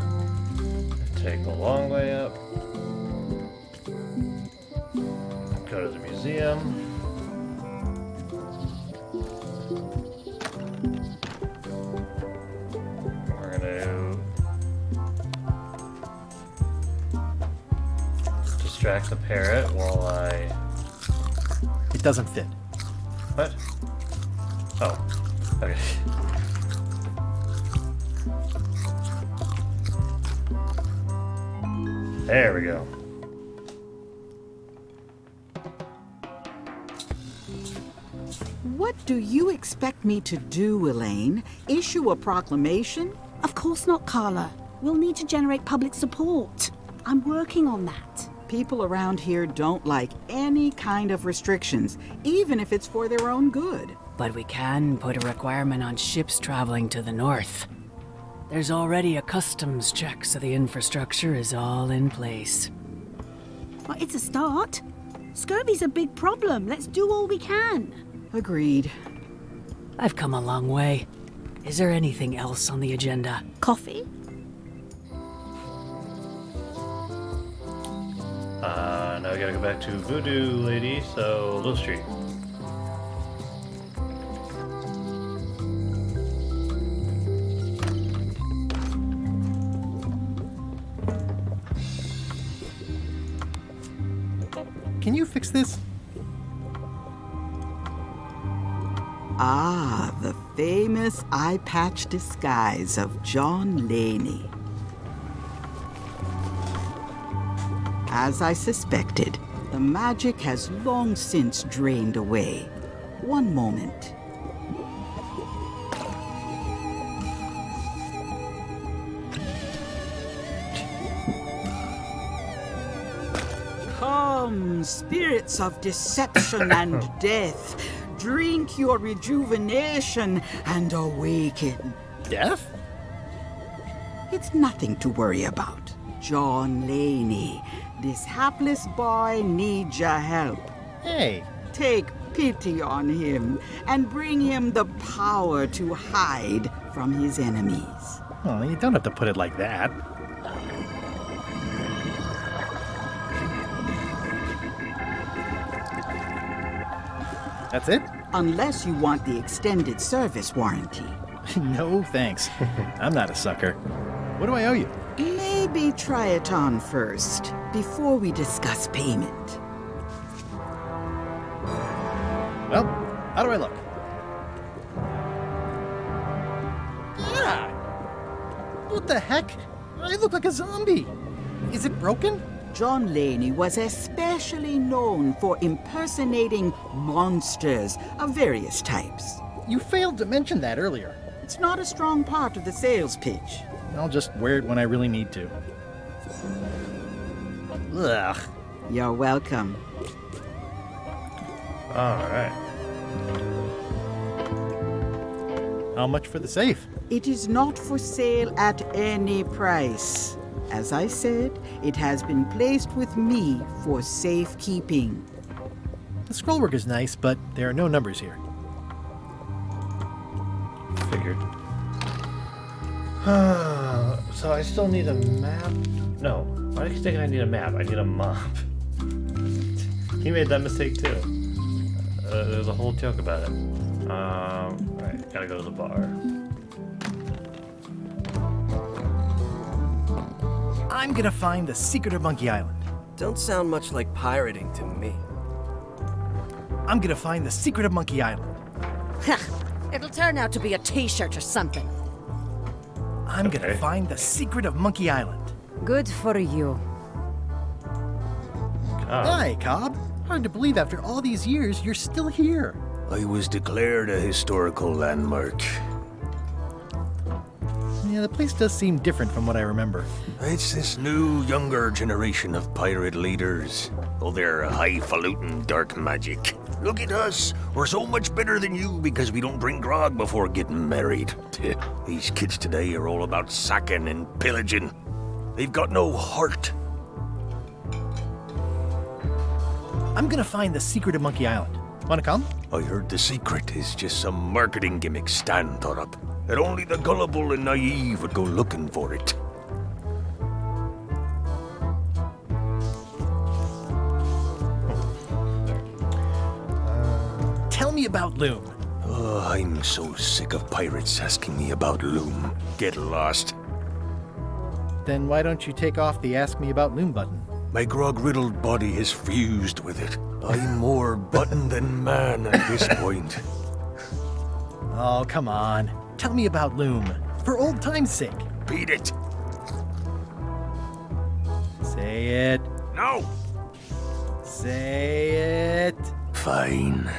[SPEAKER 1] Take the long way up. Go to the museum. Distract the parrot while I...
[SPEAKER 2] It doesn't fit.
[SPEAKER 1] What? Oh. Okay. There we go.
[SPEAKER 14] What do you expect me to do, Elaine? Issue a proclamation?
[SPEAKER 15] Of course not, Carla. We'll need to generate public support. I'm working on that.
[SPEAKER 14] People around here don't like any kind of restrictions, even if it's for their own good.
[SPEAKER 10] But we can put a requirement on ships traveling to the north. There's already a customs check, so the infrastructure is all in place.
[SPEAKER 15] Well, it's a start. Scurvy's a big problem. Let's do all we can.
[SPEAKER 14] Agreed.
[SPEAKER 10] I've come a long way. Is there anything else on the agenda?
[SPEAKER 15] Coffee?
[SPEAKER 1] Now we gotta go back to Voodoo Lady, so Low Street.
[SPEAKER 2] Can you fix this?
[SPEAKER 14] Ah, the famous eye patch disguise of John Laney. As I suspected, the magic has long since drained away. One moment. Come, spirits of deception and death, drink your rejuvenation and awaken.
[SPEAKER 2] Death?
[SPEAKER 14] It's nothing to worry about. John Laney, this hapless boy needs your help.
[SPEAKER 2] Hey.
[SPEAKER 14] Take pity on him and bring him the power to hide from his enemies.
[SPEAKER 2] Oh, you don't have to put it like that. That's it?
[SPEAKER 14] Unless you want the extended service warranty.
[SPEAKER 2] No, thanks. I'm not a sucker. What do I owe you?
[SPEAKER 14] Maybe try it on first, before we discuss payment.
[SPEAKER 2] Well, how do I look? Yeah! What the heck? I look like a zombie. Is it broken?
[SPEAKER 14] John Laney was especially known for impersonating monsters of various types.
[SPEAKER 2] You failed to mention that earlier.
[SPEAKER 14] It's not a strong part of the sales pitch.
[SPEAKER 2] I'll just wear it when I really need to. Ugh.
[SPEAKER 14] You're welcome.
[SPEAKER 1] Alright.
[SPEAKER 2] How much for the safe?
[SPEAKER 14] It is not for sale at any price. As I said, it has been placed with me for safekeeping.
[SPEAKER 2] The scrollwork is nice, but there are no numbers here.
[SPEAKER 1] Figured. So I still need a map? No. Why do you think I need a map? I need a mop. He made that mistake too. There's a whole joke about it. Alright, gotta go to the bar.
[SPEAKER 2] I'm gonna find the secret of Monkey Island.
[SPEAKER 8] Don't sound much like pirating to me.
[SPEAKER 2] I'm gonna find the secret of Monkey Island.
[SPEAKER 4] It'll turn out to be a t-shirt or something.
[SPEAKER 2] I'm gonna find the secret of Monkey Island.
[SPEAKER 7] Good for you.
[SPEAKER 2] Hi, Cobb. Hard to believe after all these years you're still here.
[SPEAKER 17] I was declared a historical landmark.
[SPEAKER 2] Yeah, the place does seem different from what I remember.
[SPEAKER 17] It's this new, younger generation of pirate leaders. Oh, they're highfalutin dark magic. Look at us. We're so much better than you because we don't drink grog before getting married. These kids today are all about sacking and pillaging. They've got no heart.
[SPEAKER 2] I'm gonna find the secret of Monkey Island. Wanna come?
[SPEAKER 17] I heard the secret is just some marketing gimmick Stan thought up. That only the gullible and naive would go looking for it.
[SPEAKER 2] Tell me about Loom.
[SPEAKER 17] Oh, I'm so sick of pirates asking me about Loom. Get lost.
[SPEAKER 2] Then why don't you take off the Ask Me About Loom button?
[SPEAKER 17] My grog-riddled body has fused with it. I'm more button than man at this point.
[SPEAKER 2] Oh, come on. Tell me about Loom. For old time's sake.
[SPEAKER 17] Beat it.
[SPEAKER 2] Say it.
[SPEAKER 17] No.
[SPEAKER 2] Say it.
[SPEAKER 17] Fine.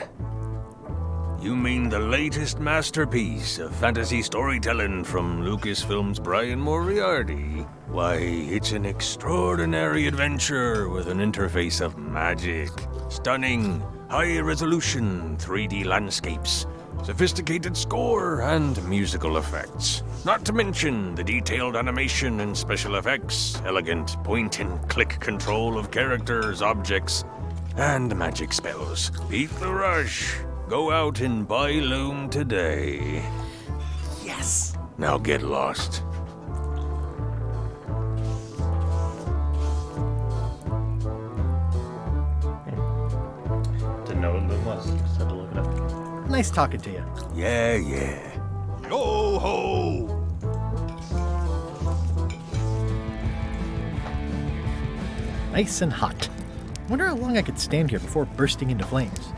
[SPEAKER 17] You mean the latest masterpiece of fantasy storytelling from Lucasfilm's Brian Moriarty? Why, it's an extraordinary adventure with an interface of magic. Stunning, high-resolution 3D landscapes, sophisticated score, and musical effects. Not to mention the detailed animation and special effects, elegant point-and-click control of characters, objects, and magic spells. Beat the rush. Go out and buy Loom today.
[SPEAKER 2] Yes!
[SPEAKER 17] Now get lost.
[SPEAKER 1] Didn't know what Loom was. Just had to look it up.
[SPEAKER 2] Nice talking to you.
[SPEAKER 17] Yeah. Yo-ho!
[SPEAKER 2] Nice and hot. Wonder how long I could stand here before bursting into flames.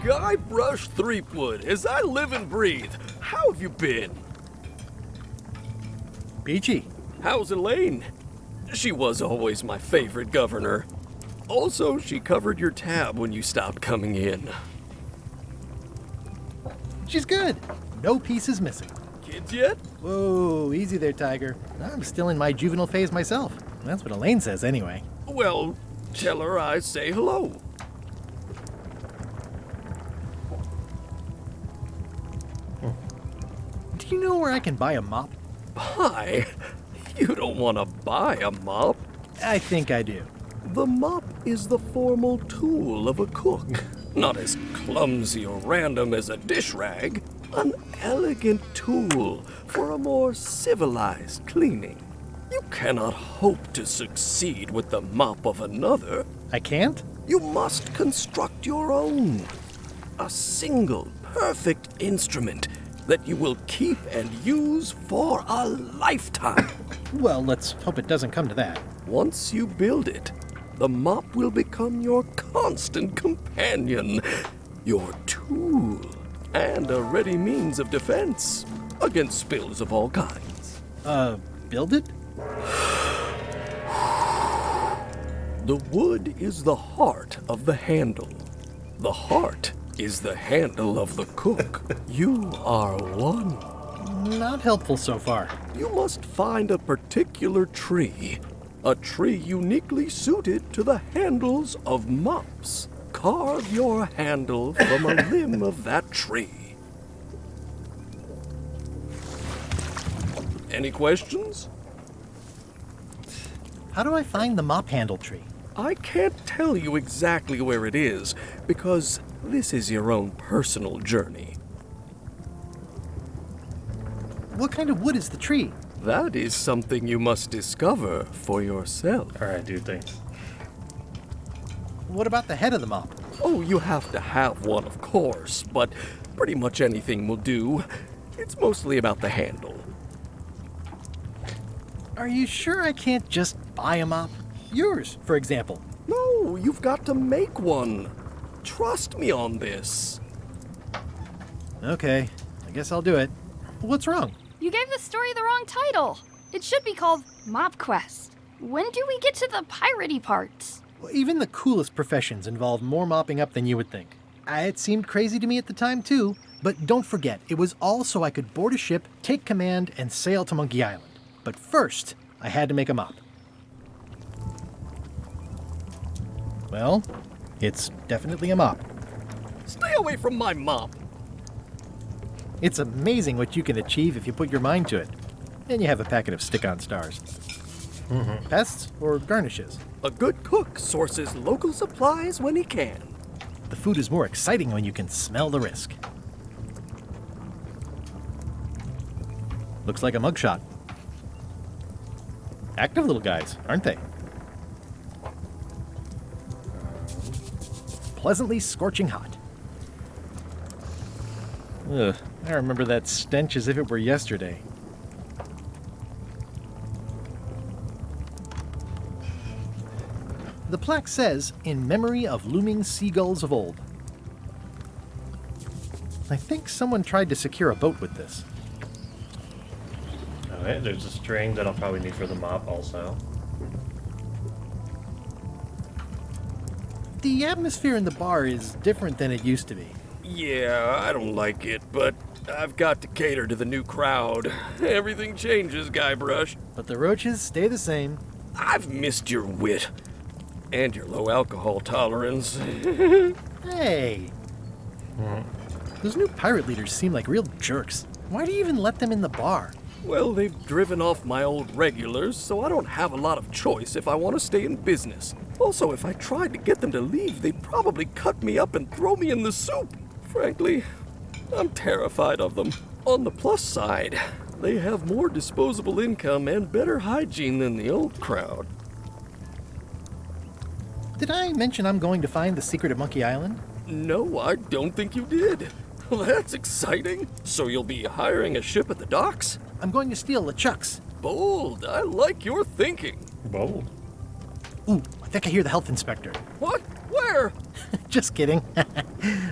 [SPEAKER 8] Guybrush Threepwood, as I live and breathe. How have you been?
[SPEAKER 2] Peachy.
[SPEAKER 8] How's Elaine? She was always my favorite governor. Also, she covered your tab when you stopped coming in.
[SPEAKER 2] She's good. No pieces missing.
[SPEAKER 8] Kids yet?
[SPEAKER 2] Whoa, easy there, Tiger. I'm still in my juvenile phase myself. That's what Elaine says anyway.
[SPEAKER 8] Well, tell her I say hello.
[SPEAKER 2] Do you know where I can buy a mop?
[SPEAKER 8] Buy? You don't want to buy a mop.
[SPEAKER 2] I think I do.
[SPEAKER 8] The mop is the formal tool of a cook. Not as clumsy or random as a dish rag. An elegant tool for a more civilized cleaning. You cannot hope to succeed with the mop of another.
[SPEAKER 2] I can't?
[SPEAKER 8] You must construct your own. A single, perfect instrument that you will keep and use for a lifetime.
[SPEAKER 2] Well, let's hope it doesn't come to that.
[SPEAKER 8] Once you build it, the mop will become your constant companion, your tool, and a ready means of defense against spills of all kinds.
[SPEAKER 2] Build it?
[SPEAKER 8] The wood is the heart of the handle. The heart is the handle of the cook. You are one.
[SPEAKER 2] Not helpful so far.
[SPEAKER 8] You must find a particular tree. A tree uniquely suited to the handles of mops. carve your handle from a limb of that tree. Any questions?
[SPEAKER 2] How do I find the mop handle tree?
[SPEAKER 8] I can't tell you exactly where it is, because this is your own personal journey.
[SPEAKER 2] What kind of wood is the tree?
[SPEAKER 8] That is something you must discover for yourself.
[SPEAKER 1] Alright, dude, thanks.
[SPEAKER 2] What about the head of the mop?
[SPEAKER 8] Oh, you have to have one, of course, but pretty much anything will do. It's mostly about the handle.
[SPEAKER 2] Are you sure I can't just buy a mop? Yours, for example.
[SPEAKER 8] No, you've got to make one. Trust me on this.
[SPEAKER 2] Okay, I guess I'll do it. What's wrong?
[SPEAKER 3] You gave the story the wrong title. It should be called Mop Quest. When do we get to the piratey parts?
[SPEAKER 2] Well, even the coolest professions involve more mopping up than you would think. It seemed crazy to me at the time, too. But don't forget, it was all so I could board a ship, take command, and sail to Monkey Island. But first, I had to make a mop. Well, it's definitely a mop.
[SPEAKER 8] Stay away from my mop.
[SPEAKER 2] It's amazing what you can achieve if you put your mind to it. Then you have a packet of stick-on stars. Pests or garnishes?
[SPEAKER 8] A good cook sources local supplies when he can.
[SPEAKER 2] The food is more exciting when you can smell the risk. Looks like a mugshot. Active little guys, aren't they? Pleasantly scorching hot. Ugh, I remember that stench as if it were yesterday. The plaque says, "In memory of looming seagulls of old." I think someone tried to secure a boat with this.
[SPEAKER 1] Okay, there's a string that I'll probably need for the mop also.
[SPEAKER 2] The atmosphere in the bar is different than it used to be.
[SPEAKER 8] Yeah, I don't like it, but I've got to cater to the new crowd. Everything changes, Guybrush.
[SPEAKER 2] But the roaches stay the same.
[SPEAKER 8] I've missed your wit. And your low alcohol tolerance.
[SPEAKER 2] Hey! Those new pirate leaders seem like real jerks. Why do you even let them in the bar?
[SPEAKER 8] Well, they've driven off my old regulars, so I don't have a lot of choice if I want to stay in business. Also, if I tried to get them to leave, they'd probably cut me up and throw me in the soup. Frankly, I'm terrified of them. On the plus side, they have more disposable income and better hygiene than the old crowd.
[SPEAKER 2] Did I mention I'm going to find the secret of Monkey Island?
[SPEAKER 8] No, I don't think you did. Well, that's exciting. So you'll be hiring a ship at the docks?
[SPEAKER 2] I'm going to steal LeChuck's.
[SPEAKER 8] Bold. I like your thinking.
[SPEAKER 1] Bold.
[SPEAKER 2] Ooh, I think I hear the health inspector.
[SPEAKER 8] What? Where?
[SPEAKER 2] Just kidding.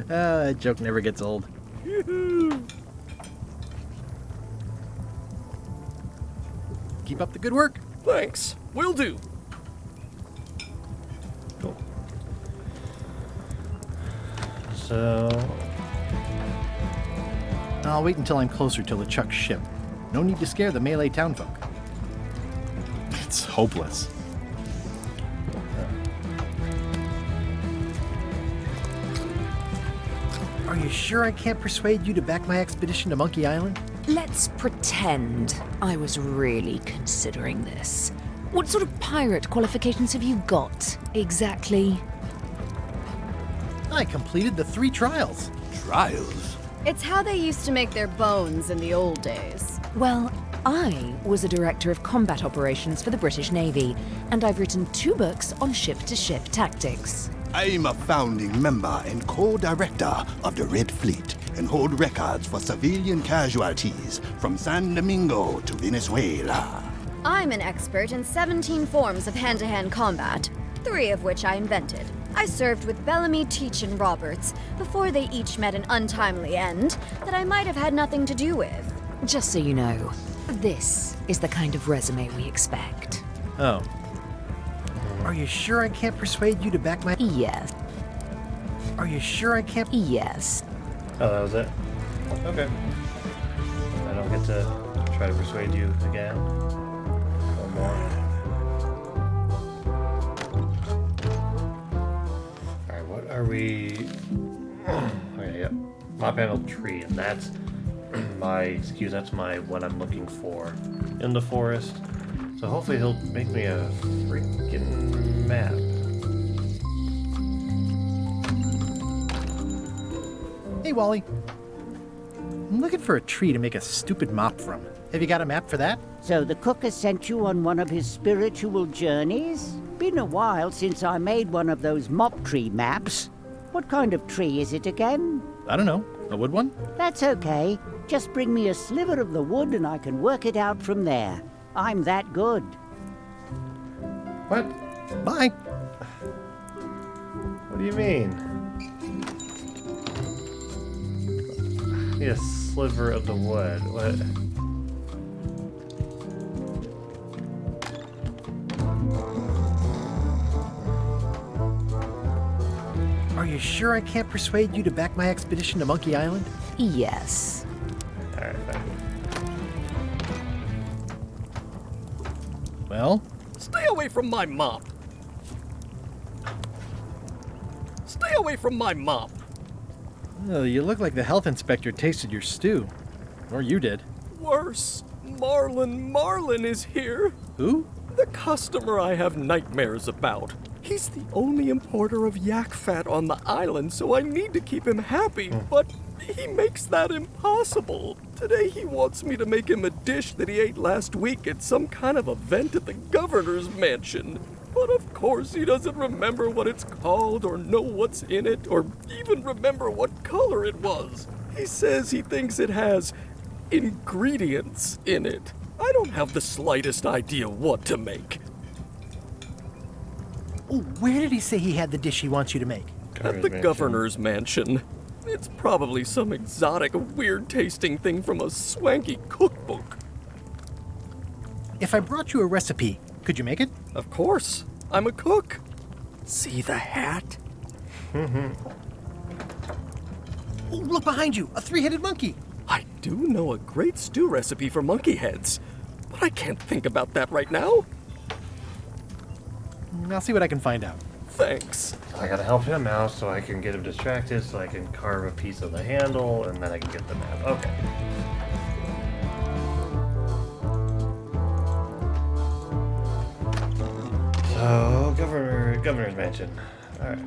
[SPEAKER 2] That joke never gets old. Keep up the good work.
[SPEAKER 8] Thanks. Will do.
[SPEAKER 1] Cool. So...
[SPEAKER 2] I'll wait until I'm closer to LeChuck's ship. No need to scare the melee townfolk. It's hopeless. Are you sure I can't persuade you to back my expedition to Monkey Island?
[SPEAKER 11] Let's pretend I was really considering this. What sort of pirate qualifications have you got, exactly?
[SPEAKER 2] I completed the 3 trials.
[SPEAKER 5] Trials?
[SPEAKER 12] It's how they used to make their bones in the old days.
[SPEAKER 11] Well, I was a director of combat operations for the British Navy, and I've written 2 books on ship-to-ship tactics.
[SPEAKER 5] I'm a founding member and co-director of the Red Fleet and hold records for civilian casualties from San Domingo to Venezuela.
[SPEAKER 12] I'm an expert in 17 forms of hand-to-hand combat, 3 of which I invented. I served with Bellamy, Teach, and Roberts before they each met an untimely end that I might have had nothing to do with.
[SPEAKER 11] Just so you know, this is the kind of resume we expect.
[SPEAKER 2] Oh. Are you sure I can't persuade you to back my...
[SPEAKER 11] Yes.
[SPEAKER 2] Are you sure I can't...
[SPEAKER 11] Yes.
[SPEAKER 1] Oh, that was it? Okay. I don't get to try to persuade you again. One more. Alright, what are we top-handled tree, and that's that's my what I'm looking for in the forest. So hopefully he'll make me a freaking map.
[SPEAKER 2] Hey, Wally. I'm looking for a tree to make a stupid mop from. Have you got a map for that?
[SPEAKER 16] So the cook has sent you on one of his spiritual journeys? Been a while since I made one of those mop tree maps. What kind of tree is it again?
[SPEAKER 2] I don't know. A wood one?
[SPEAKER 16] That's okay. Just bring me a sliver of the wood and I can work it out from there. I'm that good.
[SPEAKER 1] What?
[SPEAKER 2] Bye.
[SPEAKER 1] What do you mean? I need a sliver of the wood. What?
[SPEAKER 2] Are you sure I can't persuade you to back my expedition to Monkey Island?
[SPEAKER 11] Yes.
[SPEAKER 1] Alright, fine.
[SPEAKER 2] Well?
[SPEAKER 8] Stay away from my mop. Stay away from my mop.
[SPEAKER 2] Oh, you look like the health inspector tasted your stew. Or you did.
[SPEAKER 8] Worse. Marlin is here.
[SPEAKER 2] Who?
[SPEAKER 8] The customer I have nightmares about. He's the only importer of yak fat on the island, so I need to keep him happy, but he makes that impossible. Today he wants me to make him a dish that he ate last week at some kind of event at the governor's mansion. But of course he doesn't remember what it's called or know what's in it or even remember what color it was. He says he thinks it has ingredients in it. I don't have the slightest idea what to make.
[SPEAKER 2] Oh, where did he say he had the dish he wants you to make?
[SPEAKER 8] At the governor's mansion. It's probably some exotic, weird-tasting thing from a swanky cookbook.
[SPEAKER 2] If I brought you a recipe, could you make it?
[SPEAKER 8] Of course. I'm a cook. See the hat?
[SPEAKER 2] Oh, look behind you! A three-headed monkey!
[SPEAKER 8] I do know a great stew recipe for monkey heads, but I can't think about that right now.
[SPEAKER 2] I'll see what I can find out.
[SPEAKER 8] Thanks.
[SPEAKER 1] I gotta help him out so I can get him distracted, so I can carve a piece of the handle, and then I can get the map. Okay. So, governor's mansion. All right.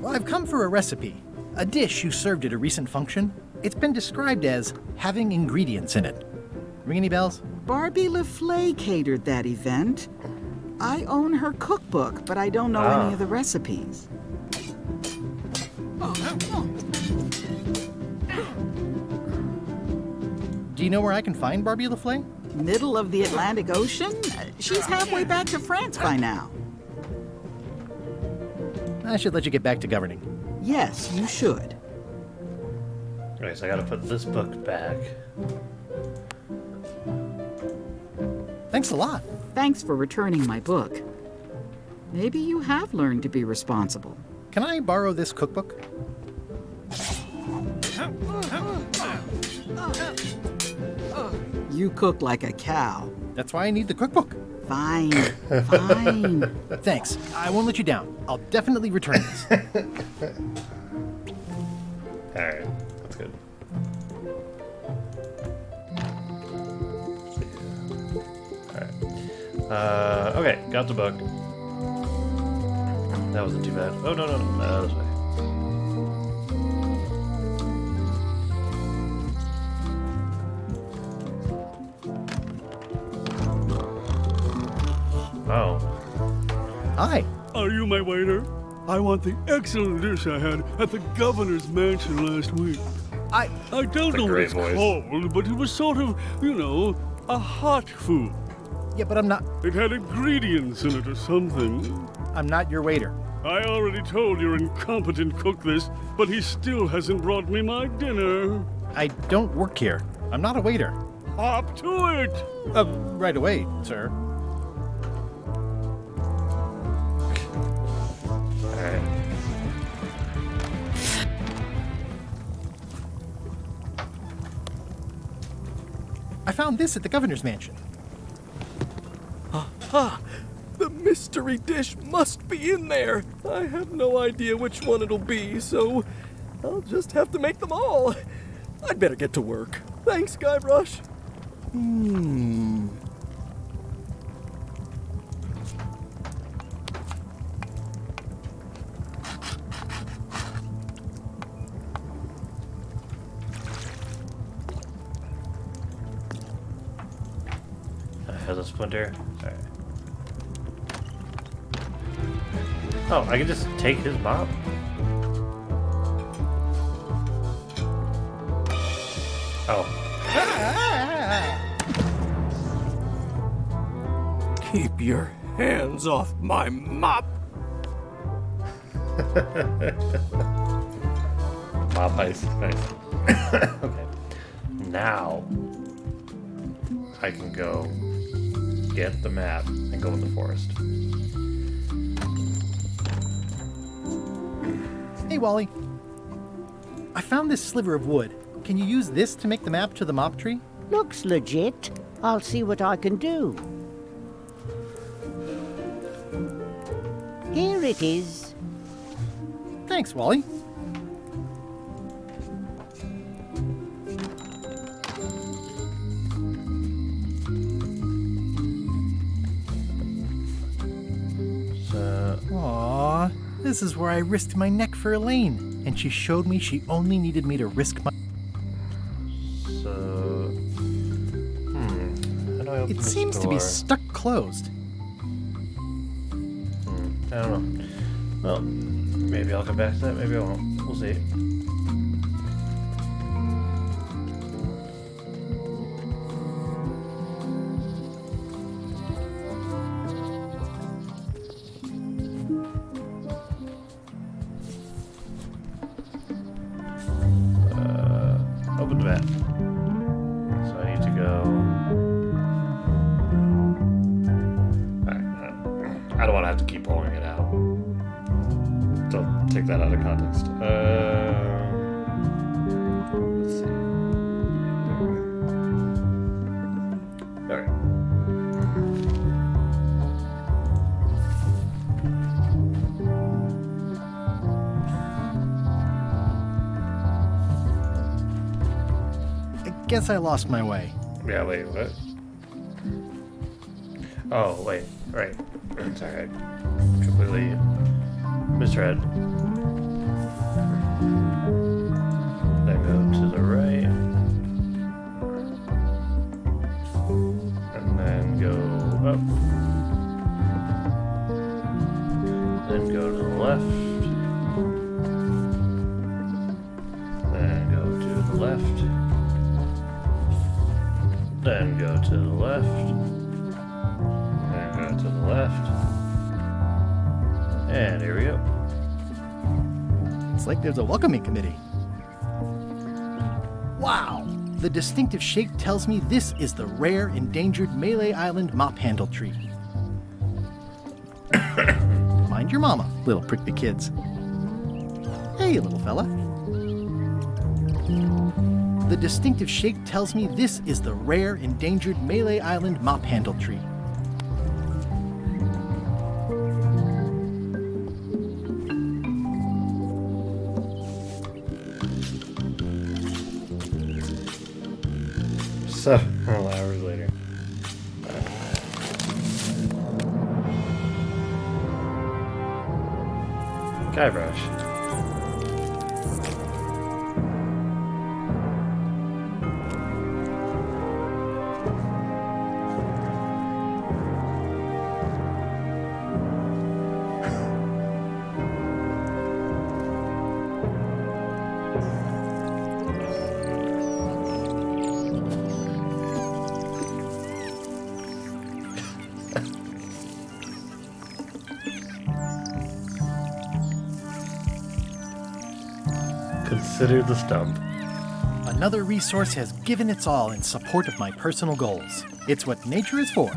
[SPEAKER 2] I've come for a recipe, a dish you served at a recent function. It's been described as having ingredients in it. Ring any bells?
[SPEAKER 14] Barbie LaFleur catered that event. I own her cookbook, but I don't know any of the recipes.
[SPEAKER 2] Do you know where I can find Barbie LaFleur?
[SPEAKER 14] Middle of the Atlantic Ocean? She's halfway back to France by now.
[SPEAKER 2] I should let you get back to governing.
[SPEAKER 14] Yes, you should.
[SPEAKER 1] Okay, so I gotta put this book back.
[SPEAKER 2] Thanks a lot.
[SPEAKER 14] Thanks for returning my book. Maybe you have learned to be responsible.
[SPEAKER 2] Can I borrow this cookbook?
[SPEAKER 14] You cook like a cow.
[SPEAKER 2] That's why I need the cookbook.
[SPEAKER 14] Fine, fine.
[SPEAKER 2] Thanks. I won't let you down. I'll definitely return this.
[SPEAKER 1] Alright, that's good. Alright. Okay, got the book. That wasn't too bad. Oh, no, this way. Oh.
[SPEAKER 2] Hi.
[SPEAKER 6] Are you my waiter? I want the excellent dish I had at the governor's mansion last week. I don't know what it's called, but it was sort of, a hot food.
[SPEAKER 2] Yeah, but I'm not...
[SPEAKER 6] It had ingredients in it or something.
[SPEAKER 2] I'm not your waiter.
[SPEAKER 6] I already told your incompetent cook this, but he still hasn't brought me my dinner.
[SPEAKER 2] I don't work here. I'm not a waiter.
[SPEAKER 6] Hop to it!
[SPEAKER 2] Right away, sir.
[SPEAKER 1] Alright.
[SPEAKER 2] I found this at the governor's mansion.
[SPEAKER 8] Aha! The mystery dish must be in there. I have no idea which one it'll be, so I'll just have to make them all. I'd better get to work. Thanks, Guybrush.
[SPEAKER 1] Has a splinter. Alright. Oh, I can just take his mop? Oh.
[SPEAKER 8] Keep your hands off my mop.
[SPEAKER 1] Mop ice. Nice. Okay. Now I can go get the map and go in the forest.
[SPEAKER 2] Hey, Wally. I found this sliver of wood. Can you use this to make the map to the mop tree?
[SPEAKER 16] Looks legit. I'll see what I can do. Here it is.
[SPEAKER 2] Thanks, Wally. Aww, this is where I risked my neck for Elaine, and she showed me she only needed me to risk my...
[SPEAKER 1] So... How do I open
[SPEAKER 2] It
[SPEAKER 1] the
[SPEAKER 2] seems to be
[SPEAKER 1] door?
[SPEAKER 2] stuck closed.
[SPEAKER 1] I don't know. Well, maybe I'll come back to that, maybe I won't. We'll see. Open the map. So I need to go... Alright, I don't want to have to keep pulling it out. Don't take that out of context. Let's see. Alright.
[SPEAKER 2] I guess I lost my way.
[SPEAKER 1] Yeah, wait, what? Oh, wait, right. Sorry, I completely misread. Then go to the right. And then go up. Then go to the left. Then go to the left. Then go to the left. Then go to the left. And here we go.
[SPEAKER 2] It's like there's a welcoming committee. Wow! The distinctive shape tells me this is the rare, endangered Malay Island mop handle tree. Mind your mama, little prickly kids. Hey, little fella. The distinctive shape tells me this is the rare, endangered Malay Island mop handle tree.
[SPEAKER 1] Several hours later. Guybrush. Consider the stump.
[SPEAKER 2] A Another resource has given its all in support of my personal goals. It's what nature is for.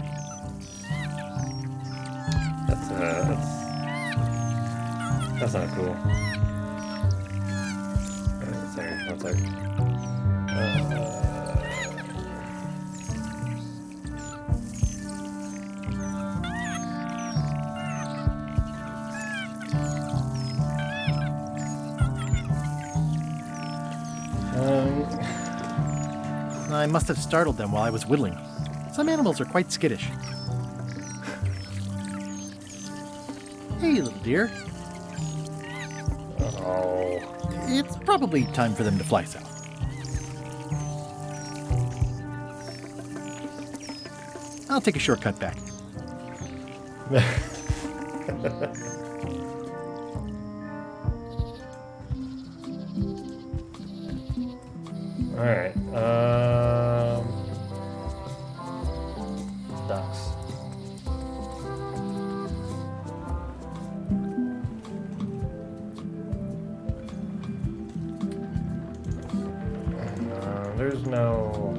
[SPEAKER 1] That's not cool. Sorry, one sec.
[SPEAKER 2] I must have startled them while I was whittling. Some animals are quite skittish. Hey, little dear.
[SPEAKER 1] Oh.
[SPEAKER 2] It's probably time for them to fly south. I'll take a shortcut back.
[SPEAKER 1] Alright, ducks. There's no...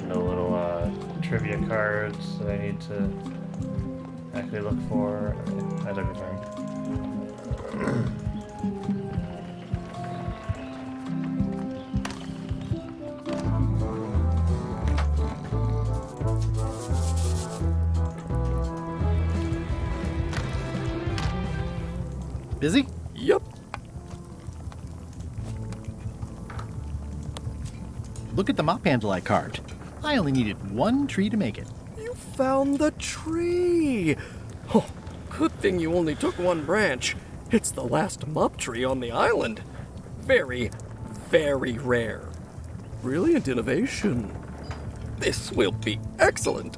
[SPEAKER 1] little, trivia cards that I need to actually look for. That'll be fine.
[SPEAKER 2] Busy?
[SPEAKER 8] Yep.
[SPEAKER 2] Look at the mop handle I carved. I only needed one tree to make it.
[SPEAKER 8] You found the tree! Oh, good thing you only took one branch. It's the last mop tree on the island. Very, very rare. Brilliant innovation. This will be excellent.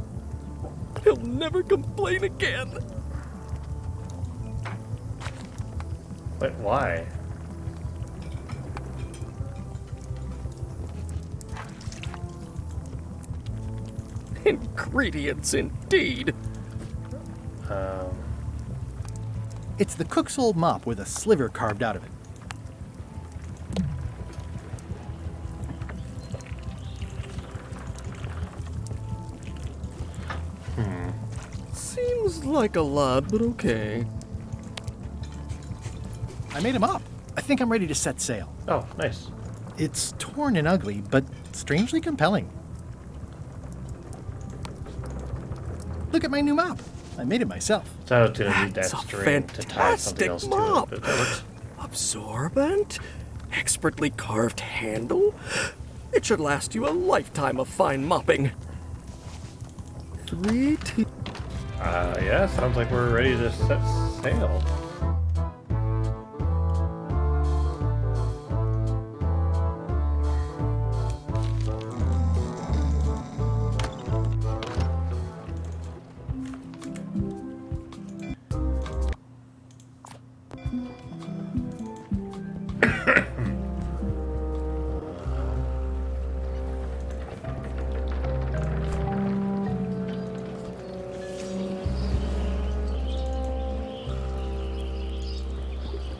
[SPEAKER 8] He'll never complain again.
[SPEAKER 1] But why?
[SPEAKER 8] Ingredients indeed.
[SPEAKER 2] It's the cook's old mop with a sliver carved out of it.
[SPEAKER 8] Seems like a lot, but okay.
[SPEAKER 2] I made a mop. I think I'm ready to set sail.
[SPEAKER 1] Oh, nice.
[SPEAKER 2] It's torn and ugly, but strangely compelling. Look at my new mop. I made it myself.
[SPEAKER 1] So I was gonna need that
[SPEAKER 8] That's a
[SPEAKER 1] string to tie something
[SPEAKER 8] fantastic
[SPEAKER 1] else
[SPEAKER 8] mop.
[SPEAKER 1] to it, but that works.
[SPEAKER 8] Absorbent? Expertly carved handle? It should last you a lifetime of fine mopping. 3 T.
[SPEAKER 1] Yeah, sounds like we're ready to set sail.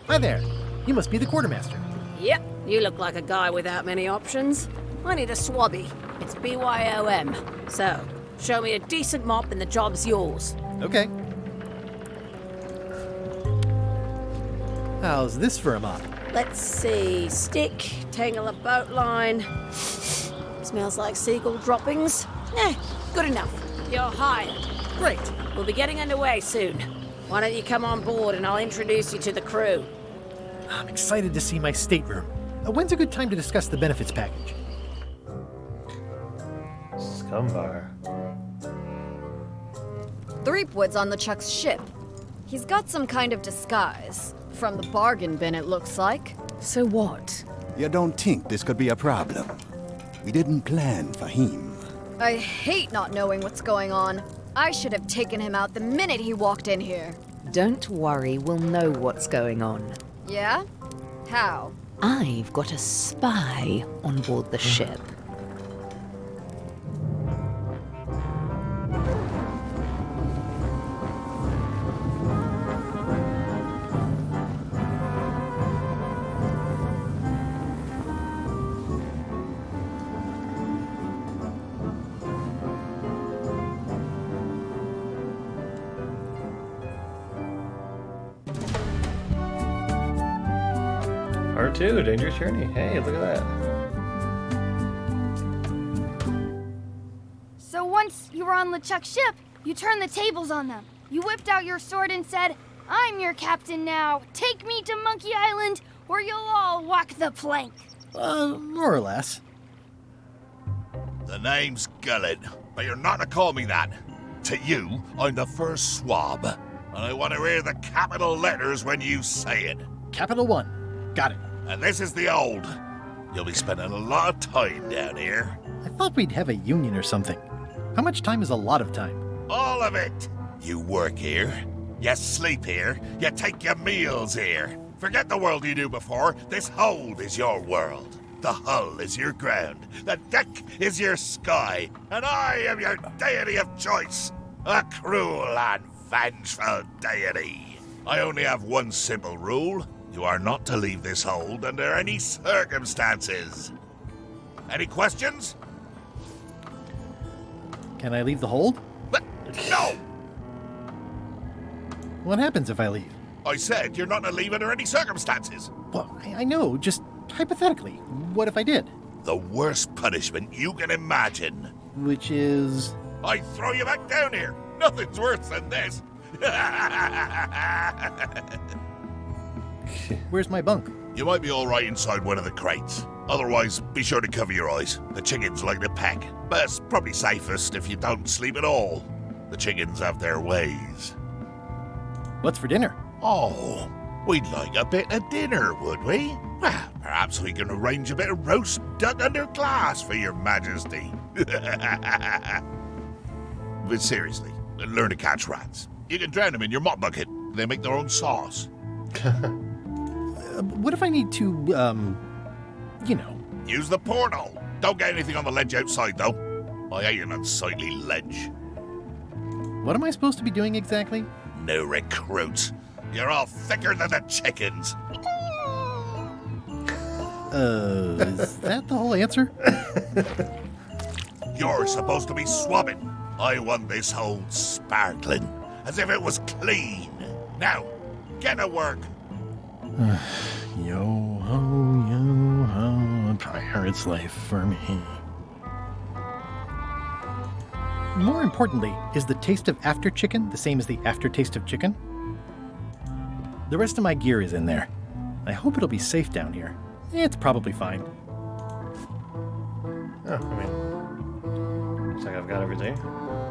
[SPEAKER 2] Hi there. You must be the quartermaster.
[SPEAKER 4] Yep, you look like a guy without many options. I need a swabby. It's BYOM. So, show me a decent mop and the job's yours.
[SPEAKER 2] Okay. How's this for a mop?
[SPEAKER 4] Let's see. Stick, tangle a boat line. Smells like seagull droppings. Good enough. You're hired.
[SPEAKER 2] Great.
[SPEAKER 4] We'll be getting underway soon. Why don't you come on board and I'll introduce you to the crew.
[SPEAKER 2] I'm excited to see my stateroom. When's a good time to discuss the benefits package?
[SPEAKER 1] Scumbar.
[SPEAKER 12] Threepwood's on the Chuck's ship. He's got some kind of disguise. From the bargain bin, it looks like.
[SPEAKER 11] So what?
[SPEAKER 5] You don't think this could be a problem? We didn't plan for him.
[SPEAKER 12] I hate not knowing what's going on. I should have taken him out the minute he walked in here.
[SPEAKER 11] Don't worry, we'll know what's going on.
[SPEAKER 12] Yeah? How?
[SPEAKER 11] I've got a spy on board the ship.
[SPEAKER 1] Part 2, Dangerous Journey. Hey, look at that.
[SPEAKER 3] So once you were on LeChuck's ship, you turned the tables on them. You whipped out your sword and said, "I'm your captain now. Take me to Monkey Island, or you'll all walk the plank."
[SPEAKER 2] More or less.
[SPEAKER 17] The name's Gullet, but you're not to call me that. To you, I'm the first swab, and I want to hear the capital letters when you say it.
[SPEAKER 2] Capital 1. Got it.
[SPEAKER 17] And this is the old. You'll be spending a lot of time down here.
[SPEAKER 2] I thought we'd have a union or something. How much time is a lot of time?
[SPEAKER 17] All of it. You work here, you sleep here, you take your meals here. Forget the world you knew before. This hold is your world. The hull is your ground. The deck is your sky. And I am your deity of choice. A cruel and vengeful deity. I only have one simple rule. You are not to leave this hold under any circumstances. Any questions?
[SPEAKER 2] Can I leave the hold?
[SPEAKER 17] But no!
[SPEAKER 2] What happens if I leave?
[SPEAKER 17] I said you're not to leave under any circumstances.
[SPEAKER 2] Well, I know, just hypothetically. What if I did?
[SPEAKER 17] The worst punishment you can imagine.
[SPEAKER 2] Which is?
[SPEAKER 17] I throw you back down here. Nothing's worse than this.
[SPEAKER 2] Where's my bunk?
[SPEAKER 17] You might be all right inside one of the crates. Otherwise, be sure to cover your eyes. The chickens like to peck. But it's probably safest if you don't sleep at all. The chickens have their ways.
[SPEAKER 2] What's for dinner?
[SPEAKER 17] Oh, we'd like a bit of dinner, would we? Well, perhaps we can arrange a bit of roast duck under glass for your majesty. But seriously, learn to catch rats. You can drown them in your mop bucket. They make their own sauce.
[SPEAKER 2] What if I need to,
[SPEAKER 17] Use the portal. Don't get anything on the ledge outside, though. I hate an unsightly ledge.
[SPEAKER 2] What am I supposed to be doing exactly?
[SPEAKER 17] No recruits. You're all thicker than the chickens.
[SPEAKER 2] Is that the whole answer?
[SPEAKER 17] You're supposed to be swabbing. I want this whole sparkling, as if it was clean. Now, get to work.
[SPEAKER 2] Yo-ho, a pirate's life for me. More importantly, is the taste of after chicken the same as the aftertaste of chicken? The rest of my gear is in there. I hope it'll be safe down here. It's probably fine.
[SPEAKER 1] Looks like I've got everything.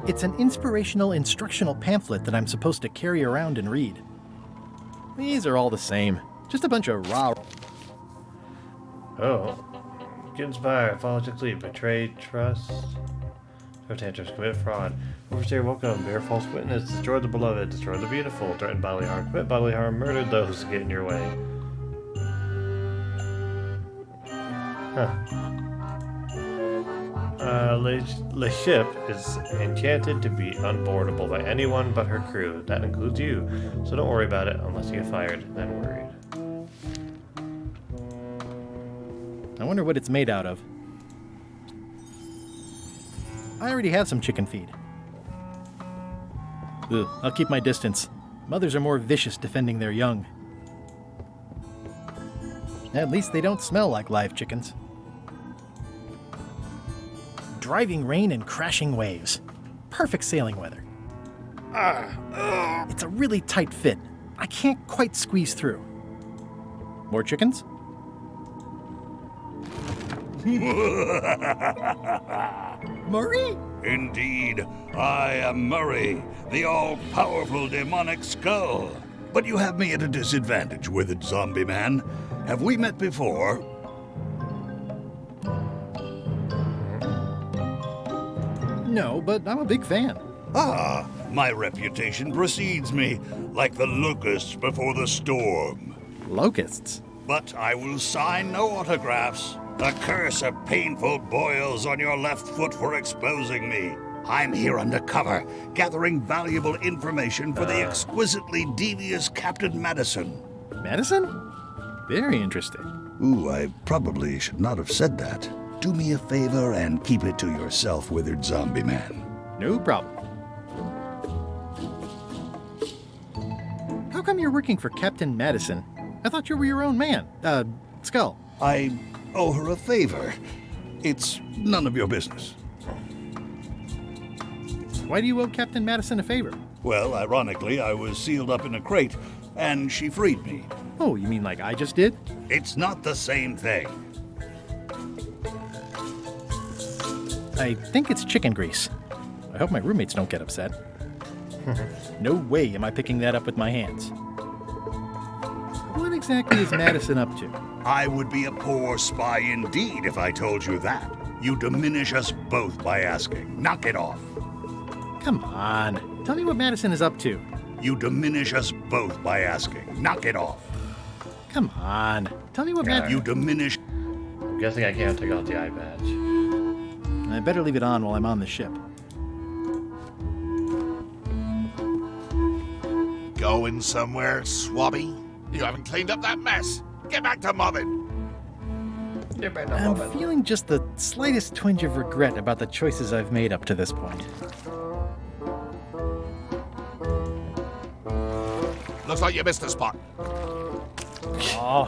[SPEAKER 2] It's an inspirational instructional pamphlet that I'm supposed to carry around and read. These are all the same. Just a bunch of raw...
[SPEAKER 1] Oh. Get inspired. Follow to lead. Betray trust. Throw tantrums. Commit fraud. Overstay welcome. Bear false witness. Destroy the beloved. Destroy the beautiful. Threaten bodily harm. Commit bodily harm. Murder those who get in your way. Huh. Le ship is enchanted to be unboardable by anyone but her crew. That includes you. So don't worry about it unless you get fired, then worried.
[SPEAKER 2] I wonder what it's made out of. I already have some chicken feed. Ugh, I'll keep my distance. Mothers are more vicious defending their young. At least they don't smell like live chickens. Driving rain and crashing waves. Perfect sailing weather. It's a really tight fit. I can't quite squeeze through. More chickens?
[SPEAKER 9] Murray? Indeed, I am Murray, the all-powerful demonic skull. But you have me at a disadvantage with it, zombie man. Have we met before?
[SPEAKER 2] No, but I'm a big fan.
[SPEAKER 9] Ah, my reputation precedes me, like the locusts before the storm.
[SPEAKER 2] Locusts?
[SPEAKER 9] But I will sign no autographs. A curse of painful boils on your left foot for exposing me. I'm here undercover, gathering valuable information for the exquisitely devious Captain Madison.
[SPEAKER 2] Madison? Very interesting.
[SPEAKER 9] Ooh, I probably should not have said that. Do me a favor and keep it to yourself, withered zombie man.
[SPEAKER 2] No problem. How come you're working for Captain Madison? I thought you were your own man. Skull.
[SPEAKER 9] I owe her a favor. It's none of your business.
[SPEAKER 2] Why do you owe Captain Madison a favor?
[SPEAKER 9] Well, ironically, I was sealed up in a crate, and she freed me.
[SPEAKER 2] Oh, you mean like I just did?
[SPEAKER 9] It's not the same thing.
[SPEAKER 2] I think it's chicken grease. I hope my roommates don't get upset. No way am I picking that up with my hands. What exactly is Madison up to?
[SPEAKER 9] I would be a poor spy indeed if I told you that. You diminish us both by asking. Knock it off.
[SPEAKER 2] Come on. Tell me what Madison is up to.
[SPEAKER 9] You diminish us both by asking. Knock it off.
[SPEAKER 2] Come on. Tell me what
[SPEAKER 9] You diminish...
[SPEAKER 1] I'm guessing I can't take off the eye badge.
[SPEAKER 2] I better leave it on while I'm on the ship.
[SPEAKER 17] Going somewhere, Swabby? You haven't cleaned up that mess. Get back to mobbing.
[SPEAKER 2] I'm feeling just the slightest twinge of regret about the choices I've made up to this point.
[SPEAKER 17] Looks like you missed a spot.
[SPEAKER 2] Oh.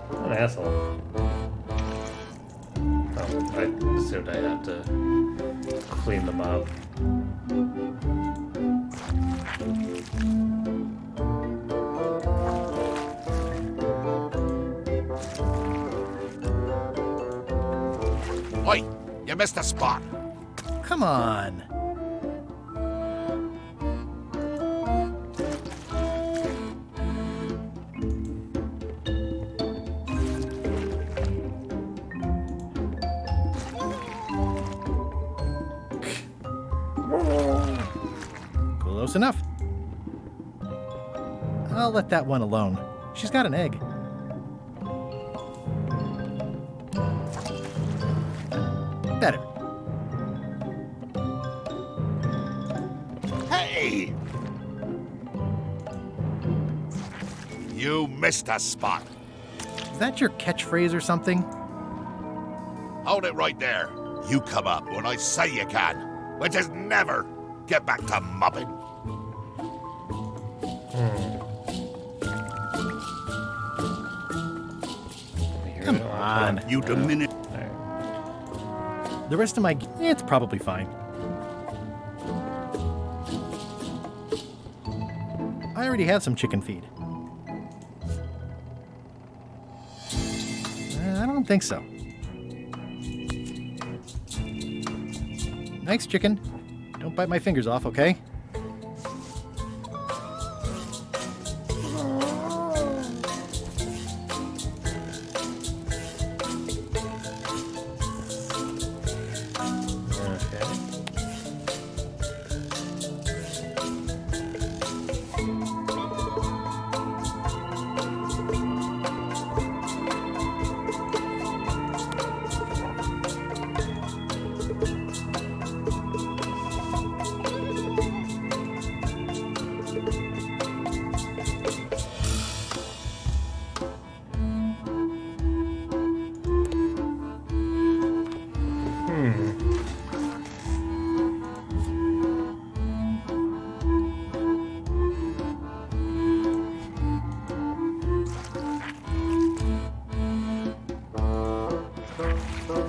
[SPEAKER 1] What an asshole. Oh, I assumed I had to clean them up.
[SPEAKER 17] Oi, you missed a spot.
[SPEAKER 2] Come on. Close enough. I'll let that one alone. She's got an egg. Better.
[SPEAKER 17] Hey! You missed a spot.
[SPEAKER 2] Is that your catchphrase or something?
[SPEAKER 17] Hold it right there. You come up when I say you can, which is never. Get back to mopping.
[SPEAKER 2] Come on.
[SPEAKER 9] You diminish...
[SPEAKER 2] The rest of my... it's probably fine. I already have some chicken feed. I don't think so. Thanks, chicken. Don't bite my fingers off, okay?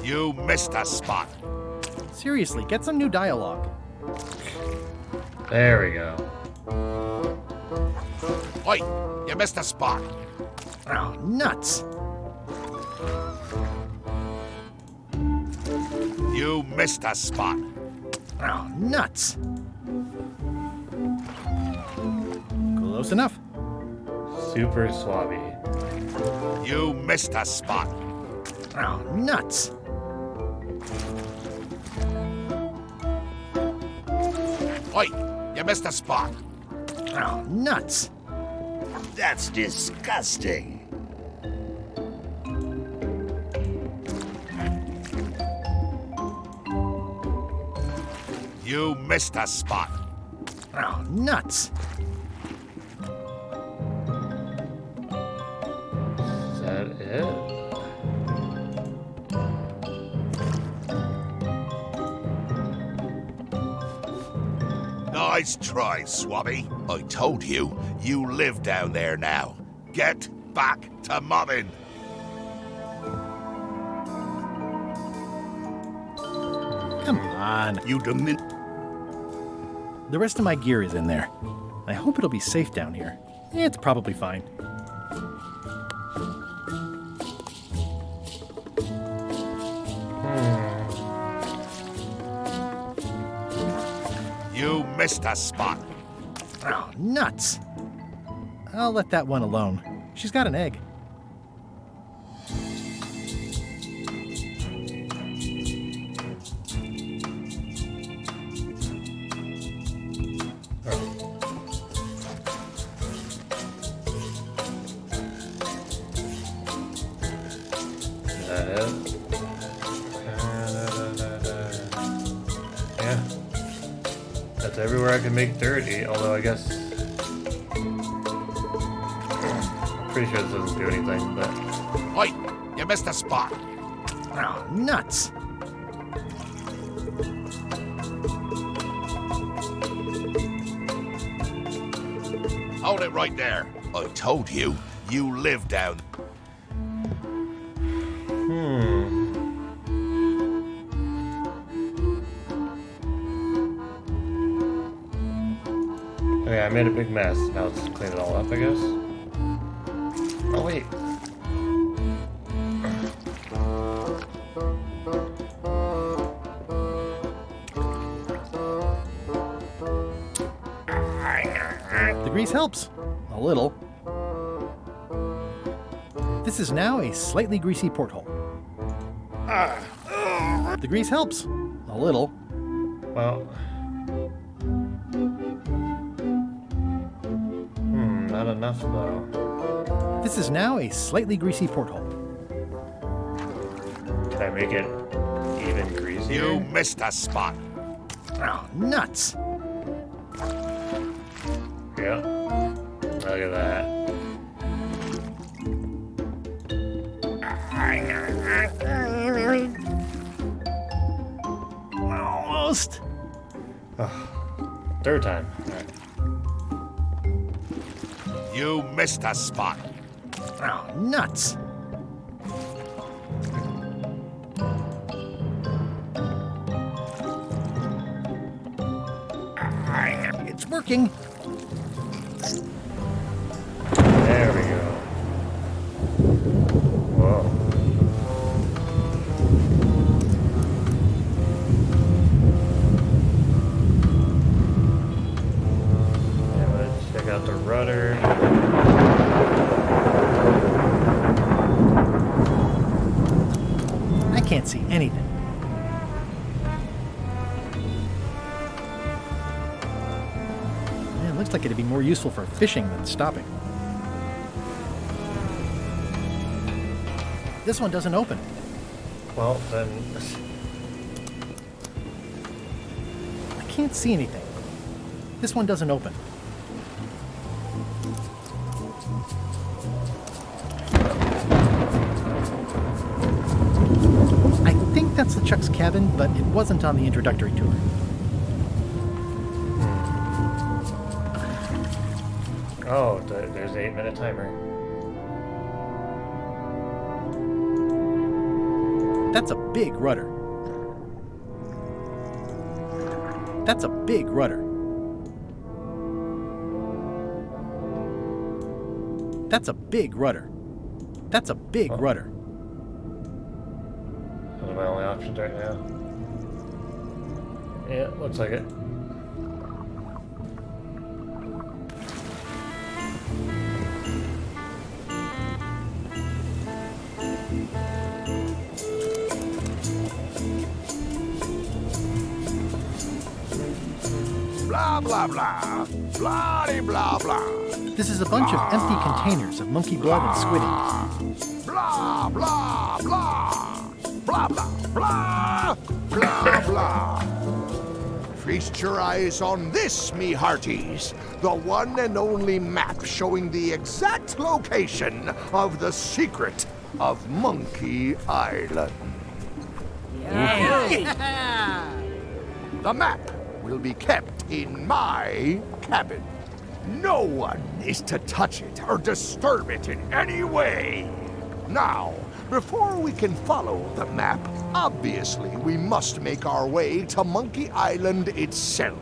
[SPEAKER 17] You missed a spot.
[SPEAKER 2] Seriously, get some new dialogue.
[SPEAKER 1] There we go.
[SPEAKER 17] Oi, you missed a spot.
[SPEAKER 2] Oh, nuts.
[SPEAKER 17] You missed a spot.
[SPEAKER 2] Oh, nuts. Close enough.
[SPEAKER 1] Super swabby.
[SPEAKER 17] You missed a spot.
[SPEAKER 2] Oh, nuts.
[SPEAKER 17] Oi, you missed a spot.
[SPEAKER 2] Oh, nuts.
[SPEAKER 9] That's disgusting.
[SPEAKER 17] You missed a spot.
[SPEAKER 2] Oh, nuts.
[SPEAKER 1] Is that it?
[SPEAKER 17] Nice try, Swabby. I told you, you live down there now. Get back to mobbing.
[SPEAKER 2] Come on.
[SPEAKER 9] You
[SPEAKER 2] The rest of my gear is in there. I hope it'll be safe down here. It's probably fine.
[SPEAKER 17] You missed a spot.
[SPEAKER 2] Oh, nuts. I'll let that one alone. She's got an egg.
[SPEAKER 1] Yeah. That's everywhere I can make 30, although I guess... I'm pretty sure this doesn't do anything, but...
[SPEAKER 17] Oi, you missed a spot.
[SPEAKER 2] Oh, nuts.
[SPEAKER 17] Hold it right there. I told you, you live down.
[SPEAKER 1] Okay, I made a big mess. Now let's clean it all up, I guess. Oh, wait.
[SPEAKER 2] The grease helps. A little. This is now a slightly greasy porthole. The grease helps. A little.
[SPEAKER 1] Well... not enough, though.
[SPEAKER 2] This is now a slightly greasy porthole.
[SPEAKER 1] Can I make it even greasier?
[SPEAKER 17] You missed a spot.
[SPEAKER 2] Oh, nuts.
[SPEAKER 1] Yeah. Look at that.
[SPEAKER 2] Almost.
[SPEAKER 1] Third time. All right.
[SPEAKER 17] You missed a spot.
[SPEAKER 2] Oh, nuts. It's working.
[SPEAKER 1] There we go. Whoa. Yeah, let's check out the rudder.
[SPEAKER 2] I can't see anything. Man, it looks like it'd be more useful for fishing than stopping. This one doesn't open.
[SPEAKER 1] Well, then...
[SPEAKER 2] I can't see anything. This one doesn't open. I think that's the Chuck's cabin, but it wasn't on the introductory tour.
[SPEAKER 1] Oh, there's the 8-minute timer.
[SPEAKER 2] That's a big rudder. That's a big rudder. That's a big rudder. That's a big rudder.
[SPEAKER 1] Those are my only options right now. Yeah, looks like it.
[SPEAKER 17] Blah, blah, blah. Blah, blah, blah.
[SPEAKER 2] This is a bunch of empty containers of monkey blood and squid ink.
[SPEAKER 17] Blah, blah, blah. Blah, blah, blah. Blah, blah. Feast your eyes on this, me hearties. The one and only map showing the exact location of the secret of Monkey Island.
[SPEAKER 14] Yeah.
[SPEAKER 17] The map will be kept in my cabin. No one is to touch it or disturb it in any way. Now, before we can follow the map, obviously we must make our way to Monkey Island itself.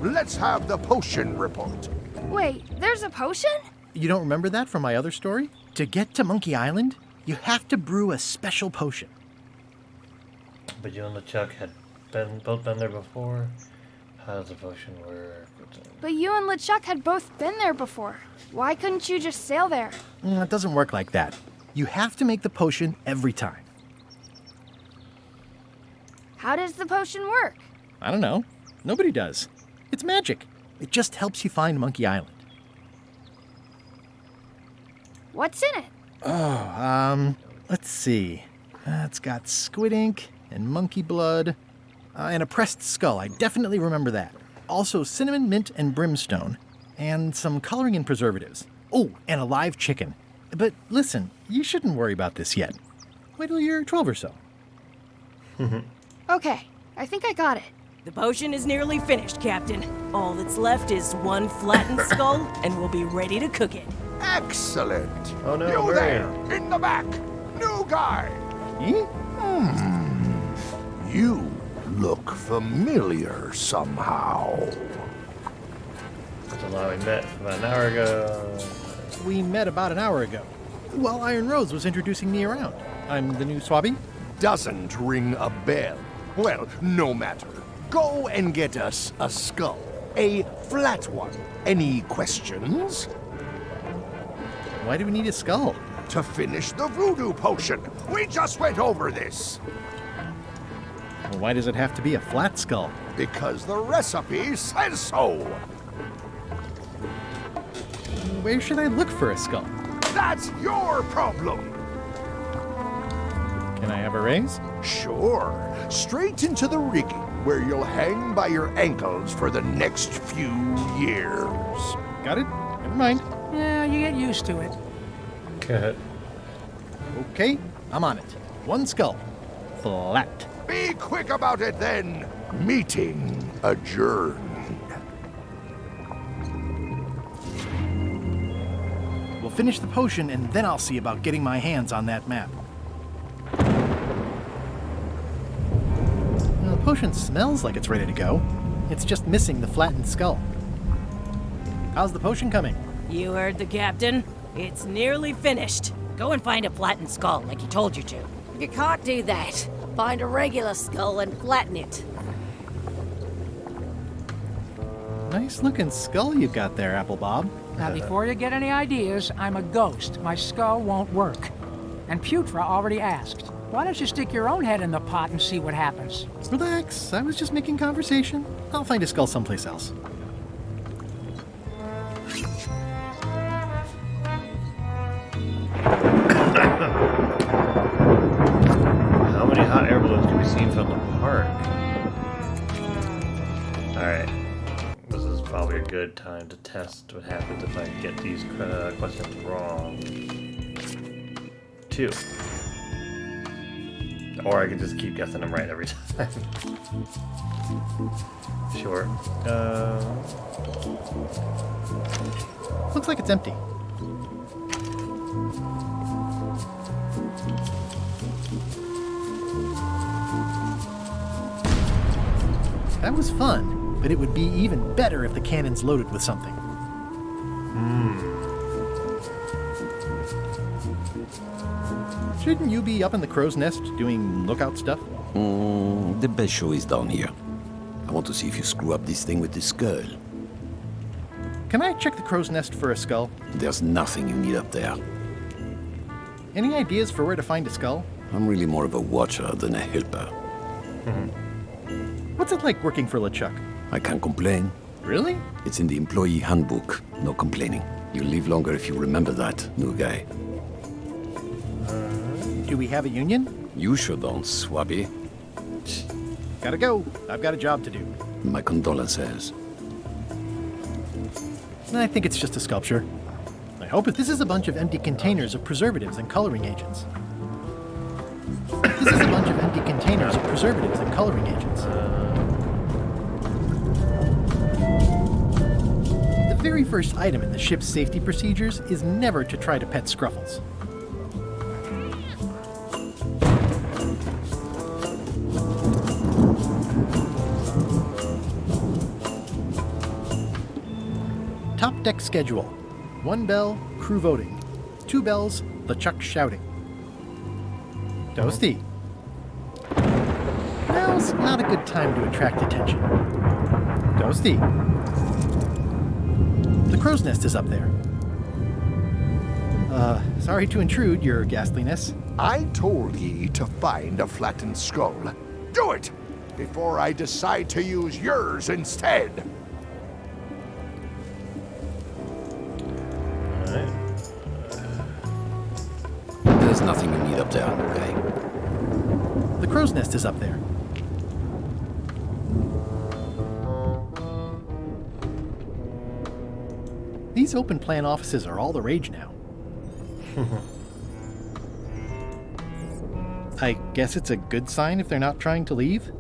[SPEAKER 17] Let's have the potion report.
[SPEAKER 3] Wait, there's a potion?
[SPEAKER 2] You don't remember that from my other story? To get to Monkey Island, you have to brew a special potion.
[SPEAKER 1] But you and LeChuck had both been there before. How does the potion work?
[SPEAKER 3] But you and LeChuck had both been there before. Why couldn't you just sail there?
[SPEAKER 2] It doesn't work like that. You have to make the potion every time.
[SPEAKER 3] How does the potion work?
[SPEAKER 2] I don't know. Nobody does. It's magic. It just helps you find Monkey Island.
[SPEAKER 3] What's in it?
[SPEAKER 2] Oh, let's see. It's got squid ink and monkey blood and a pressed skull. I definitely remember that. Also cinnamon, mint, and brimstone, and some coloring and preservatives. Oh, and a live chicken. But listen, you shouldn't worry about this yet. Wait till you're 12 or so.
[SPEAKER 3] Okay, I think I got it.
[SPEAKER 13] The potion is nearly finished, Captain. All that's left is one flattened skull, and we'll be ready to cook it.
[SPEAKER 17] Excellent.
[SPEAKER 1] Oh no,
[SPEAKER 17] You
[SPEAKER 1] Marion.
[SPEAKER 17] there, in the back. New guy.
[SPEAKER 2] Eh?
[SPEAKER 17] You look familiar somehow.
[SPEAKER 1] So now we met about an hour ago.
[SPEAKER 2] We met about an hour ago, while Iron Rose was introducing me around. I'm the new Swabby.
[SPEAKER 17] Doesn't ring a bell. Well, no matter. Go and get us a skull. A flat one. Any questions?
[SPEAKER 2] Why do we need a skull?
[SPEAKER 17] To finish the voodoo potion. We just went over this.
[SPEAKER 2] Well, why does it have to be a flat skull?
[SPEAKER 17] Because the recipe says so.
[SPEAKER 2] Where should I look for a skull?
[SPEAKER 17] That's your problem.
[SPEAKER 2] Can I have a raise?
[SPEAKER 17] Sure. Straight into the rigging, where you'll hang by your ankles for the next few years.
[SPEAKER 2] Got it? Never mind.
[SPEAKER 10] Yeah, you get used to it.
[SPEAKER 1] Good.
[SPEAKER 2] Okay, I'm on it. One skull. Flat.
[SPEAKER 17] Be quick about it then. Meeting adjourned.
[SPEAKER 2] We'll finish the potion and then I'll see about getting my hands on that map. Now, the potion smells like it's ready to go. It's just missing the flattened skull. How's the potion coming?
[SPEAKER 13] You heard the captain. It's nearly finished. Go and find a flattened skull like he told you to.
[SPEAKER 4] You can't do that. Find a regular skull and flatten it.
[SPEAKER 2] Nice looking skull you've got there, Apple Bob.
[SPEAKER 10] Now, before you get any ideas, I'm a ghost. My skull won't work. And Putra already asked. Why don't you stick your own head in the pot and see what happens?
[SPEAKER 2] Relax, I was just making conversation. I'll find a skull someplace else.
[SPEAKER 1] How many hot air balloons can be seen from the park? Alright. This is probably a good time to test what happens if I get these questions wrong. 2. Or I can just keep guessing them right every time. Sure.
[SPEAKER 2] Looks like it's empty. That was fun, but it would be even better if the cannon's loaded with something. Shouldn't you be up in the crow's nest doing lookout stuff?
[SPEAKER 18] The best show is down here. I want to see if you screw up this thing with this skull.
[SPEAKER 2] Can I check the crow's nest for a skull?
[SPEAKER 18] There's nothing you need up there.
[SPEAKER 2] Any ideas for where to find a skull?
[SPEAKER 18] I'm really more of a watcher than a helper.
[SPEAKER 2] What's it like working for LeChuck?
[SPEAKER 18] I can't complain.
[SPEAKER 2] Really?
[SPEAKER 18] It's in the employee handbook. No complaining. You'll live longer if you remember that, new guy.
[SPEAKER 2] Do we have a union?
[SPEAKER 18] You sure don't, Swabby.
[SPEAKER 2] Gotta go. I've got a job to do.
[SPEAKER 18] My condolences.
[SPEAKER 2] I think it's just a sculpture. I hope this is a bunch of empty containers of preservatives and coloring agents. This is a bunch of empty containers of preservatives and coloring agents. The very very first item in the ship's safety procedures is never to try to pet Scruffles. Top deck schedule. 1 bell, crew voting. 2 bells, LeChuck shouting. Toasty. Now's not a good time to attract attention. Toasty. The crow's nest is up there. Sorry to intrude, your ghastliness.
[SPEAKER 17] I told ye to find a flattened skull. Do it! Before I decide to use yours instead.
[SPEAKER 18] There's nothing you need up there, okay?
[SPEAKER 2] The crow's nest is up there. These open plan offices are all the rage now. I guess it's a good sign if they're not trying to leave.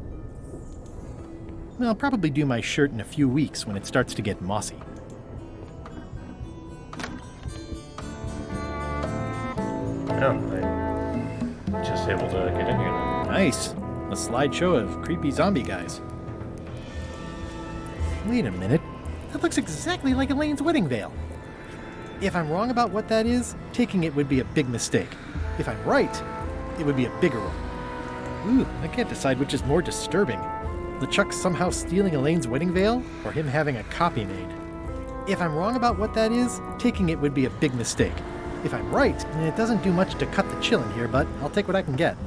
[SPEAKER 2] I'll probably do my shirt in a few weeks when it starts to get mossy.
[SPEAKER 1] Oh, I'm just able to get in here now.
[SPEAKER 2] Nice. A slideshow of creepy zombie guys. Wait a minute. That looks exactly like Elaine's wedding veil. If I'm wrong about what that is, taking it would be a big mistake. If I'm right, it would be a bigger one. Ooh, I can't decide which is more disturbing. LeChuck somehow stealing Elaine's wedding veil, or him having a copy made. If I'm wrong about what that is, taking it would be a big mistake. If I'm right, it doesn't do much to cut the chill in here, but I'll take what I can get.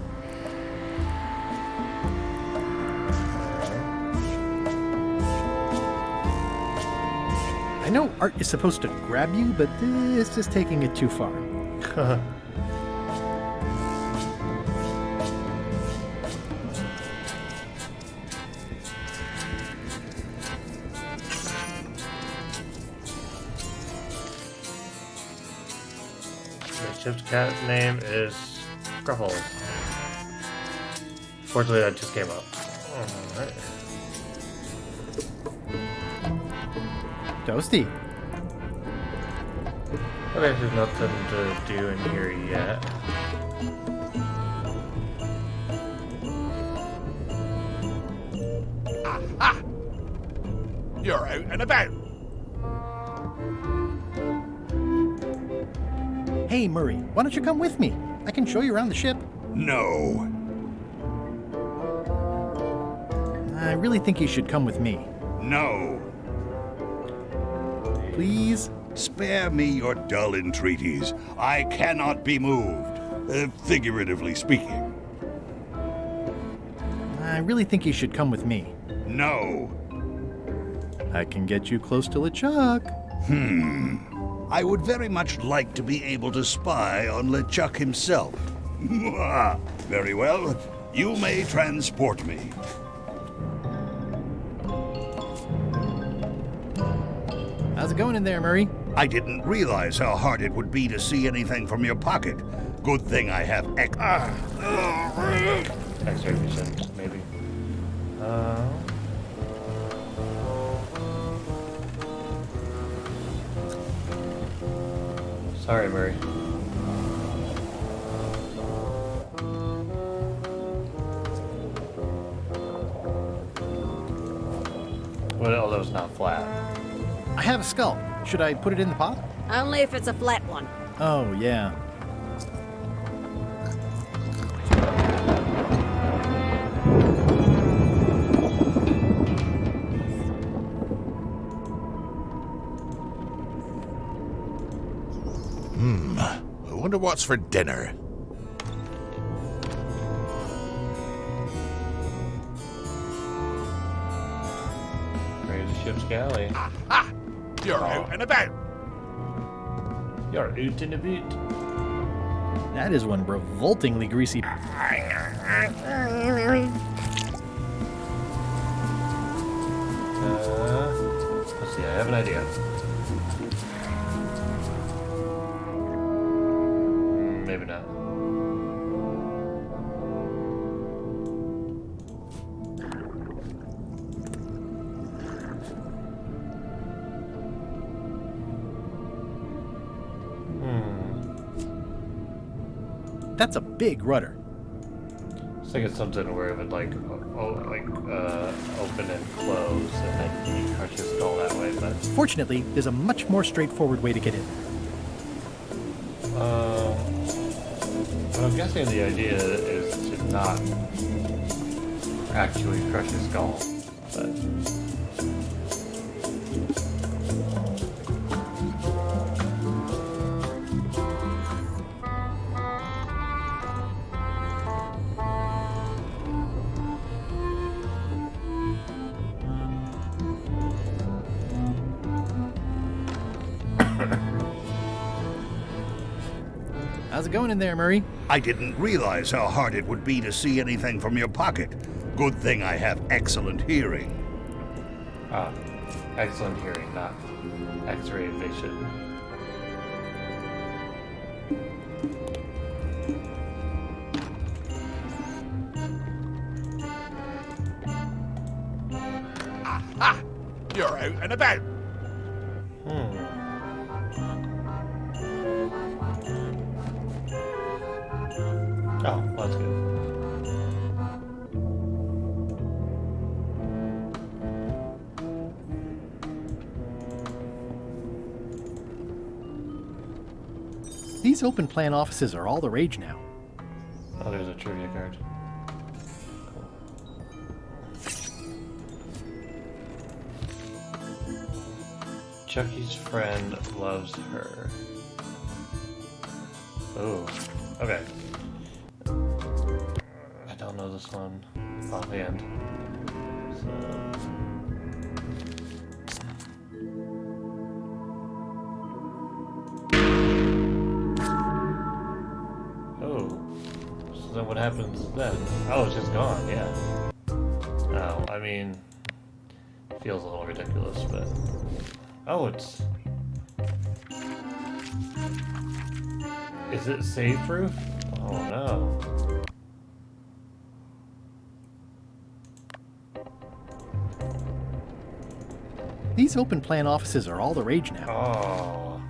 [SPEAKER 2] I know art is supposed to grab you, but this is taking it too far.
[SPEAKER 1] The ship's cat name is Scruffles. Fortunately, that just came up. Alright.
[SPEAKER 2] Toasty.
[SPEAKER 1] Okay, there's nothing to do in here yet.
[SPEAKER 17] Aha! You're out and about.
[SPEAKER 2] Hey, Murray, why don't you come with me? I can show you around the ship.
[SPEAKER 9] No.
[SPEAKER 2] I really think you should come with me.
[SPEAKER 9] No.
[SPEAKER 2] Please?
[SPEAKER 9] Spare me your dull entreaties. I cannot be moved, figuratively speaking.
[SPEAKER 2] I really think you should come with me.
[SPEAKER 9] No.
[SPEAKER 2] I can get you close to LeChuck.
[SPEAKER 9] I would very much like to be able to spy on LeChuck himself. Very well. You may transport me.
[SPEAKER 2] How's it going in there, Murray?
[SPEAKER 9] I didn't realize how hard it would be to see anything from your pocket. Good thing I have
[SPEAKER 1] X-ray vision, maybe. Sorry, Murray. Well, although it's not flat.
[SPEAKER 2] I have a skull. Should I put it in the pot?
[SPEAKER 4] Only if it's a flat one.
[SPEAKER 2] Oh, yeah.
[SPEAKER 17] I wonder what's for dinner.
[SPEAKER 1] Raise the ship's galley.
[SPEAKER 17] Ah! You're out and about.
[SPEAKER 1] You're out and about.
[SPEAKER 2] That is one revoltingly greasy.
[SPEAKER 1] Let's see, I have an idea. Maybe not.
[SPEAKER 2] That's a big rudder.
[SPEAKER 1] I think it's something where it would like open and close, and then you crush his skull that way. But
[SPEAKER 2] Fortunately, there's a much more straightforward way to get in.
[SPEAKER 1] I'm guessing the idea is to not actually crush his skull, but.
[SPEAKER 2] How's it going in there, Murray?
[SPEAKER 9] I didn't realize how hard it would be to see anything from your pocket. Good thing I have excellent hearing.
[SPEAKER 1] Ah, excellent hearing, not X-ray vision.
[SPEAKER 17] Aha! You're out and about.
[SPEAKER 1] Oh, that's good.
[SPEAKER 2] These open plan offices are all the rage now.
[SPEAKER 1] Oh, there's a trivia card. Chucky's friend loves her. Oh, okay. I don't know this one offhand. So. Oh. So then what happens then? Oh, it's just gone, yeah. Oh, I mean, feels a little ridiculous, but. Oh, it's. Is it save proof? Oh no.
[SPEAKER 2] These open plan offices are all the rage now.
[SPEAKER 1] Oh.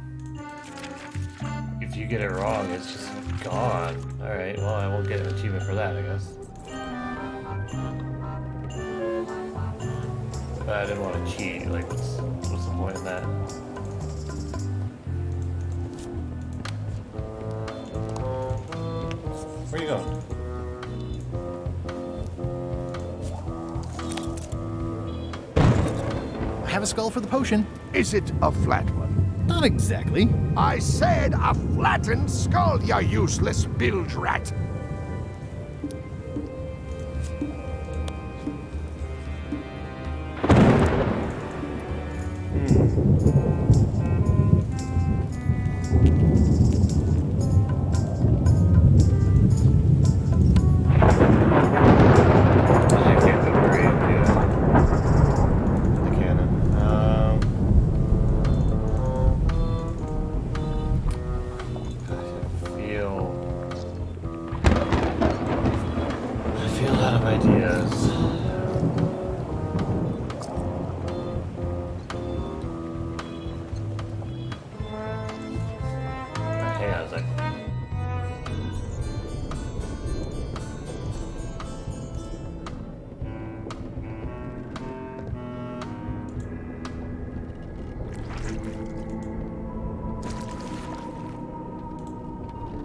[SPEAKER 1] If you get it wrong, it's just gone. Alright, well, I won't get an achievement for that, I guess. But I didn't want to cheat. Like, what's the point in that? Where are you going?
[SPEAKER 2] I have a skull for the potion.
[SPEAKER 17] Is it a flat one?
[SPEAKER 2] Not exactly.
[SPEAKER 17] I said a flattened skull, you useless bilge rat.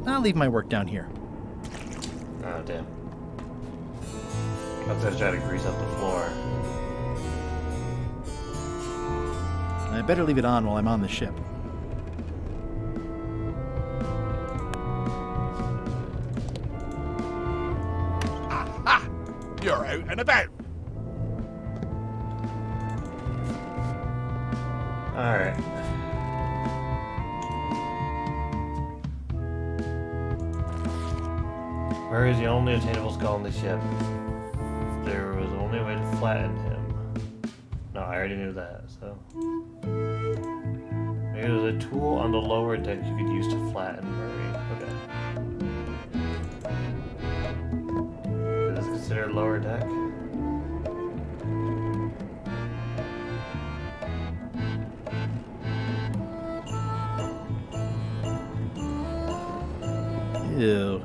[SPEAKER 2] I'll leave my work down here.
[SPEAKER 1] Oh, damn. I was gonna try to grease up the floor.
[SPEAKER 2] I better leave it on while I'm on the ship.
[SPEAKER 17] Aha! You're out and about.
[SPEAKER 1] Alright. Where is the only attainable skull on the ship? There was only a way to flatten him. No, I already knew that, so. Maybe there's a tool on the lower deck you could use to flatten Murray. Okay. Is this considered lower deck?
[SPEAKER 2] Ew.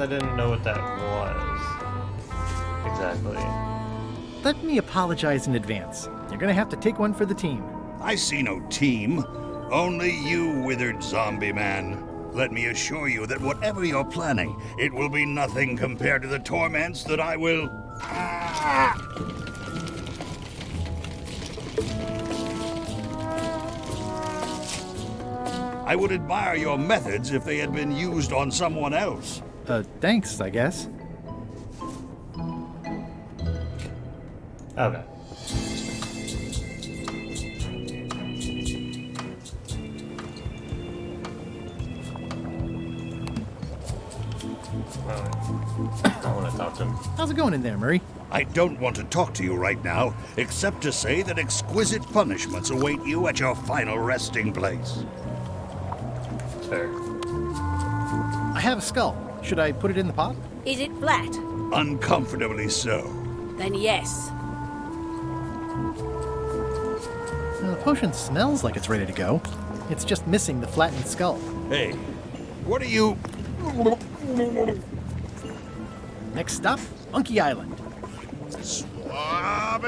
[SPEAKER 1] I didn't know what that was. Exactly.
[SPEAKER 2] Let me apologize in advance. You're gonna have to take one for the team.
[SPEAKER 9] I see no team. Only you, withered zombie man. Let me assure you that whatever you're planning, it will be nothing compared to the torments that I will... I would admire your methods if they had been used on someone else.
[SPEAKER 2] Thanks, I guess.
[SPEAKER 1] Okay. I want to talk to him.
[SPEAKER 2] How's it going in there, Murray?
[SPEAKER 9] I don't want to talk to you right now, except to say that exquisite punishments await you at your final resting place.
[SPEAKER 1] Fair.
[SPEAKER 2] I have a skull. Should I put it in the pot?
[SPEAKER 4] Is it flat?
[SPEAKER 9] Uncomfortably so.
[SPEAKER 4] Then yes.
[SPEAKER 2] The potion smells like it's ready to go. It's just missing the flattened skull.
[SPEAKER 9] Hey, what are you...
[SPEAKER 2] Next stop, Monkey Island.
[SPEAKER 17] Swabby!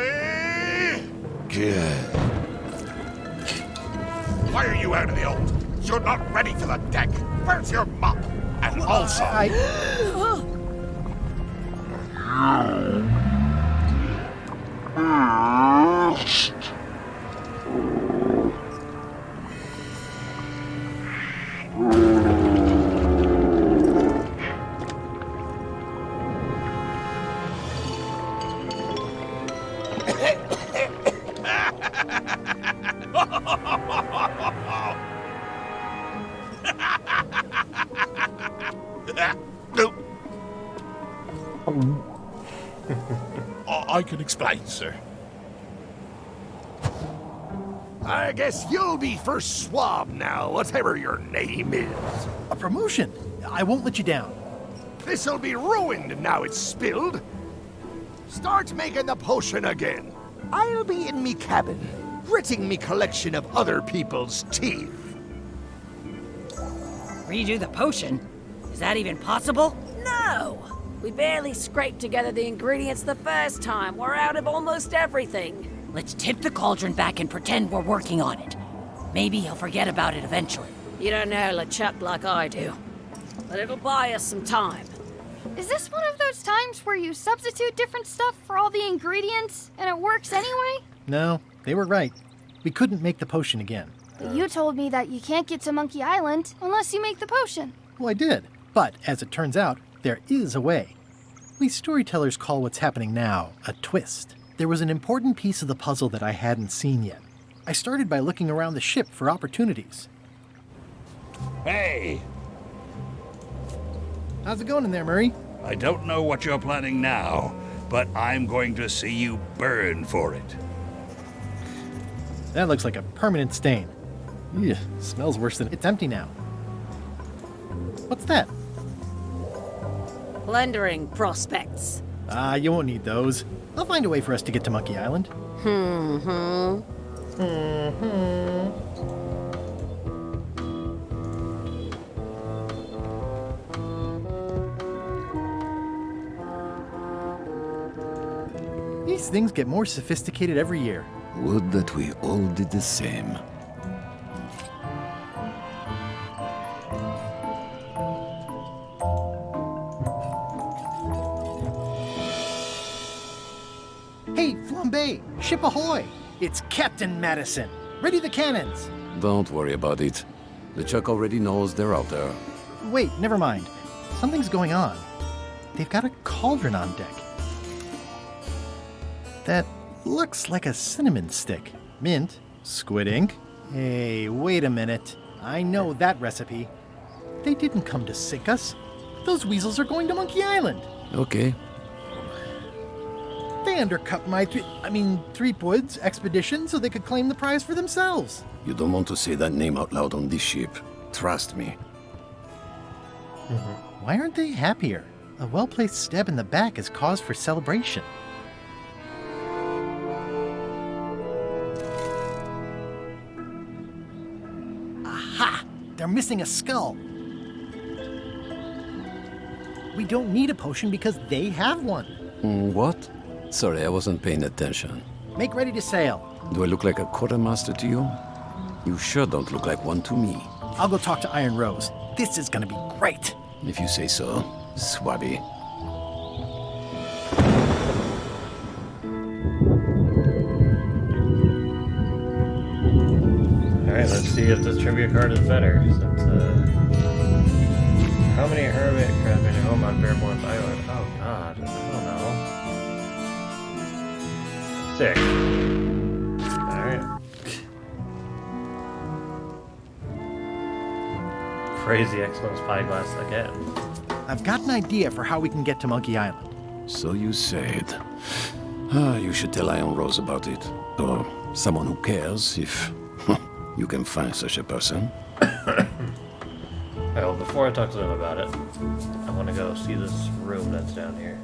[SPEAKER 17] Good. Why are you out of the old? You're not ready for the deck. Where's your mop? And also... I can explain, sir. I guess you'll be first swab now, whatever your name is.
[SPEAKER 2] A promotion. I won't let you down.
[SPEAKER 17] This'll be ruined now it's spilled. Start making the potion again. I'll be in me cabin, gritting me collection of other people's teeth.
[SPEAKER 10] Redo the potion? Is that even possible?
[SPEAKER 4] No! We barely scraped together the ingredients the first time. We're out of almost everything.
[SPEAKER 10] Let's tip the cauldron back and pretend we're working on it. Maybe he'll forget about it eventually.
[SPEAKER 4] You don't know LeChuck like I do. But it'll buy us some time.
[SPEAKER 3] Is this one of those times where you substitute different stuff for all the ingredients and it works anyway?
[SPEAKER 2] No, they were right. We couldn't make the potion again.
[SPEAKER 3] But you told me that you can't get to Monkey Island unless you make the potion.
[SPEAKER 2] Well, I did. But, as it turns out, there is a way. We storytellers call what's happening now a twist. There was an important piece of the puzzle that I hadn't seen yet. I started by looking around the ship for opportunities.
[SPEAKER 9] Hey!
[SPEAKER 2] How's it going in there, Murray?
[SPEAKER 9] I don't know what you're planning now, but I'm going to see you burn for it.
[SPEAKER 2] That looks like a permanent stain. Ew, smells worse than... It's empty now. What's that?
[SPEAKER 4] Plundering prospects.
[SPEAKER 2] You won't need those. I'll find a way for us to get to Monkey Island. These things get more sophisticated every year.
[SPEAKER 18] Would that we all did the same.
[SPEAKER 2] Hey, Flambe! Ship ahoy! It's Captain Madison! Ready the cannons!
[SPEAKER 18] Don't worry about it. LeChuck already knows they're out there.
[SPEAKER 2] Wait, never mind. Something's going on. They've got a cauldron on deck. That looks like a cinnamon stick. Mint, squid ink. Hey, wait a minute. I know that recipe. They didn't come to sink us. Those weasels are going to Monkey Island.
[SPEAKER 18] Okay.
[SPEAKER 2] They undercut my Threepwood's expedition so they could claim the prize for themselves.
[SPEAKER 18] You don't want to say that name out loud on this ship. Trust me.
[SPEAKER 2] Why aren't they happier? A well-placed stab in the back is cause for celebration. Aha! They're missing a skull. We don't need a potion because they have one.
[SPEAKER 18] What? Sorry, I wasn't paying attention.
[SPEAKER 2] Make ready to sail.
[SPEAKER 18] Do I look like a quartermaster to you? You sure don't look like one to me.
[SPEAKER 2] I'll go talk to Iron Rose. This is gonna be great.
[SPEAKER 18] If you say so, Swabby.
[SPEAKER 1] Alright, let's see if this trivia card is better. How many hermit crab in your home on Bearborn Island? Oh god, I don't know. 6. Alright. Crazy Expo Spyglass again.
[SPEAKER 2] I've got an idea for how we can get to Monkey Island.
[SPEAKER 18] So you said. You should tell Iron Rose about it. Or someone who cares, if you can find such a person.
[SPEAKER 1] Well, before I talk to them about it, I want to go see this room that's down here.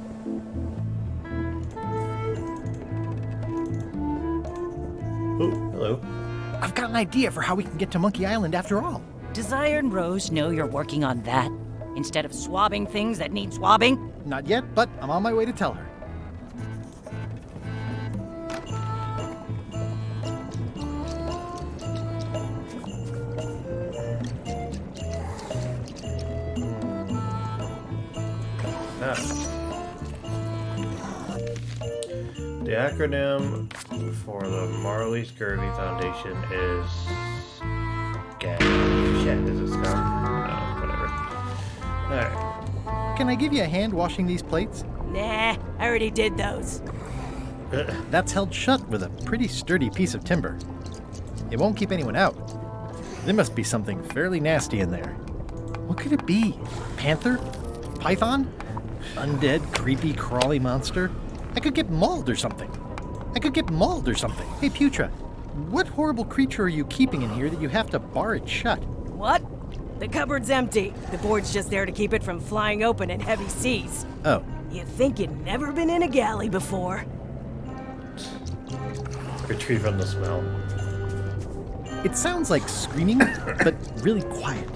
[SPEAKER 1] Oh, hello.
[SPEAKER 2] I've got an idea for how we can get to Monkey Island after all.
[SPEAKER 19] Does Iron Rose know you're working on that, instead of swabbing things that need swabbing?
[SPEAKER 2] Not yet, but I'm on my way to tell her.
[SPEAKER 1] The acronym for the Marley Scurvy Foundation is GAG. Shit, is it scum? No, whatever. Alright.
[SPEAKER 2] Can I give you a hand washing these plates?
[SPEAKER 19] Nah, I already did those.
[SPEAKER 2] That's held shut with a pretty sturdy piece of timber. It won't keep anyone out. There must be something fairly nasty in there. What could it be? Panther? Python? Undead, creepy, crawly monster? I could get mauled or something. Hey, Putra, what horrible creature are you keeping in here that you have to bar it shut?
[SPEAKER 19] What? The cupboard's empty. The board's just there to keep it from flying open in heavy seas.
[SPEAKER 2] Oh.
[SPEAKER 19] You'd think you'd never been in a galley before.
[SPEAKER 1] Retreat from the smell.
[SPEAKER 2] It sounds like screaming, but really quiet.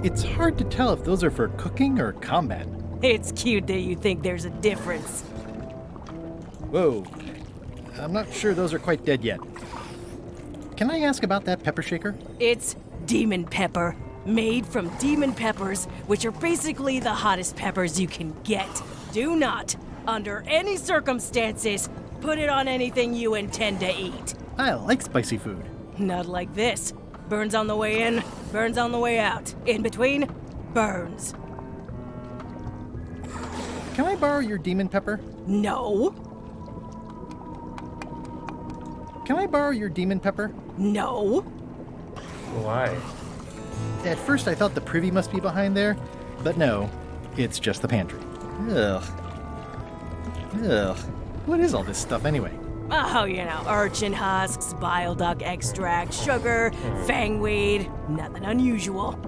[SPEAKER 2] It's hard to tell if those are for cooking or combat.
[SPEAKER 19] It's cute that you think there's a difference.
[SPEAKER 2] Whoa. I'm not sure those are quite dead yet. Can I ask about that pepper shaker?
[SPEAKER 19] It's demon pepper, made from demon peppers, which are basically the hottest peppers you can get. Do not, under any circumstances, put it on anything you intend to eat.
[SPEAKER 2] I like spicy food.
[SPEAKER 19] Not like this. Burns on the way in, burns on the way out. In between, burns.
[SPEAKER 2] Can I borrow your demon pepper?
[SPEAKER 19] No.
[SPEAKER 2] Can I borrow your demon pepper?
[SPEAKER 19] No.
[SPEAKER 1] Why?
[SPEAKER 2] At first I thought the privy must be behind there, but no, it's just the pantry. Ugh. What is all this stuff anyway?
[SPEAKER 19] Oh, you know, urchin husks, bile duck extract, sugar, fangweed. Nothing unusual.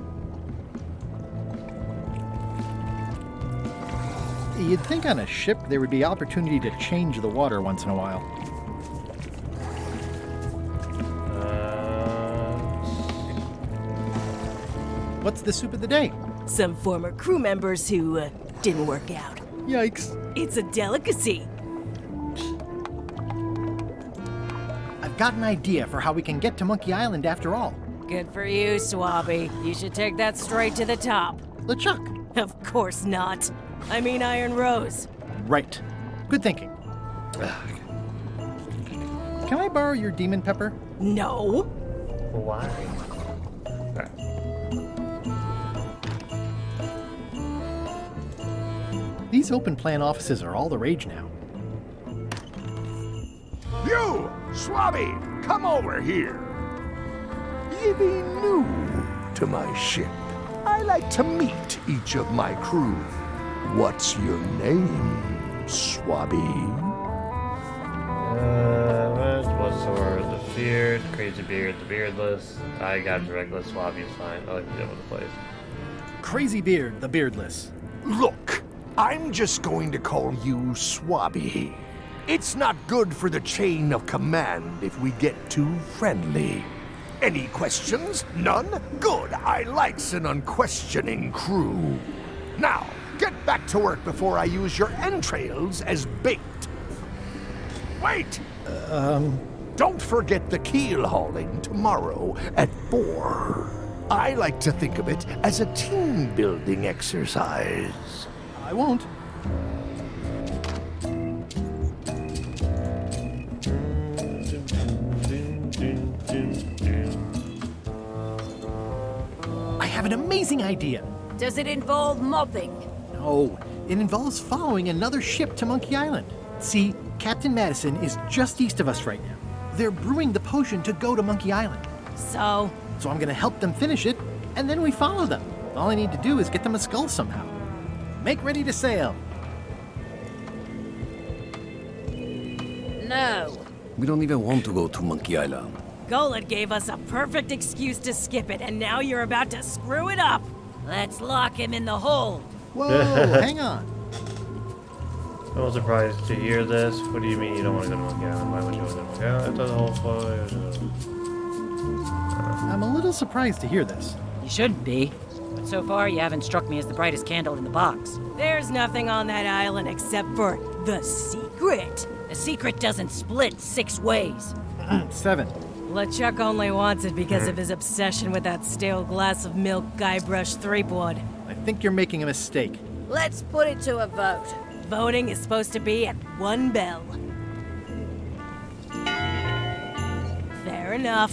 [SPEAKER 2] You'd think on a ship there would be opportunity to change the water once in a while. What's the soup of the day?
[SPEAKER 19] Some former crew members who didn't work out.
[SPEAKER 2] Yikes.
[SPEAKER 19] It's a delicacy.
[SPEAKER 2] I've got an idea for how we can get to Monkey Island after all.
[SPEAKER 19] Good for you, Swabby. You should take that straight to the top.
[SPEAKER 2] LeChuck.
[SPEAKER 19] Of course not. I mean Iron Rose.
[SPEAKER 2] Right. Good thinking. Can I borrow your demon pepper?
[SPEAKER 19] No.
[SPEAKER 1] Why?
[SPEAKER 2] These open plan offices are all the rage now.
[SPEAKER 17] You, Swabby, come over here. Ye be new to my ship. I like to meet each of my crew. What's your name, Swabby?
[SPEAKER 1] What's the word? The feared, crazy beard, the beardless. I got reckless, Swabby is fine. I like to deal with the place.
[SPEAKER 2] Crazy beard, the beardless.
[SPEAKER 17] Look, I'm just going to call you Swabby. It's not good for the chain of command if we get too friendly. Any questions? None? Good. I likes an unquestioning crew. Now, get back to work before I use your entrails as bait. Wait! Don't forget the keel hauling tomorrow at 4. I like to think of it as a team-building exercise.
[SPEAKER 2] I won't. I have an amazing idea.
[SPEAKER 4] Does it involve mobbing?
[SPEAKER 2] No, it involves following another ship to Monkey Island. See, Captain Madison is just east of us right now. They're brewing the potion to go to Monkey Island.
[SPEAKER 19] So
[SPEAKER 2] I'm gonna help them finish it, and then we follow them. All I need to do is get them a skull somehow. Make ready to sail.
[SPEAKER 4] No.
[SPEAKER 18] We don't even want to go to Monkey Island.
[SPEAKER 19] Golod gave us a perfect excuse to skip it, and now you're about to screw it up. Let's lock him in the hold.
[SPEAKER 2] Whoa, hang on.
[SPEAKER 1] I'm a little surprised to hear this. What do you mean you don't want to go to Monkey Island? Why would you want to go to Monkey Island? That's the whole
[SPEAKER 2] I'm a little surprised to hear this.
[SPEAKER 10] You shouldn't be. But so far, you haven't struck me as the brightest candle in the box.
[SPEAKER 19] There's nothing on that island except for the secret. The secret doesn't split 6 ways.
[SPEAKER 2] 7.
[SPEAKER 19] LeChuck only wants it because of his obsession with that stale glass of milk Guybrush Threepwood.
[SPEAKER 2] I think you're making a mistake.
[SPEAKER 4] Let's put it to a vote.
[SPEAKER 19] Voting is supposed to be at 1 bell. Fair enough.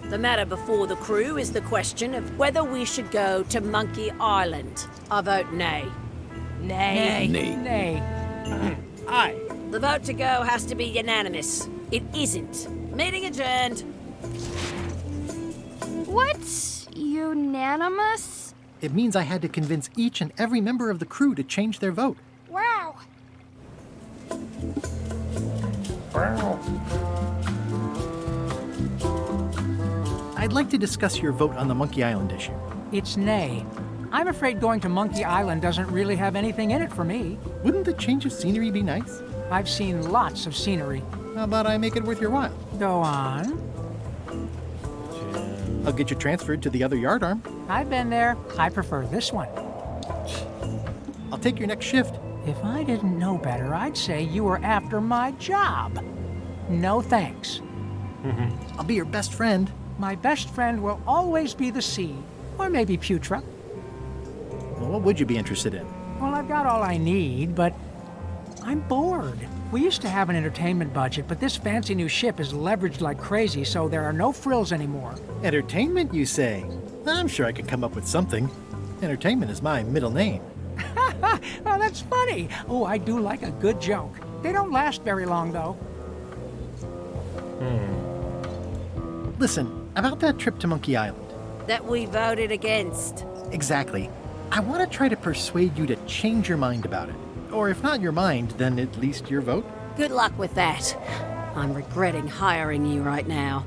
[SPEAKER 4] The matter before the crew is the question of whether we should go to Monkey Island. I vote nay.
[SPEAKER 19] Nay.
[SPEAKER 18] Nay.
[SPEAKER 19] Nay.
[SPEAKER 2] Aye.
[SPEAKER 4] The vote to go has to be unanimous. It isn't. Meeting adjourned.
[SPEAKER 3] What? Unanimous?
[SPEAKER 2] It means I had to convince each and every member of the crew to change their vote.
[SPEAKER 3] Wow.
[SPEAKER 2] I'd like to discuss your vote on the Monkey Island issue.
[SPEAKER 20] It's nay. I'm afraid going to Monkey Island doesn't really have anything in it for me.
[SPEAKER 2] Wouldn't the change of scenery be nice?
[SPEAKER 20] I've seen lots of scenery.
[SPEAKER 2] How about I make it worth your while?
[SPEAKER 20] Go on.
[SPEAKER 2] I'll get you transferred to the other yardarm.
[SPEAKER 20] I've been there. I prefer this one.
[SPEAKER 2] I'll take your next shift.
[SPEAKER 20] If I didn't know better, I'd say you were after my job. No thanks.
[SPEAKER 2] I'll be your best friend.
[SPEAKER 20] My best friend will always be the sea, or maybe Putra.
[SPEAKER 2] Well, what would you be interested in?
[SPEAKER 20] Well, I've got all I need, but I'm bored. We used to have an entertainment budget, but this fancy new ship is leveraged like crazy, so there are no frills anymore.
[SPEAKER 2] Entertainment, you say? I'm sure I could come up with something. Entertainment is my middle name.
[SPEAKER 20] Oh, that's funny. Oh, I do like a good joke. They don't last very long, though.
[SPEAKER 2] Listen, about that trip to Monkey Island.
[SPEAKER 4] That we voted against.
[SPEAKER 2] Exactly. I want to try to persuade you to change your mind about it. Or if not your mind, then at least your vote.
[SPEAKER 4] Good luck with that. I'm regretting hiring you right now.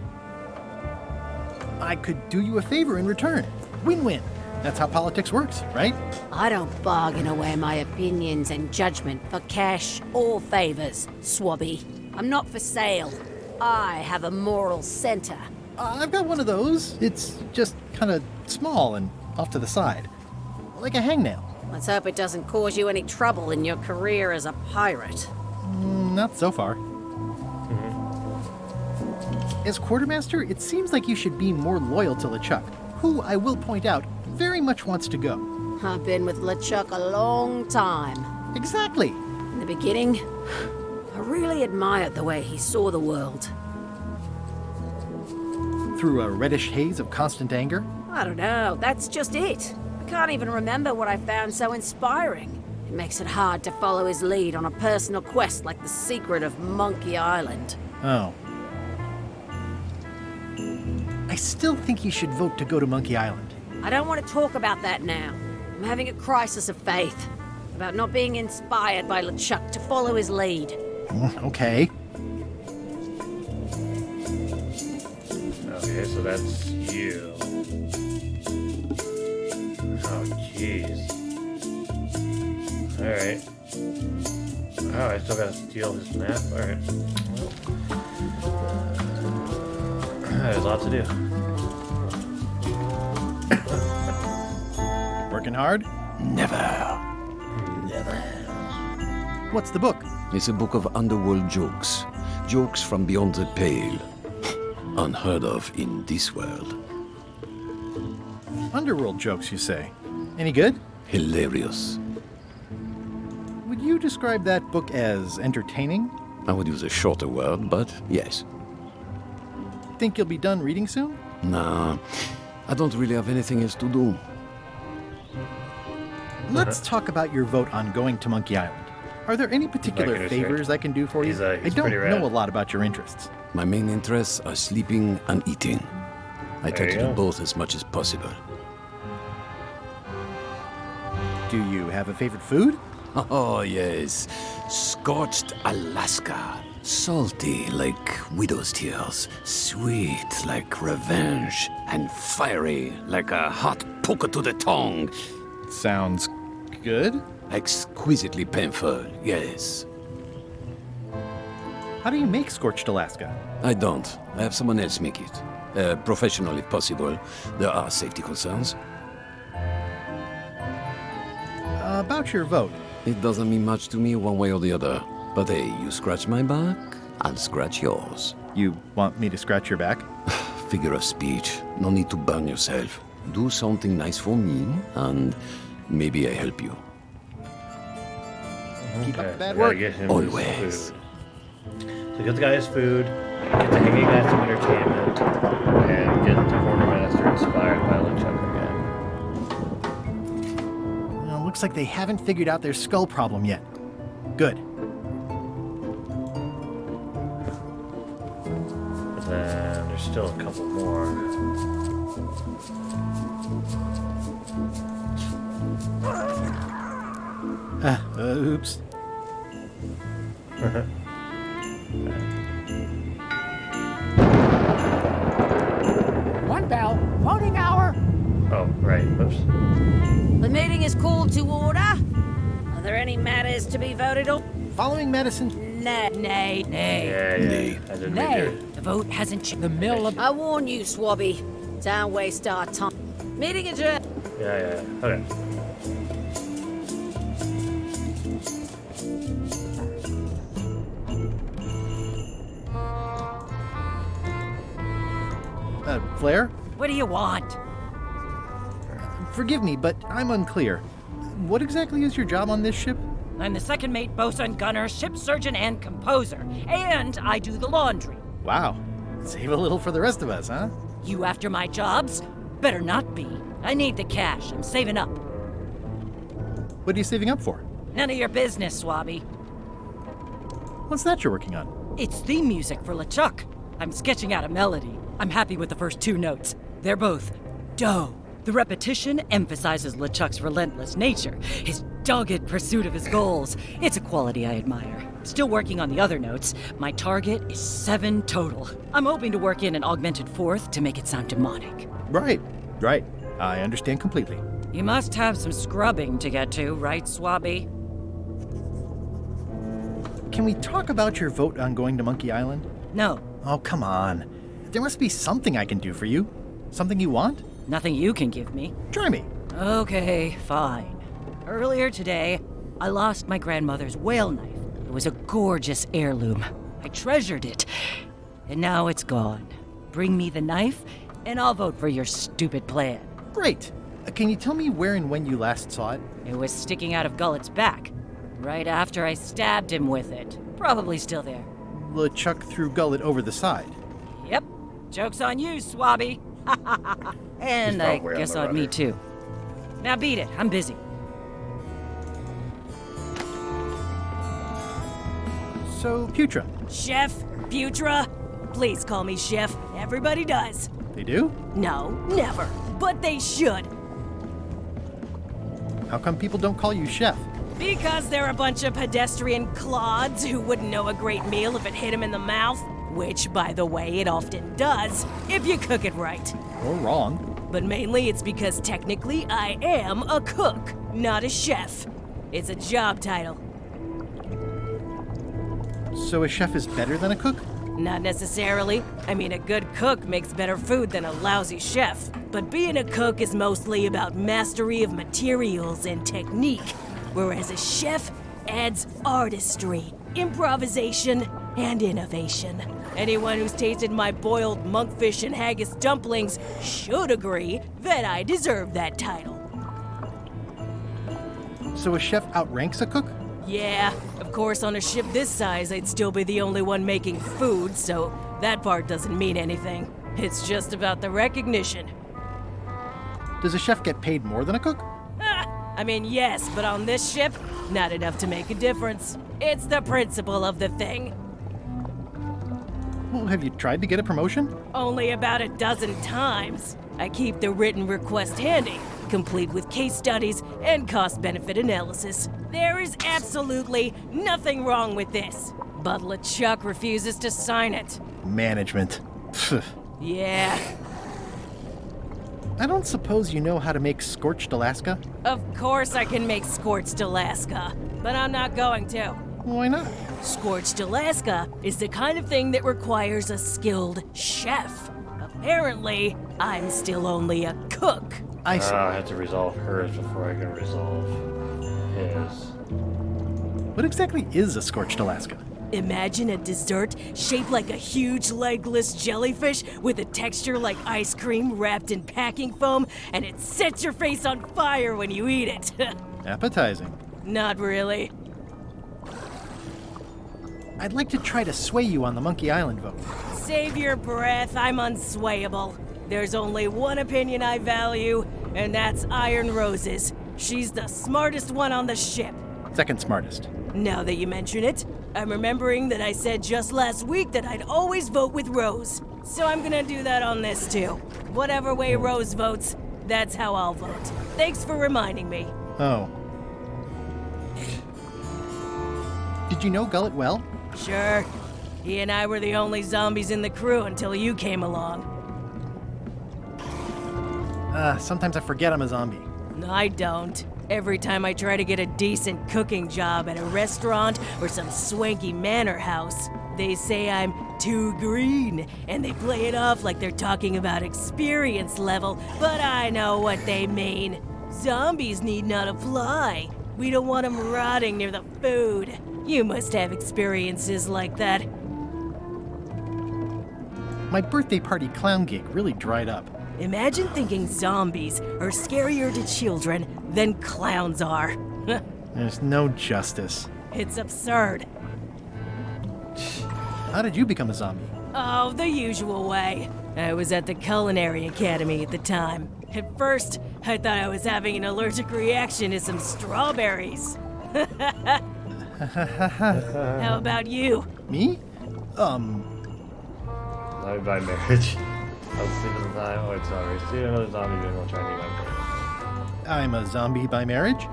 [SPEAKER 2] I could do you a favor in return. Win-win. That's how politics works, right?
[SPEAKER 4] I don't bargain away my opinions and judgment for cash or favors, Swabby. I'm not for sale. I have a moral center.
[SPEAKER 2] I've got one of those. It's just kind of small and off to the side. Like a hangnail.
[SPEAKER 4] Let's hope it doesn't cause you any trouble in your career as a pirate.
[SPEAKER 2] Not so far. As quartermaster, it seems like you should be more loyal to LeChuck, who, I will point out, very much wants to go.
[SPEAKER 4] I've been with LeChuck a long time.
[SPEAKER 2] Exactly.
[SPEAKER 4] In the beginning, I really admired the way he saw the world.
[SPEAKER 2] Through a reddish haze of constant anger?
[SPEAKER 4] I don't know, that's just it. I can't even remember what I found so inspiring. It makes it hard to follow his lead on a personal quest like the secret of Monkey Island.
[SPEAKER 2] Oh. I still think you should vote to go to Monkey Island.
[SPEAKER 4] I don't want to talk about that now. I'm having a crisis of faith about not being inspired by LeChuck to follow his lead.
[SPEAKER 2] Okay.
[SPEAKER 1] Okay, so that's you. Oh, jeez. Alright. Oh, I still gotta steal his map? Alright. Well. There's a lot to do.
[SPEAKER 2] Working hard?
[SPEAKER 18] Never.
[SPEAKER 2] What's the book?
[SPEAKER 18] It's a book of underworld jokes. Jokes from beyond the pale. Unheard of in this world.
[SPEAKER 2] Underworld jokes, you say? Any good?
[SPEAKER 18] Hilarious.
[SPEAKER 2] Would you describe that book as entertaining?
[SPEAKER 18] I would use a shorter word, but yes.
[SPEAKER 2] Think you'll be done reading soon?
[SPEAKER 18] Nah, I don't really have anything else to do.
[SPEAKER 2] Let's talk about your vote on going to Monkey Island. Are there any particular favors I can do for you? I don't know a lot about your interests.
[SPEAKER 18] My main interests are sleeping and eating. I try to do both as much as possible.
[SPEAKER 2] Do you have a favorite food?
[SPEAKER 18] Oh, yes. Scorched Alaska. Salty like widow's tears. Sweet like revenge. And fiery like a hot poker to the tongue.
[SPEAKER 2] Sounds good.
[SPEAKER 18] Exquisitely painful, yes.
[SPEAKER 2] How do you make Scorched Alaska?
[SPEAKER 18] I don't. I have someone else make it. Professional if possible. There are safety concerns.
[SPEAKER 2] About your vote.
[SPEAKER 18] It doesn't mean much to me one way or the other. But hey, you scratch my back, I'll scratch yours.
[SPEAKER 2] You want me to scratch your back?
[SPEAKER 18] Figure of speech. No need to burn yourself. Do something nice for me, and maybe I help you.
[SPEAKER 2] Keep up the bad work.
[SPEAKER 18] Always.
[SPEAKER 1] So get the guy his food, get the hanging guy some entertainment, and get the quartermaster inspired by LeChuck again.
[SPEAKER 2] Well, looks like they haven't figured out their skull problem yet. Good.
[SPEAKER 1] But then there's still a couple more.
[SPEAKER 2] Oops.
[SPEAKER 20] One bell. Voting hour.
[SPEAKER 1] Oh, right. Whoops.
[SPEAKER 4] The meeting is called to order. Are there any matters to be voted on?
[SPEAKER 2] Following medicine?
[SPEAKER 19] Nay.
[SPEAKER 1] Yeah. I didn't read
[SPEAKER 19] Nay.
[SPEAKER 1] it.
[SPEAKER 19] The vote hasn't changed.
[SPEAKER 20] The mill of...
[SPEAKER 4] I warn you, Swabby. Don't waste our time. Meeting adjourned.
[SPEAKER 1] Yeah. Okay.
[SPEAKER 2] Flair?
[SPEAKER 19] What do you want?
[SPEAKER 2] Forgive me, but I'm unclear. What exactly is your job on this ship?
[SPEAKER 19] I'm the second mate, bosun, gunner, ship surgeon, and composer. And I do the laundry.
[SPEAKER 2] Wow. Save a little for the rest of us, huh?
[SPEAKER 19] You after my jobs? Better not be. I need the cash. I'm saving up.
[SPEAKER 2] What are you saving up for?
[SPEAKER 19] None of your business, Swabby.
[SPEAKER 2] What's that you're working on?
[SPEAKER 19] It's theme music for LeChuck. I'm sketching out a melody. I'm happy with the first two notes. They're both do. The repetition emphasizes LeChuck's relentless nature, his dogged pursuit of his goals. It's a quality I admire. Still working on the other notes. My target is 7 total. I'm hoping to work in an augmented fourth to make it sound demonic.
[SPEAKER 2] Right. I understand completely.
[SPEAKER 19] You must have some scrubbing to get to, right, Swabby?
[SPEAKER 2] Can we talk about your vote on going to Monkey Island?
[SPEAKER 19] No.
[SPEAKER 2] Oh, come on. There must be something I can do for you. Something you want?
[SPEAKER 19] Nothing you can give me.
[SPEAKER 2] Try me.
[SPEAKER 19] Okay, fine. Earlier today, I lost my grandmother's whale knife. It was a gorgeous heirloom. I treasured it. And now it's gone. Bring me the knife, and I'll vote for your stupid plan.
[SPEAKER 2] Great. Can you tell me where and when you last saw it?
[SPEAKER 19] It was sticking out of Gullet's back, right after I stabbed him with it. Probably still there.
[SPEAKER 2] LeChuck threw Gullet over the side.
[SPEAKER 19] Yep. Joke's on you, Swabby. And I guess on me, too. Now beat it. I'm busy.
[SPEAKER 2] So, Putra.
[SPEAKER 19] Chef? Putra? Please call me Chef. Everybody does.
[SPEAKER 2] They do?
[SPEAKER 19] No, never. But they should.
[SPEAKER 2] How come people don't call you Chef?
[SPEAKER 19] Because they're a bunch of pedestrian clods who wouldn't know a great meal if it hit them in the mouth. Which, by the way, it often does, if you cook it right.
[SPEAKER 2] Or wrong.
[SPEAKER 19] But mainly it's because technically I am a cook, not a chef. It's a job title.
[SPEAKER 2] So a chef is better than a cook?
[SPEAKER 19] Not necessarily. I mean, a good cook makes better food than a lousy chef. But being a cook is mostly about mastery of materials and technique, whereas a chef adds artistry, improvisation, and innovation. Anyone who's tasted my boiled monkfish and haggis dumplings should agree that I deserve that title.
[SPEAKER 2] So a chef outranks a cook?
[SPEAKER 19] Yeah, of course on a ship this size I'd still be the only one making food, so that part doesn't mean anything. It's just about the recognition.
[SPEAKER 2] Does a chef get paid more than a cook?
[SPEAKER 19] I mean, yes, but on this ship, not enough to make a difference. It's the principle of the thing.
[SPEAKER 2] Well, have you tried to get a promotion?
[SPEAKER 19] Only about a dozen times. I keep the written request handy, complete with case studies and cost-benefit analysis. There is absolutely nothing wrong with this. But LeChuck refuses to sign it.
[SPEAKER 2] Management.
[SPEAKER 19] Yeah.
[SPEAKER 2] I don't suppose you know how to make scorched Alaska?
[SPEAKER 19] Of course I can make scorched Alaska, but I'm not going to.
[SPEAKER 2] Why not?
[SPEAKER 19] Scorched Alaska is the kind of thing that requires a skilled chef. Apparently, I'm still only a cook.
[SPEAKER 2] I see.
[SPEAKER 1] I have to resolve hers before I can resolve his.
[SPEAKER 2] What exactly is a scorched Alaska?
[SPEAKER 19] Imagine a dessert shaped like a huge legless jellyfish with a texture like ice cream wrapped in packing foam, and it sets your face on fire when you eat it.
[SPEAKER 2] Appetizing.
[SPEAKER 19] Not really.
[SPEAKER 2] I'd like to try to sway you on the Monkey Island vote.
[SPEAKER 19] Save your breath, I'm unswayable. There's only one opinion I value, and that's Iron Rose's. She's the smartest one on the ship.
[SPEAKER 2] Second smartest.
[SPEAKER 19] Now that you mention it, I'm remembering that I said just last week that I'd always vote with Rose. So I'm gonna do that on this too. Whatever way Rose votes, that's how I'll vote. Thanks for reminding me.
[SPEAKER 2] Oh. Did you know Gullet well?
[SPEAKER 19] Sure. He and I were the only zombies in the crew until you came along.
[SPEAKER 2] Sometimes I forget I'm a zombie.
[SPEAKER 19] No, I don't. Every time I try to get a decent cooking job at a restaurant or some swanky manor house, they say I'm too green, and they play it off like they're talking about experience level, but I know what they mean. Zombies need not apply. We don't want them rotting near the food. You must have experiences like that.
[SPEAKER 2] My birthday party clown gig really dried up.
[SPEAKER 19] Imagine thinking zombies are scarier to children than clowns are.
[SPEAKER 2] There's no justice.
[SPEAKER 19] It's absurd.
[SPEAKER 2] How did you become a zombie?
[SPEAKER 19] Oh, the usual way. I was at the Culinary Academy at the time. At first, I thought I was having an allergic reaction to some strawberries. How about you?
[SPEAKER 2] Me?
[SPEAKER 1] Zombie by marriage. I'll sleep at the time. Oh, it's sorry. See another zombie, then we'll try to get
[SPEAKER 2] I'm a zombie by marriage?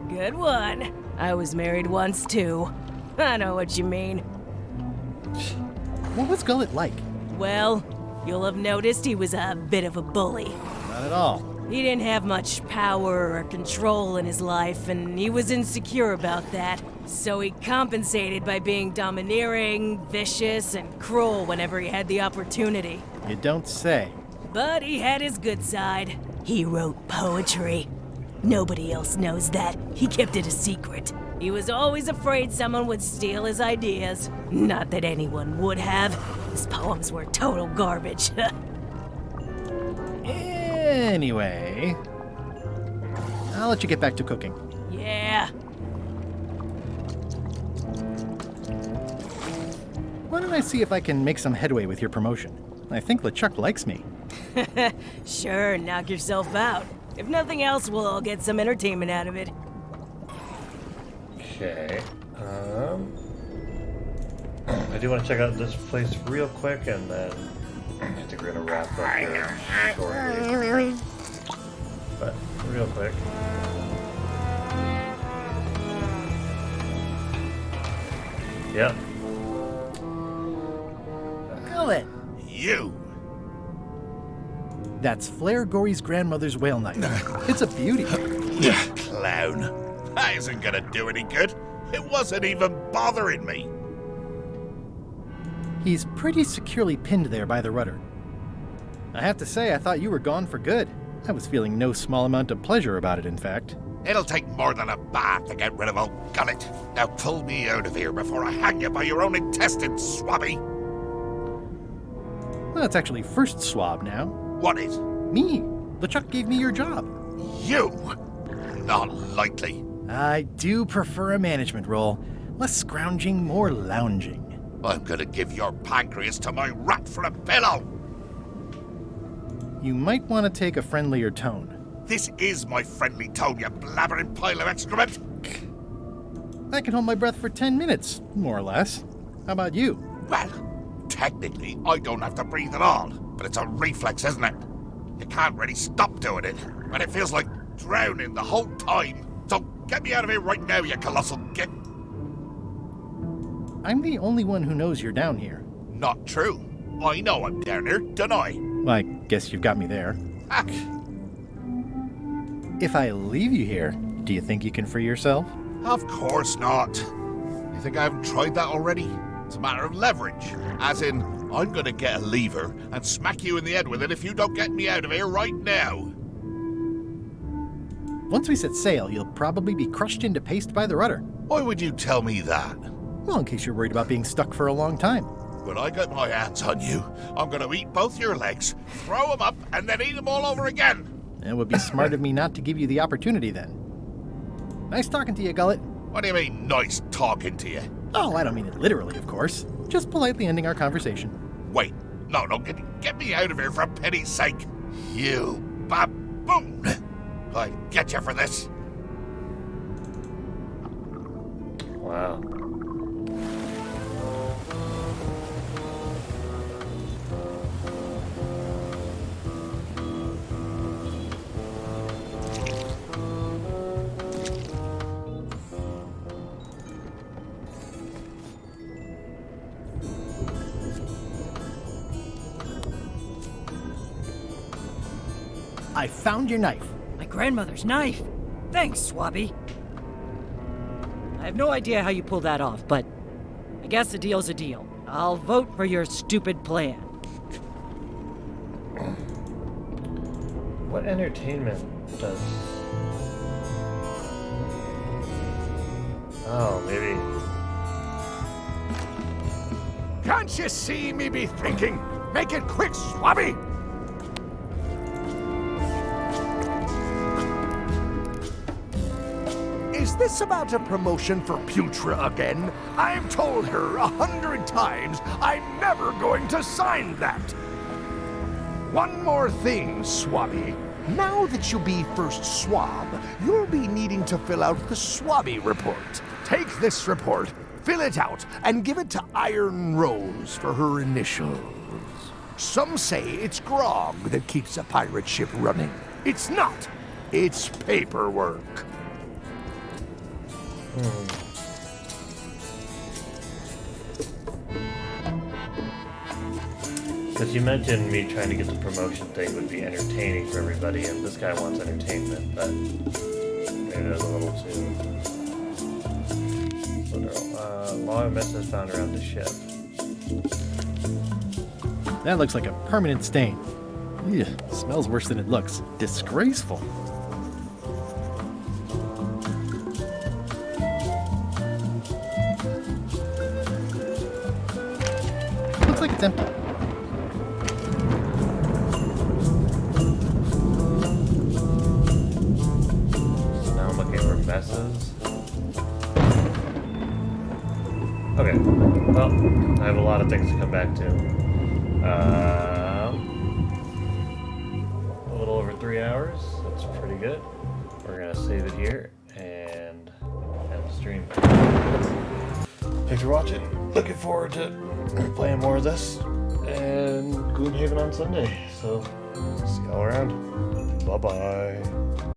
[SPEAKER 19] Good one. I was married once, too. I know what you mean.
[SPEAKER 2] What was Gullet like?
[SPEAKER 19] Well, you'll have noticed he was a bit of a bully.
[SPEAKER 2] Not at all.
[SPEAKER 19] He didn't have much power or control in his life, and he was insecure about that. So he compensated by being domineering, vicious, and cruel whenever he had the opportunity.
[SPEAKER 2] You don't say.
[SPEAKER 19] But he had his good side. He wrote poetry. Nobody else knows that. He kept it a secret. He was always afraid someone would steal his ideas. Not that anyone would have. His poems were total garbage.
[SPEAKER 2] Anyway, I'll let you get back to cooking.
[SPEAKER 19] Yeah.
[SPEAKER 2] Why don't I see if I can make some headway with your promotion? I think LeChuck likes me.
[SPEAKER 19] Sure, knock yourself out. If nothing else, we'll all get some entertainment out of it.
[SPEAKER 1] Okay. I do want to check out this place real quick, and then I think we're gonna wrap up here shortly. But real quick. Yep.
[SPEAKER 2] Gullet!
[SPEAKER 9] You!
[SPEAKER 2] That's Flair Gory's grandmother's whale knife. It's a beauty.
[SPEAKER 9] Clown. That isn't gonna do any good. It wasn't even bothering me.
[SPEAKER 2] He's pretty securely pinned there by the rudder. I have to say, I thought you were gone for good. I was feeling no small amount of pleasure about it, in fact.
[SPEAKER 17] It'll take more than a bath to get rid of old Gullet. Now pull me out of here before I hang you by your own intestines, swabby.
[SPEAKER 2] Well, that's actually first swab now.
[SPEAKER 17] What is?
[SPEAKER 2] Me. LeChuck gave me your job.
[SPEAKER 17] You? Not likely.
[SPEAKER 2] I do prefer a management role. Less scrounging, more lounging.
[SPEAKER 17] I'm gonna give your pancreas to my rat for a pillow.
[SPEAKER 2] You might want to take a friendlier tone.
[SPEAKER 17] This is my friendly tone, you blabbering pile of excrement.
[SPEAKER 2] I can hold my breath for 10 minutes, more or less. How about you?
[SPEAKER 17] Well, technically, I don't have to breathe at all, but it's a reflex, isn't it? You can't really stop doing it, and it feels like drowning the whole time. So get me out of here right now, you colossal git.
[SPEAKER 2] I'm the only one who knows you're down here.
[SPEAKER 17] Not true. I know I'm down here, don't I?
[SPEAKER 2] Well, I guess you've got me there. If I leave you here, do you think you can free yourself?
[SPEAKER 17] Of course not. You think I haven't tried that already? It's a matter of leverage. As in, I'm gonna get a lever and smack you in the head with it if you don't get me out of here right now.
[SPEAKER 2] Once we set sail, you'll probably be crushed into paste by the rudder.
[SPEAKER 17] Why would you tell me that?
[SPEAKER 2] Well, in case you're worried about being stuck for a long time.
[SPEAKER 17] When I get my hands on you, I'm gonna eat both your legs, throw them up, and then eat them all over again.
[SPEAKER 2] It would be smart of me not to give you the opportunity then. Nice talking to you, Gullet.
[SPEAKER 17] What do you mean, nice talking to you?
[SPEAKER 2] Oh, I don't mean it literally, of course. Just politely ending our conversation.
[SPEAKER 17] Wait, no, get me out of here for pity's sake. You baboon! I'll get you for this.
[SPEAKER 1] Wow.
[SPEAKER 2] I found your knife.
[SPEAKER 19] My grandmother's knife. Thanks, Swabby. I have no idea how you pulled that off, but I guess a deal's a deal. I'll vote for your stupid plan.
[SPEAKER 1] What entertainment does... Oh, maybe...
[SPEAKER 17] Can't you see me be thinking? Make it quick, Swabby! Is this about a promotion for Putra again? I've told her 100 times I'm never going to sign that. One more thing, Swabby. Now that you'll be first swab, you'll be needing to fill out the Swabby report. Take this report, fill it out, and give it to Iron Rose for her initials. Some say it's grog that keeps a pirate ship running. It's not. It's paperwork.
[SPEAKER 1] Because you mentioned me trying to get the promotion thing would be entertaining for everybody, and this guy wants entertainment, but maybe that's a little too literal. Long message found around the ship.
[SPEAKER 2] That looks like a permanent stain. Ugh, smells worse than it looks. Disgraceful. Looks like it's empty.
[SPEAKER 1] So now I'm looking for messes. Okay, well, I have a lot of things to come back to. A little over 3 hours, that's pretty good. We're gonna save it here and end the stream. Thanks for watching. Looking forward to playing more of this and Gloomhaven on Sunday. So see y'all around. Bye bye.